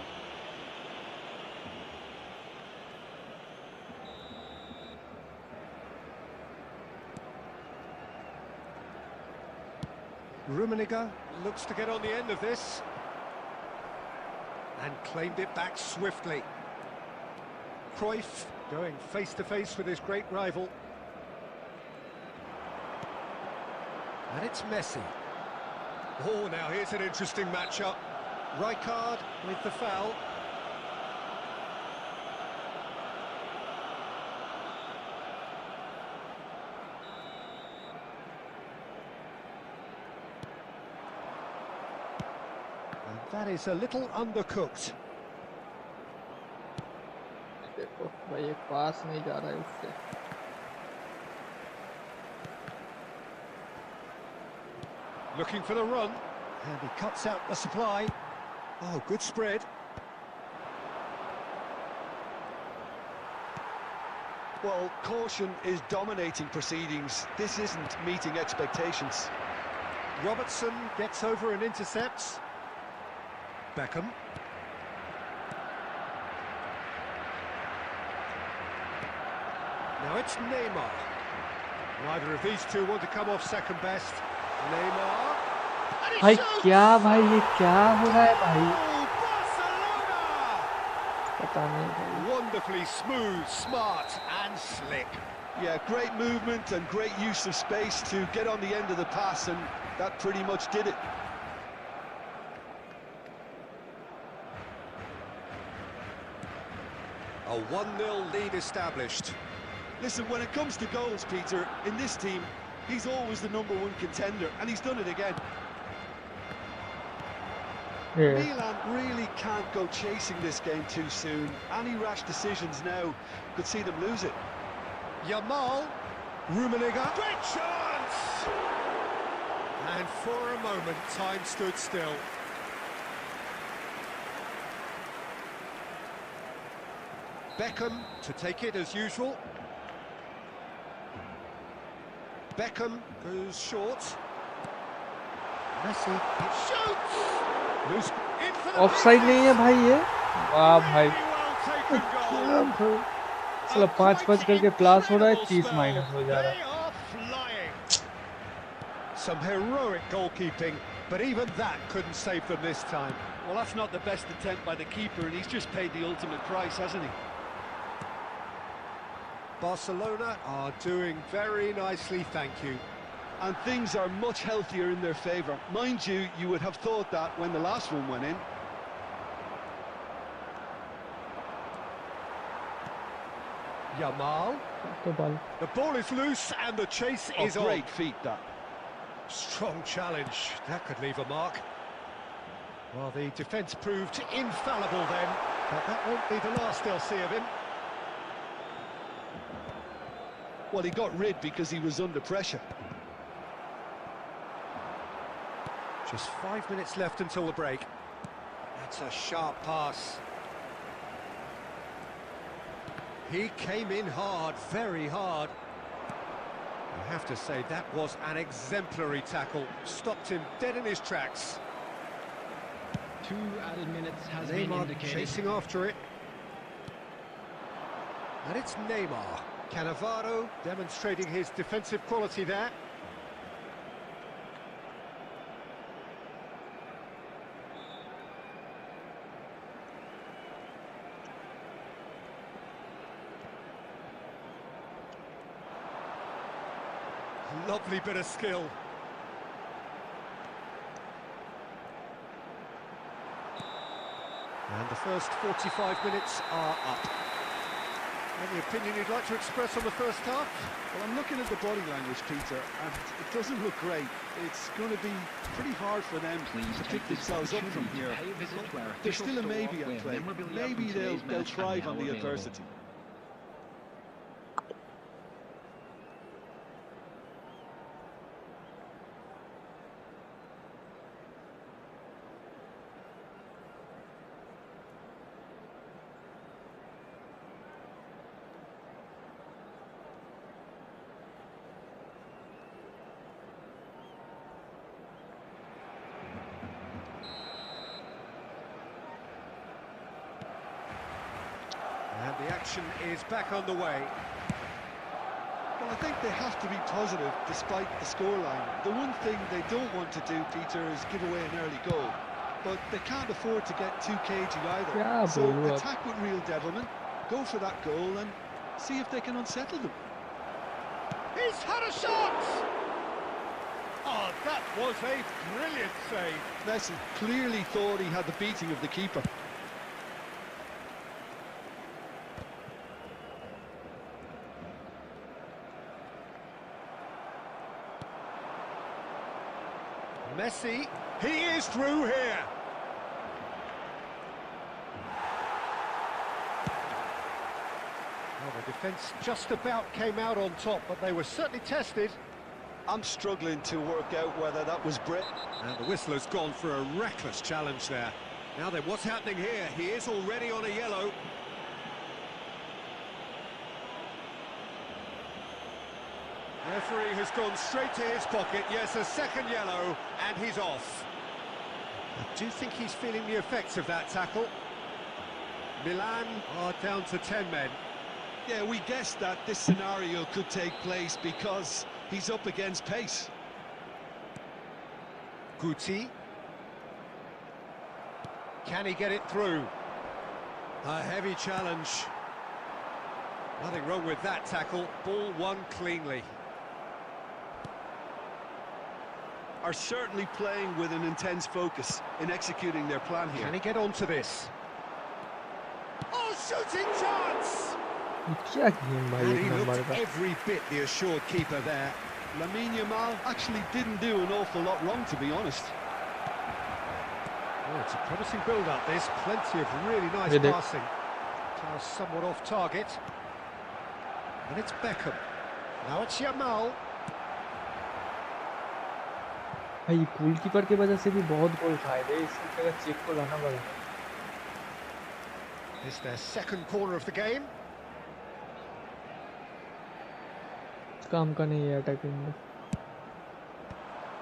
Rummenigge looks to get on the end of this and claimed it back swiftly. Cruyff going face-to-face with his great rival. And it's Messi. Oh, now here's an interesting matchup. Rijkaard with the foul. And that is a little undercooked. देखो भाई ये पास नहीं जा रहा है उससे. Looking for the run, and he cuts out the supply. Oh, good spread. Well, caution is dominating proceedings. This isn't meeting expectations. Robertson gets over and intercepts. Beckham. Now it's Neymar. Neither of these two want to come off second best. Neymar. भाई क्या भाई ये क्या हो रहा है भाई? पता नहीं भाई. Wonderfully smooth, smart and slick. Yeah, great movement and great use of space to get on the end of the pass, and that pretty much did it. A 1-0 lead established. Listen, when it comes to goals, Peter, in this team, he's always the #1 contender, and he's done it again. Yeah. Milan really can't go chasing this game too soon. Any rash decisions now could see them lose it. Yamal. Rummenigge. Great chance! And for a moment, time stood still. Beckham to take it as usual. Beckham goes short. Messi shoots. Loose in for the offside नहीं है भाई ये. वाह भाई. well taken goal. क्या भाई? चलो 5-5 करके प्लस हो रहा है, 30 माइनस हो जा रहा They है. are flying. Some heroic goalkeeping, but even that couldn't save them this time. Well, that's not the best attempt by the keeper, and he's just paid the ultimate price, hasn't he? Barcelona are doing very nicely, thank you. And things are much healthier in their favour. Mind you, you would have thought that when the last one went in. Yamal. तो ball. The ball is loose and the chase is on. Great feat, that. Strong challenge. That could leave a mark. Well, the defence proved infallible then, but that won't be the last they'll see of him. Well, he got rid because he was under pressure. Just 5 minutes left until the break. That's a sharp pass. He came in hard, very hard. I have to say, that was an exemplary tackle. Stopped him dead in his tracks. 2 added minutes has been Neymar indicated. chasing after it. And it's Neymar. Cannavaro demonstrating his defensive quality there. Lovely bit of skill. And the first 45 minutes are up. Any opinion you'd like to express on the first half? Well, I'm looking at the body language, Peter, and it doesn't look great. It's going to be pretty hard for them to pick themselves up from here. There's still a maybe at play. Maybe they'll thrive on the adversity. And the action is back on the way. Well, I think they have to be positive despite the scoreline. The one thing they don't want to do, Peter, is give away an early goal. But they can't afford to get too cagey either. Yeah, so bro. attack with real devilment, go for that goal and see if they can unsettle them. He's had a shot! Oh, that was a brilliant save. Messi clearly thought he had the beating of the keeper. Messi, he is through here. Well, the defence just about came out on top, but they were certainly tested. I'm struggling to work out whether that was Brett. And the whistle has gone for a reckless challenge there. Now then, what's happening here? He is already on a yellow. Referee has gone straight to his pocket. Yes, a second yellow, and he's off. I do think he's feeling the effects of that tackle. Milan are down to 10 men. Yeah, we guessed that this scenario could take place because he's up against pace. Guti. Can he get it through? A heavy challenge. Nothing wrong with that tackle. Ball won cleanly. Are certainly playing with an intense focus in executing their plan here. Can he get onto this? Oh, shooting chance! क्या game भाई And एक he number looked का every bit the assured keeper there. Lamine Yamal actually didn't do an awful lot wrong, to be honest. Oh, it's a promising build-up, this. Plenty of really nice Did it? passing. Now somewhat off target. And it's Beckham. Now it's Yamal. भाई goalkeeper की वजह से भी बहुत गोल खाए थे इसकी जगह चेक को लाना पड़ा It's their second corner of the game. काम का नहीं है अटैकिंग में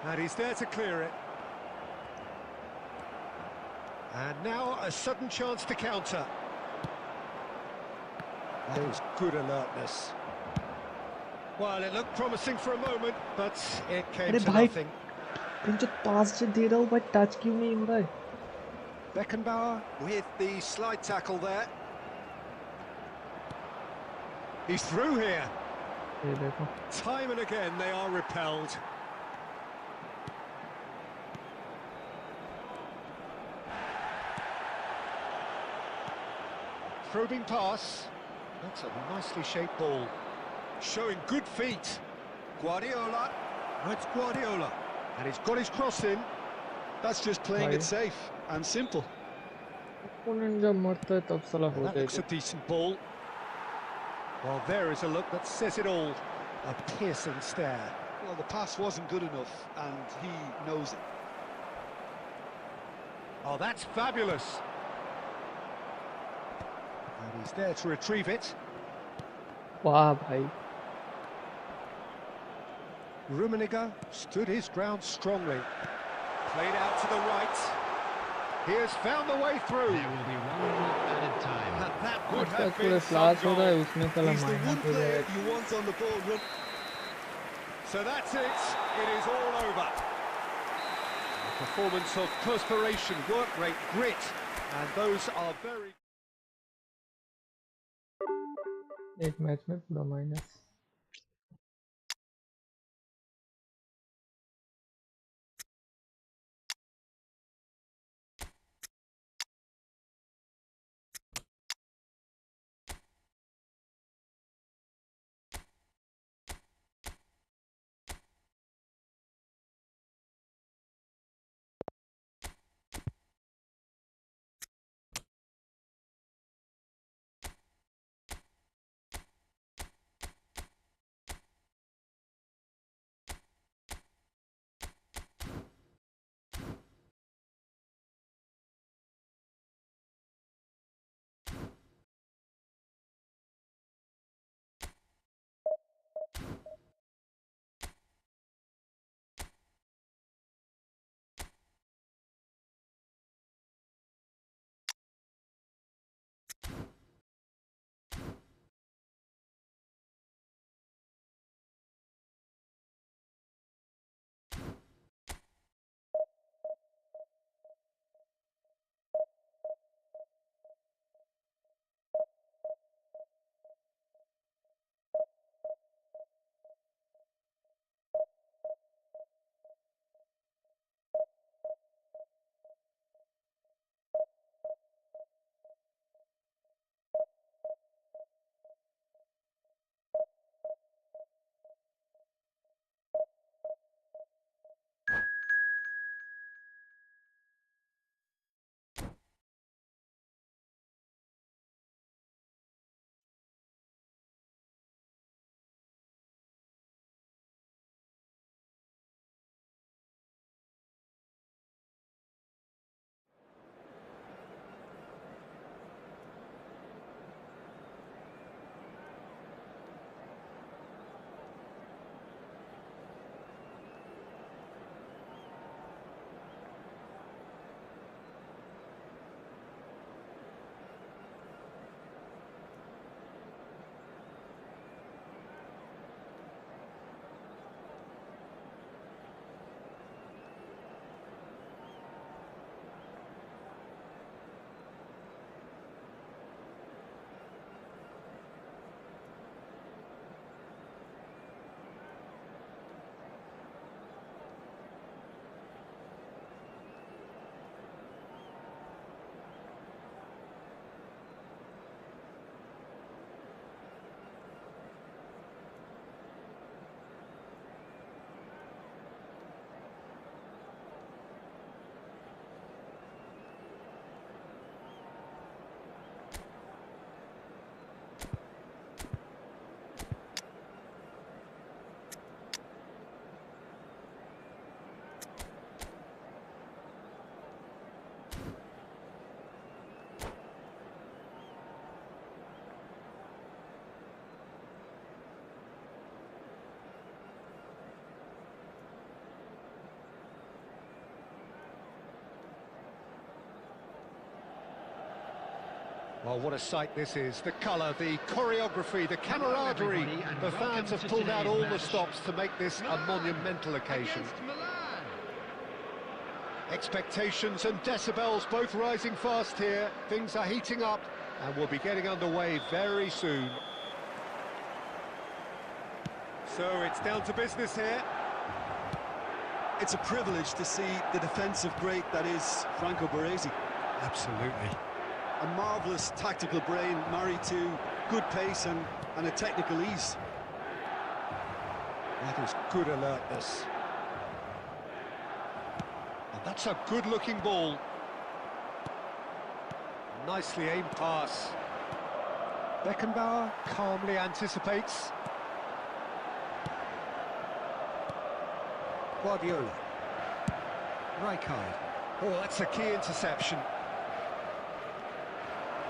And he's there to clear it. And now a sudden chance to counter. That was good alertness. Well, it looked promising for a moment, but it came अरे to भाई nothing. तुम जो पास से दे रहा हो भाई टच क्यों नहीं हो रहा है Beckenbauer with the slide tackle there. He's through here. ये देखो Time and again they are repelled. Probing pass. That's a nicely shaped ball. Showing good feet. Guardiola. It's Guardiola. And he's got his cross in. That's just playing Right. it safe and simple. Opponent जब मरता है तब साला That होता looks a है decent ball. Well, there is a look that says it all. A piercing stare. Well, the pass wasn't good enough, and he knows it. Oh, that's fabulous. And he's there to retrieve it. वाह भाई Rummenigge stood his ground strongly. Played out to the right. He has found the way through. There will be 1 minute added time. And that would आज have तक पूरे been class some हो रहा है goal. उसमें साला He's the माइनस one हो player जाएगा you want on the ball. So that's it. It is all over. A performance of perspiration, work rate, grit. And those are very... एक match में पूरा minus Well, what a sight this is. The colour, the choreography, the camaraderie. The fans have pulled out all the stops to make this a monumental occasion. Expectations and decibels both rising fast here. Things are heating up and we'll be getting underway very soon. So it's down to business here. It's a privilege to see the defensive great that is Franco Baresi. Absolutely. A marvellous tactical brain married to good pace and a technical ease. That is good alertness. And that's a good-looking ball. Nicely aimed pass. Beckenbauer calmly anticipates. Guardiola. Rijkaard. Oh, that's a key interception.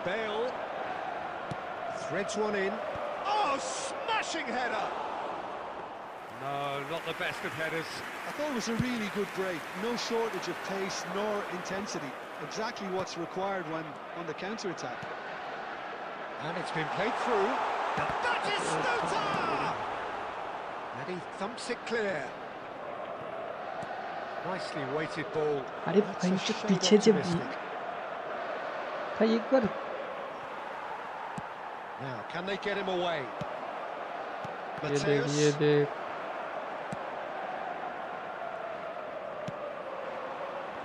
Bale threads one in. Oh, smashing header! No, not the best of headers. I thought it was a really good break. No shortage of pace nor intensity. Exactly what's required when on the counter-attack. And it's been played through. That is Stutter! And he thumps it clear. Nicely weighted ball. अरे भाई के पीछे जब भाई एक बार Now, can they get him away? ये देख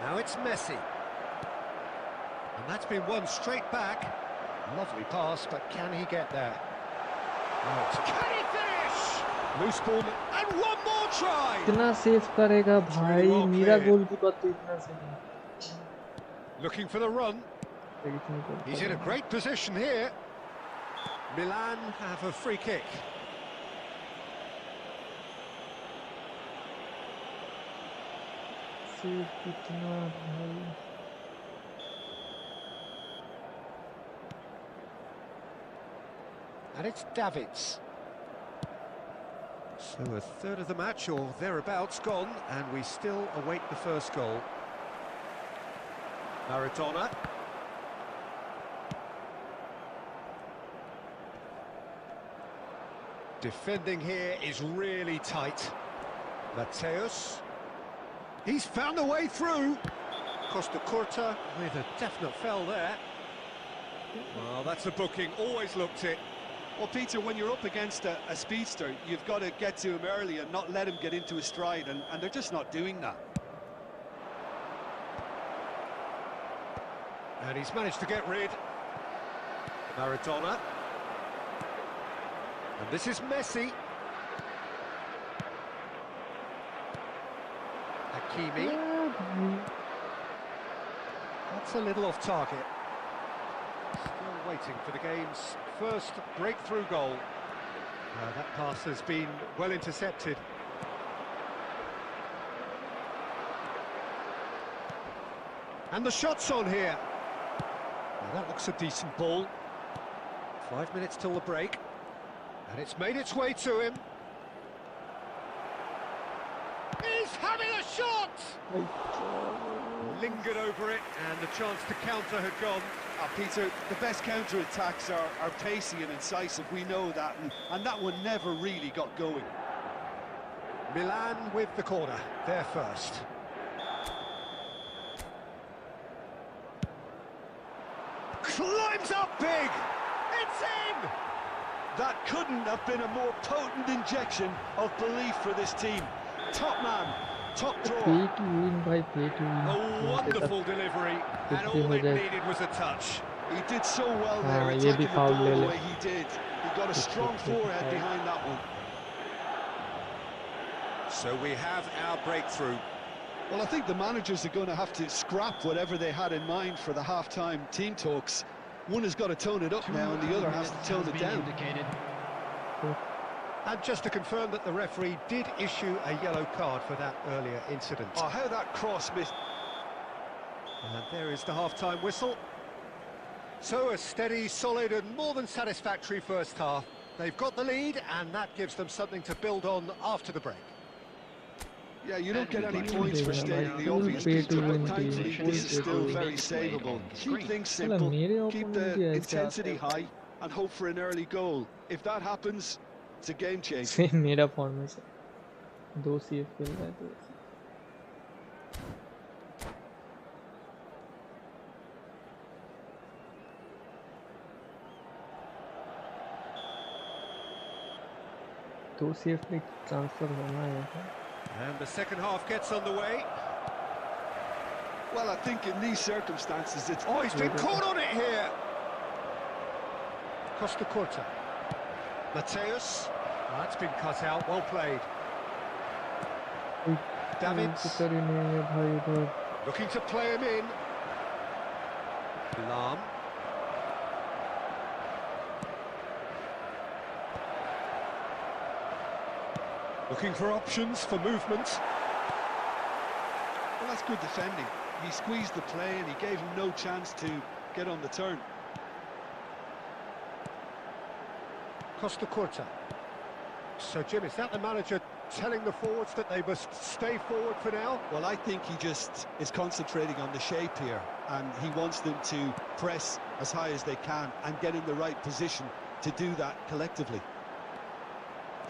Now it's Messi. And that's been won straight back. Lovely pass, but can he get there? Right. Can he finish? Loose ball, and one more try! इतना save करेगा भाई मेरा गोल की बात तो इतना सही Looking for the run. He's in a great position here. Milan have a free kick. Save कितना भाई And it's Davids. So a third of the match or thereabouts gone, and we still await the first goal. Maradona. Defending here is really tight. Mateus. He's found a way through. Costa Curta with a definite foul there. Well, that's a booking, always looked it. Well, Peter, when you're up against a speedster, you've got to get to him early and not let him get into a stride, and they're just not doing that. And he's managed to get rid. Maradona. And this is Messi. Hakimi. That's a little off target. Still waiting for the game's first breakthrough goal. That pass has been well intercepted. And the shot's on here. Now that looks a decent ball. 5 minutes till the break. And it's made its way to him. He's having a shot! Lingered over it, and the chance to counter had gone. Peter, the best counter-attacks are pacey and incisive, we know that, and that one never really got going. Milan with the corner, they're first. Climbs up big! It's in! That couldn't have been a more potent injection of belief for this team. Top man, top draw. Pay to win भाई, pay to win. A wonderful delivery, and all it needed was a touch. He did so well there, attacking the ball the way he did. He got a strong forehead behind that one. So we have our breakthrough. Well, I think the managers are going to have to scrap whatever they had in mind for the half-time team talks. One has got to tone it up now, and the other has to tone it down. And just to confirm that the referee did issue a yellow card for that earlier incident. Oh, how that cross missed. And there is the half-time whistle. So a steady, solid and more than satisfactory first half. They've got the lead, and that gives them something to build on after the break. Yeah, you don't get any we'd like to points for देखना stating भाई the full obvious, pay to Peter, win but team, thankfully full this is pay to still win. very displayed savable. on the Keep screen. things साला simple, मेरे keep opponent the भी ऐसे आते intensity हैं high, and hope for an early goal. If that happens, it's a game changer. Same मेरा formation 2 CF खेल रहा है तो ऐसे दो CF पे ट्रांसफर होना है And the second half gets underway. Well, I think in these circumstances, it's... Oh, he's been caught on it here. Costa Corta. Mateus. That's been cut out. Well played. Davids. फिक्र ही नहीं है भाई इधर Looking to play him in. Lam. Looking for options for movement. Well, that's good defending. He squeezed the play and he gave him no chance to get on the turn. Costa Corta. So, Jim, is that the manager telling the forwards that they must stay forward for now? Well, I think he just is concentrating on the shape here, and he wants them to press as high as they can and get in the right position to do that collectively.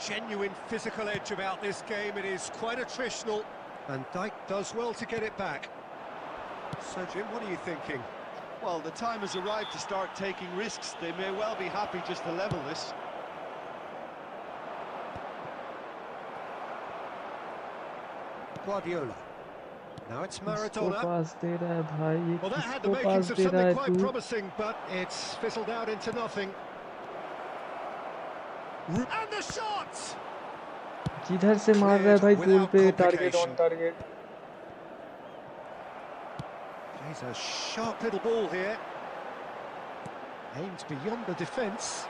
Genuine physical edge about this game. It is quite attritional, and Dyke does well to get it back. So, Jim, what are you thinking? Well, the time has arrived to start taking risks. They may well be happy just to level this. Guardiola. Now it's इसको Maradona. पास दे रहा है भाई ये Well, that had the किसको makings pass of दे रहा है something quite तू promising, but it's fizzled out into nothing. And the shot! किधर से मार रहा है भाई गोल Without पे target complication. On target He's a sharp little ball here. Aimed beyond the defence.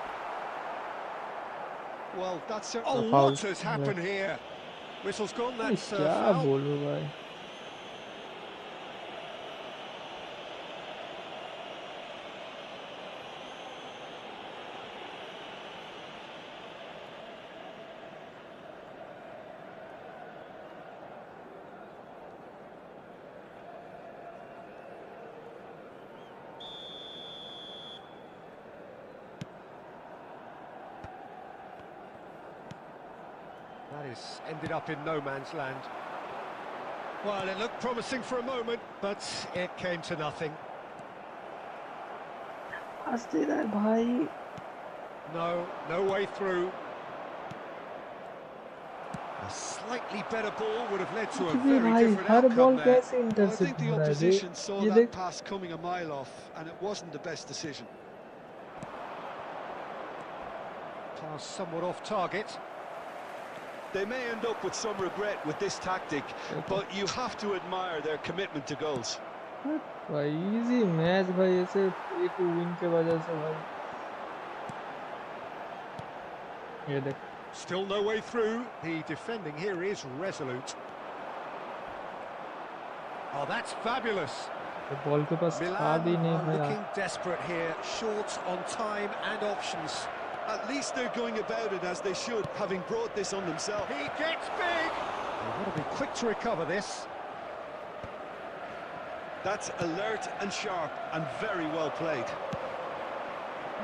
Well, that's Oh, certainly... foul. what has happened here? Whistle's gone, that's क्या foul. बोलूं भाई That is ended up in no man's land. Well, it looked promising for a moment, but it came to nothing. पास दे रहा है भाई No way through. A slightly better ball would have led to a भी very भाई different her outcome ball there. कैसे Well, I think intercept the हो रहा है opposition saw ये that देख pass coming a mile off, and it wasn't the best decision. Pass somewhat off target. They may end up with some regret with this tactic, but you have to admire their commitment to goals. भाई easy match भाई ऐसे ए to win के वजह से भाई ये देख Still no way through. The defending here is resolute. Oh, that's fabulous. Ball के पास था Milan भी नहीं are भाई looking desperate here, short on time and options. At least they're going about it as they should, having brought this on themselves. He gets big! They want to be quick to recover this. That's alert and sharp and very well played.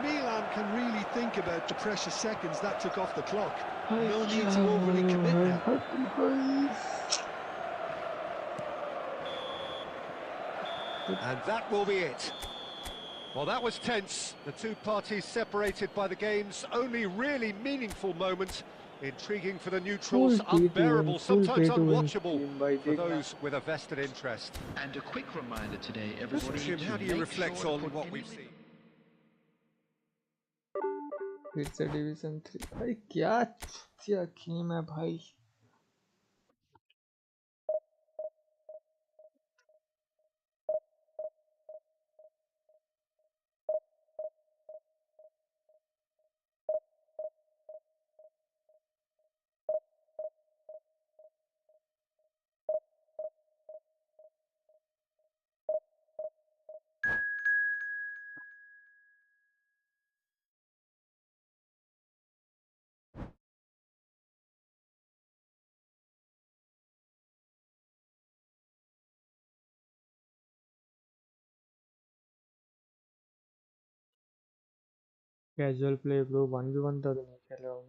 Milan can really think about the precious seconds that took off the clock. No need to overly commit now. And that will be it. Well, that was tense. The two parties separated by the game's only really meaningful moment. Intriguing for the neutrals, unbearable, sometimes unwatchable for those with a vested interest. And a quick reminder today, everybody, Jim, how do you reflect on what we've seen? फिर से division 3 भाई क्या game है भाई Casual play bro 1v1 तो नहीं खेला हूँ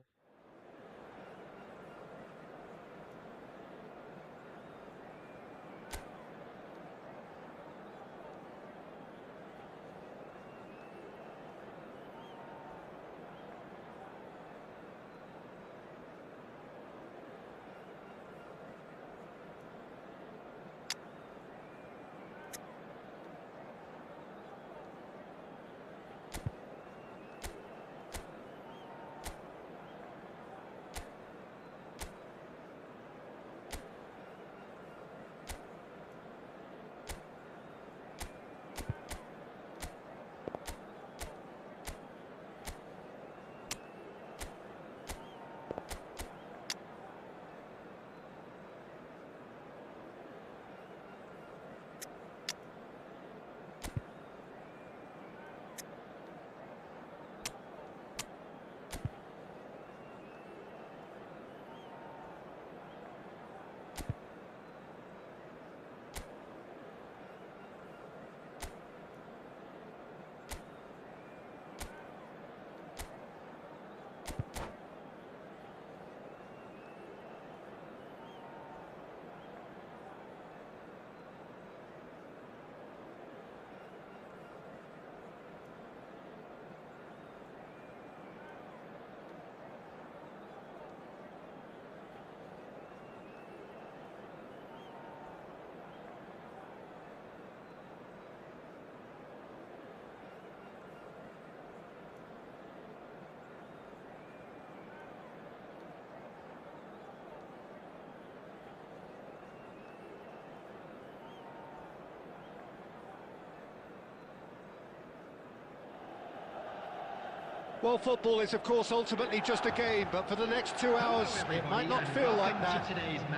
Well, football is, of course, ultimately just a game, but for the next 2 hours, it might not feel like that.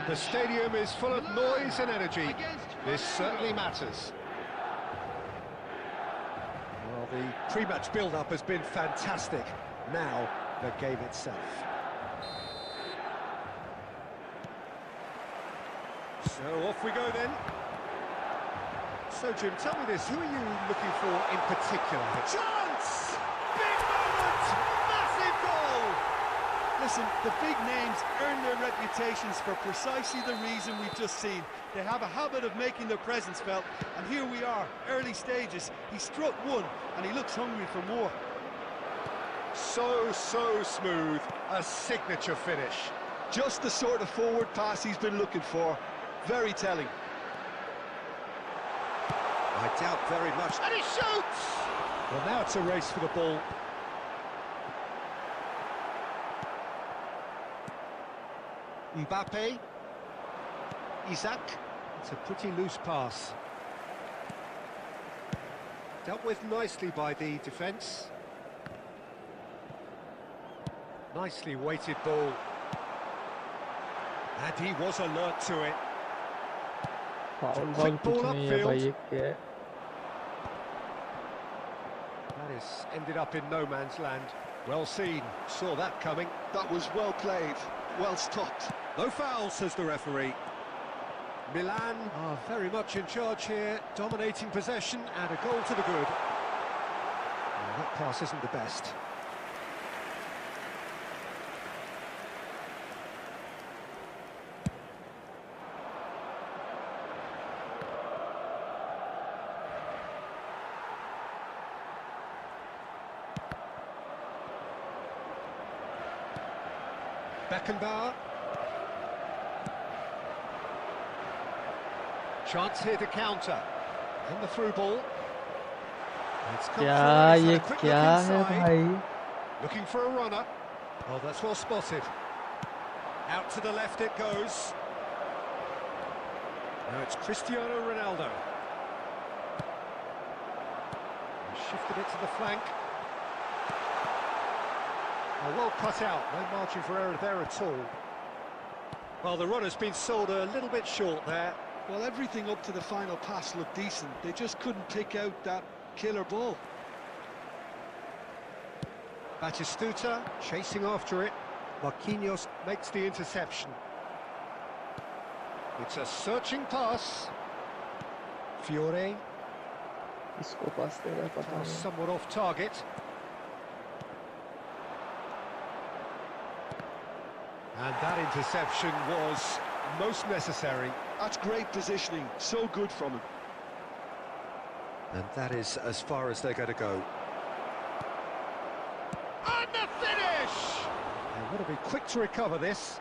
The stadium is full of noise and energy. This certainly matters. Well, the pre-match build-up has been fantastic. Now, the game itself. So, off we go then. So, Jim, tell me this, who are you looking for in particular? Chance! Big moment! Massive goal! Listen, the big names earn their reputations for precisely the reason we've just seen. They have a habit of making their presence felt, and here we are, early stages. He struck one, and he looks hungry for more. So smooth, a signature finish. Just the sort of forward pass he's been looking for. Very telling. I doubt very much. And he shoots! Well, now it's a race for the ball. Mbappe. Isaac. It's a pretty loose pass. Dealt with nicely by the defence. Nicely weighted ball. And he was alert to it. Foul Quick कुछ ball नहीं है भाई upfield. ये क्या है That is ended up in no man's land. Well seen, saw that coming. That was well played, well stopped. No foul, says the referee. Milan are very much in charge here, dominating possession and a goal to the good. Well, that pass isn't the best. Beckenbauer. Chance here to counter. And the through ball. It's come क्या through, ये he's had a quick क्या look है inside. भाई Looking for a runner. Oh, that's well spotted. Out to the left it goes. Now it's Cristiano Ronaldo. He shifted it to the flank. Oh, well cut out, no margin for error there at all. Well, the run has been sold a little bit short there. Well, everything up to the final pass looked decent. They just couldn't pick out that killer ball. Batistuta chasing after it. Marquinhos makes the interception. It's a searching pass. Fiore, इसको पास दे रहा है पता नहीं somewhat off target. And that interception was most necessary. That's great positioning, so good from him. And that is as far as they're going to go. And the finish! They want to be quick to recover this.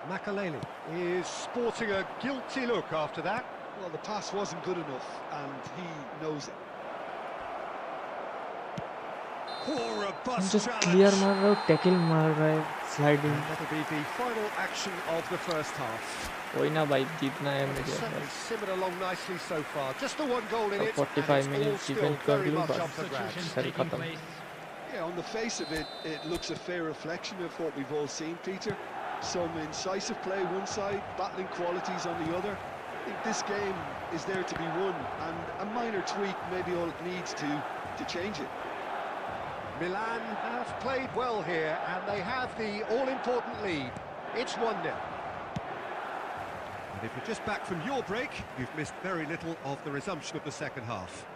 Makaleli is sporting a guilty look after that. Well, the pass wasn't good enough, and he knows it. Oh, robust just challenge. clear मार रहा हूँ, tackle मार रहा है, sliding. And that'll be the final action of the first half. कोई ना भाई, जीतना है It's मुझे. certainly simmered along nicely so far. Just the one goal in अब it. 45 and minutes it's all defend still कर very लूँ much बस. up for grabs. सारी खत्म. Yeah, on the face of it, it looks a fair reflection of what we've all seen, Peter. Some incisive play one side, battling qualities on the other. I think this game is there to be won, and a minor tweak may be all it needs to change it. Milan have played well here, and they have the all-important lead. It's 1-0. And if you're just back from your break, you've missed very little of the resumption of the second half.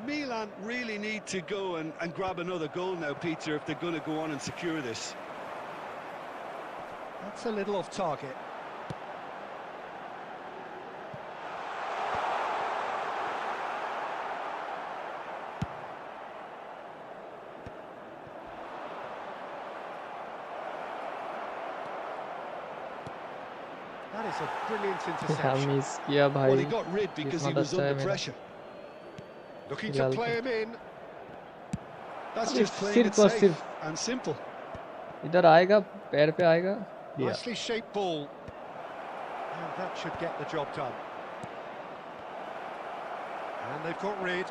Milan really need to go and grab another goal now, Peter, if they're going to go on and secure this. That's a little off target. That is a brilliant interception. Miss किया Well, he भाई. got rid because he किस्मत was अच्छा है under मेरा. pressure. Looking to Hilal play him in. That's अबे just playing it सिर्फ और safe सिर्फ and simple. इधर आएगा, पैर पे आएगा. दिया. Nicely shaped ball. And that should get the job done. And they've got rid.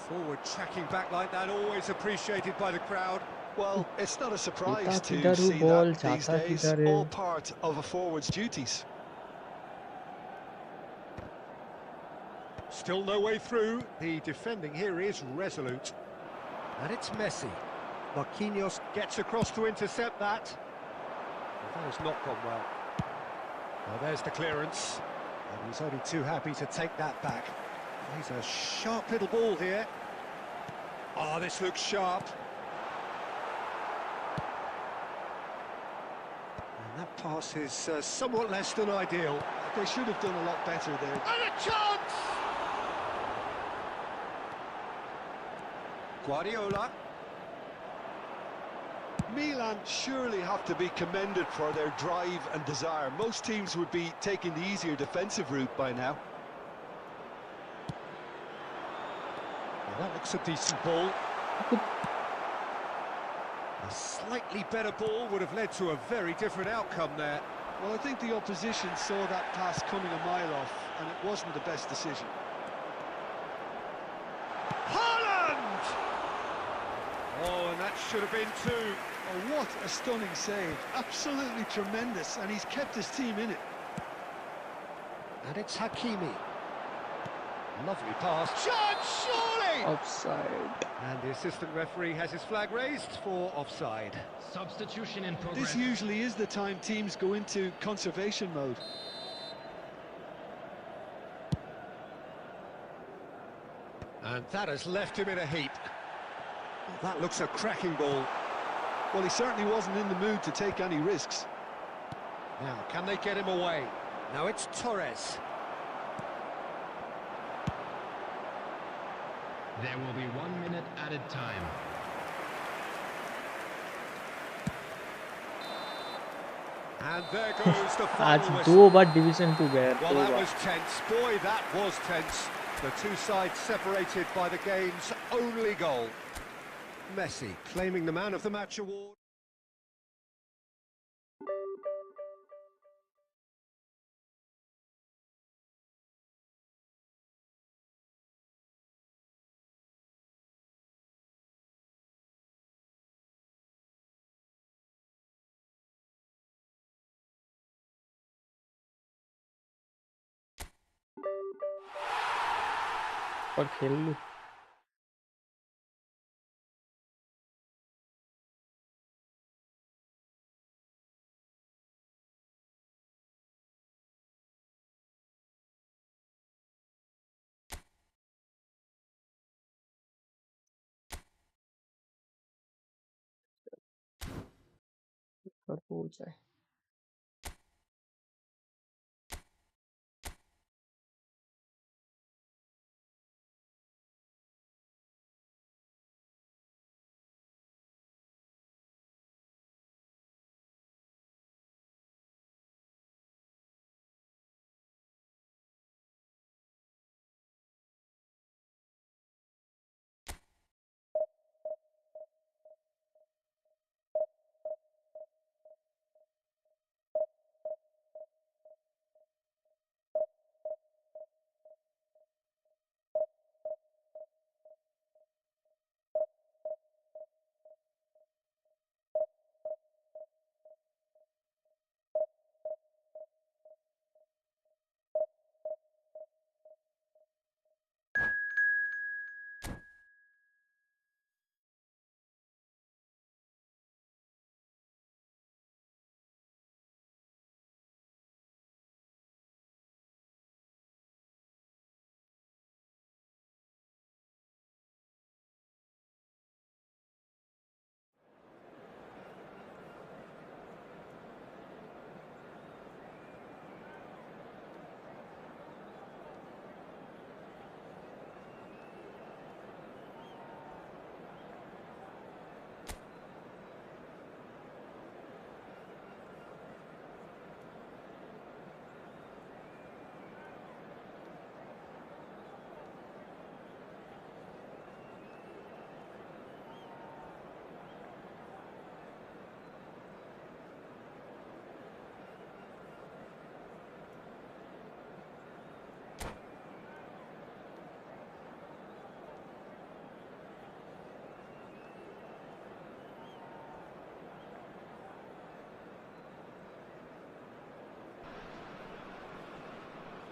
Forward tracking back like that, always appreciated by the crowd. Well, it's not a surprise Pita to kidaru see ball that these chata days, kidhar hai. all part of a forward's duties. Still no way through. The defending here is resolute. And it's Messi. Marquinhos gets across to intercept that. Well, that has not gone well. Well, there's the clearance. And he's only too happy to take that back. He's a sharp little ball here. Oh, this looks sharp. And that pass is somewhat less than ideal. They should have done a lot better there. And a chance! Guardiola. Milan surely have to be commended for their drive and desire. Most teams would be taking the easier defensive route by now. Well, that looks a decent ball. A slightly better ball would have led to a very different outcome there. Well, I think the opposition saw that pass coming a mile off, and it wasn't the best decision. Haaland! Oh, and that should have been two. Oh, what a stunning save. Absolutely tremendous, and he's kept his team in it. And it's Hakimi. Lovely pass. Chance, surely! Offside. And the assistant referee has his flag raised for offside. Substitution in progress. This usually is the time teams go into conservation mode. And that has left him in a heap. That looks a cracking ball. Well, he certainly wasn't in the mood to take any risks. Now, can they get him away? Now it's Torres. There will be 1 minute added time. And there goes the आज final दो whistle. बार division 2 गए. Well, दो that bar. was tense. Boy, that was tense. The two sides separated by the game's only goal. Messi claiming the Man of the Match award. और खेल लूं. पर पहुंच जाए।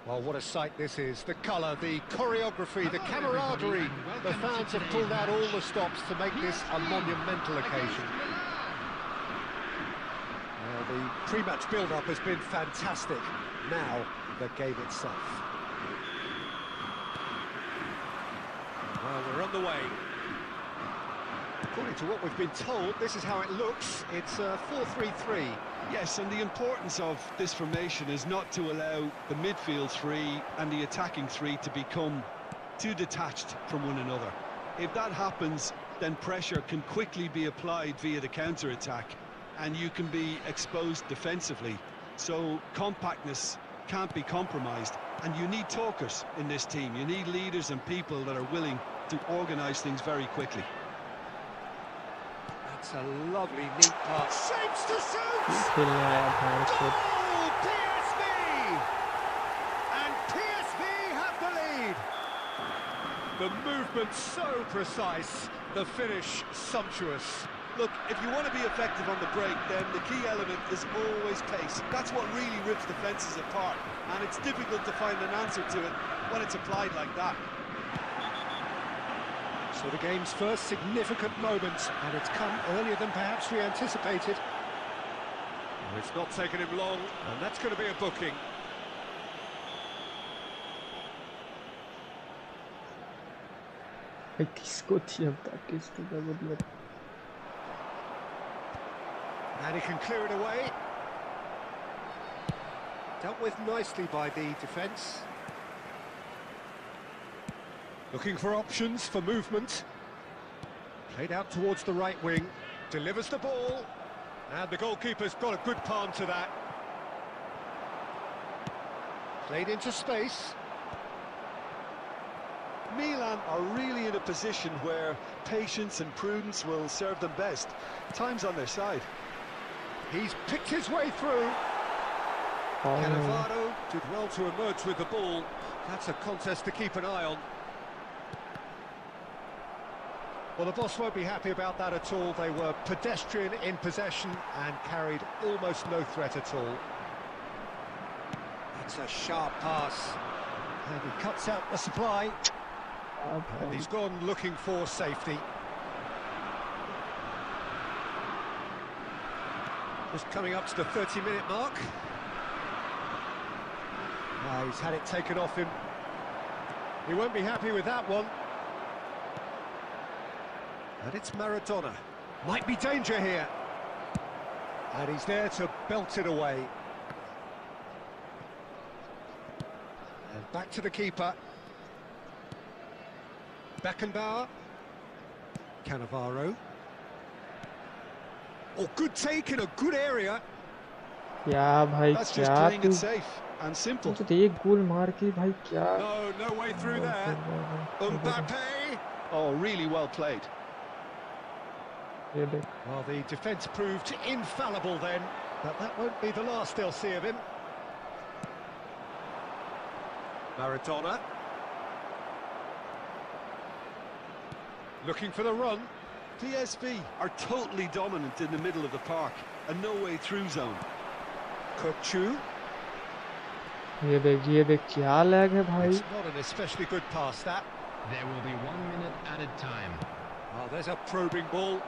Well, what a sight this is. The colour, the choreography, the camaraderie. The fans have pulled out all the stops to make this a monumental occasion. Well, the pre-match build-up has been fantastic. Now, the game itself. Well, we're on the way. According to what we've been told, this is how it looks. It's 4-3-3. Yes, and the importance of this formation is not to allow the midfield three and the attacking three to become too detached from one another. If that happens, then pressure can quickly be applied via the counter-attack, and you can be exposed defensively. So compactness can't be compromised, and you need talkers in this team. You need leaders and people that are willing to organise things very quickly. That's a lovely, neat pass. Shapes to shoot! खेलने आया था इसको। Goal! PSV! And PSV have the lead. The movement so precise, the finish sumptuous. Look, if you want to be effective on the break, then the key element is always pace. That's what really rips defences apart, and it's difficult to find an answer to it when it's applied like that. So the game's first significant moment, and it's come earlier than perhaps we anticipated. It's not taken him long, and that's going to be a booking. किसको थी अब तक किसको क्या मतलब? And he can clear it away. Dealt with nicely by the defence. Looking for options for movement. Played out towards the right wing. Delivers the ball. And the goalkeeper's got a good palm to that. Played into space. Milan are really in a position where patience and prudence will serve them best. Time's on their side. He's picked his way through. Cannavaro did well to emerge with the ball. That's a contest to keep an eye on. Well, the boss won't be happy about that at all. They were pedestrian in possession and carried almost no threat at all. That's a sharp pass. And he cuts out the supply. And he's gone looking for safety. Just coming up to the 30-minute mark. He's had it taken off him. He won't be happy with that one. And it's Maradona. Might be danger here. And he's there to belt it away. And back to the keeper. Beckenbauer. Cannavaro. Oh, good take in a good area. क्या भाई That's just क्या playing तू it safe and simple. तो एक गोल मार के भाई क्या No way through there. Mbappe. Oh, really well played. ये देख Well, the defence proved infallible then, but that won't be the last they'll see of him. Maradona. Looking for the run. PSV are totally dominant in the middle of the park. A no-way through zone. Kochu. ये देख क्या lag है भाई It's not an especially good pass, that. There will be 1 minute added time. Oh, there's a probing ball.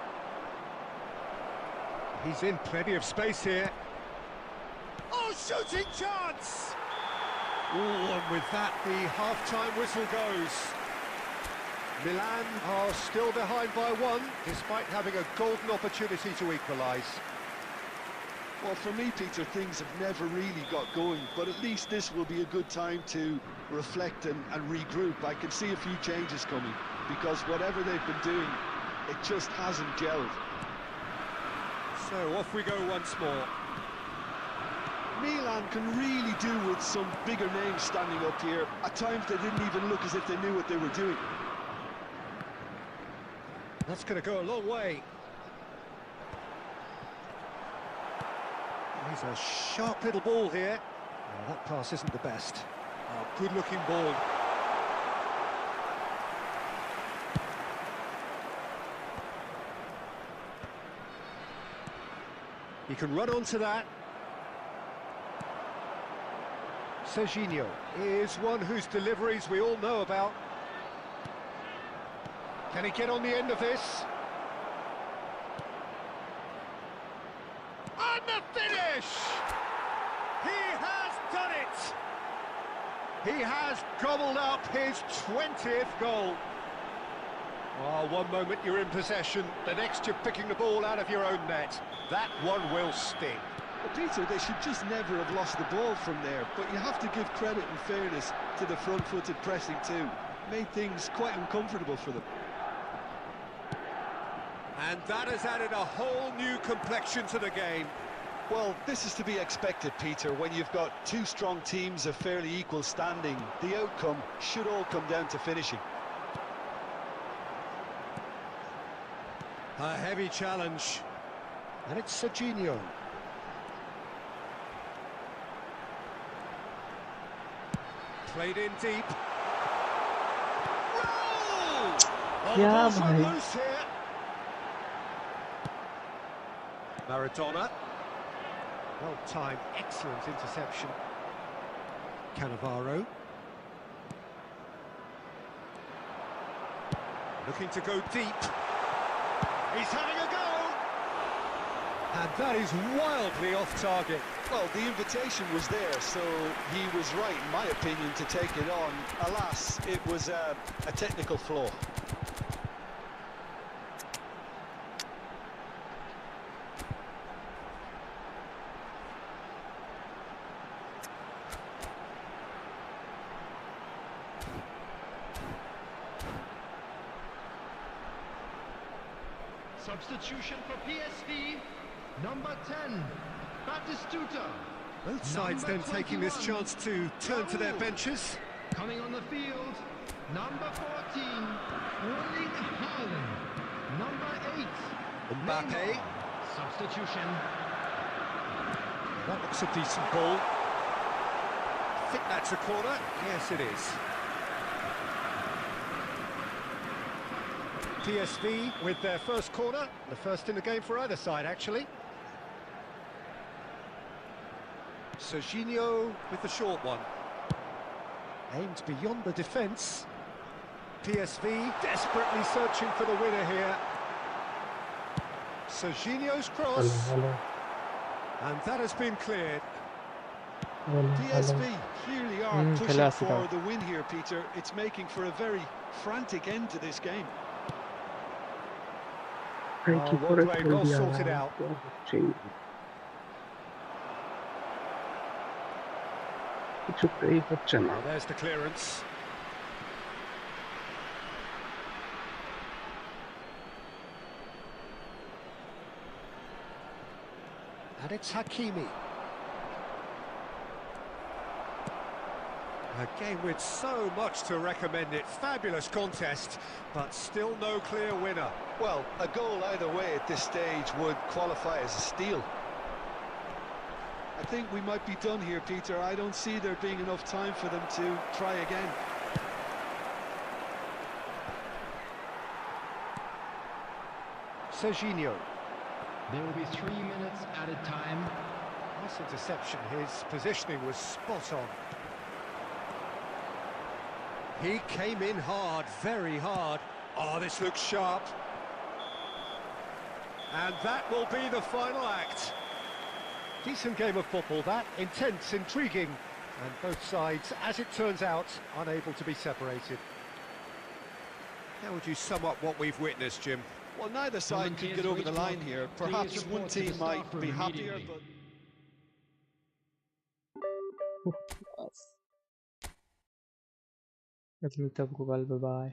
He's in plenty of space here. Oh, shooting chance! Oh, and with that, the half-time whistle goes. Milan are still behind by 1, despite having a golden opportunity to equalise. Well, for me, Peter, things have never really got going, but at least this will be a good time to reflect and regroup. I can see a few changes coming, because whatever they've been doing, it just hasn't gelled. So off we go once more. Milan can really do with some bigger names standing up here. At times they didn't even look as if they knew what they were doing. That's going to go a long way. He's a sharp little ball here. Oh, that pass isn't the best. Oh, good-looking ball. He can run onto that. Serginho is one whose deliveries we all know about. Can he get on the end of this? And the finish! He has done it! He has gobbled up his 20th goal. Oh, one moment you're in possession, the next you're picking the ball out of your own net. That one will sting. Well, Peter, they should just never have lost the ball from there, but you have to give credit and fairness to the front-footed pressing too. Made things quite uncomfortable for them. And that has added a whole new complexion to the game. Well, this is to be expected, Peter. When you've got two strong teams of fairly equal standing, the outcome should all come down to finishing. A heavy challenge. And it's Serginho. Played in deep. Roll! Oh, the Yeah, ball's run bhai. loose here. Maradona. Well-timed, excellent interception. Cannavaro. Looking to go deep. He's having a go! And that is wildly off target. Well, the invitation was there, so he was right, in my opinion, to take it on. Alas, it was a technical flaw. Substitution for PSV, number 10, Batistuta. Both sides then Number taking this 21, chance to turn to their benches. Coming on the field, number 14, Erling Haaland. Number 8, Mbappe. Neymar. Substitution. That looks a decent ball. I think that's a corner. Yes, it is. PSV with their first corner, the first in the game for either side, actually. Serginho with the short one. Aimed beyond the defence. PSV desperately searching for the winner here. Serginho's cross. And that has been cleared. PSV clearly are pushing classic. for the win here, Peter. It's making for a very frantic end to this game. Well played, well sorted out. কিছুতেই হচ্ছে না। Well, there's the clearance. And it's Hakimi. A game with so much to recommend it. Fabulous contest, but still no clear winner. Well, a goal either way at this stage would qualify as a steal. I think we might be done here, Peter. I don't see there being enough time for them to try again. Serginho. There will be 3 minutes added time. Nice interception. His positioning was spot on. He came in hard, very hard. Oh, this looks sharp. And that will be the final act. Decent game of football, that. Intense, intriguing. And both sides, as it turns out, unable to be separated. How would you sum up what we've witnessed, Jim? Well, neither side could get over the line here. Perhaps one team might be happier, but... بس. قتلت أبوك قلب باي.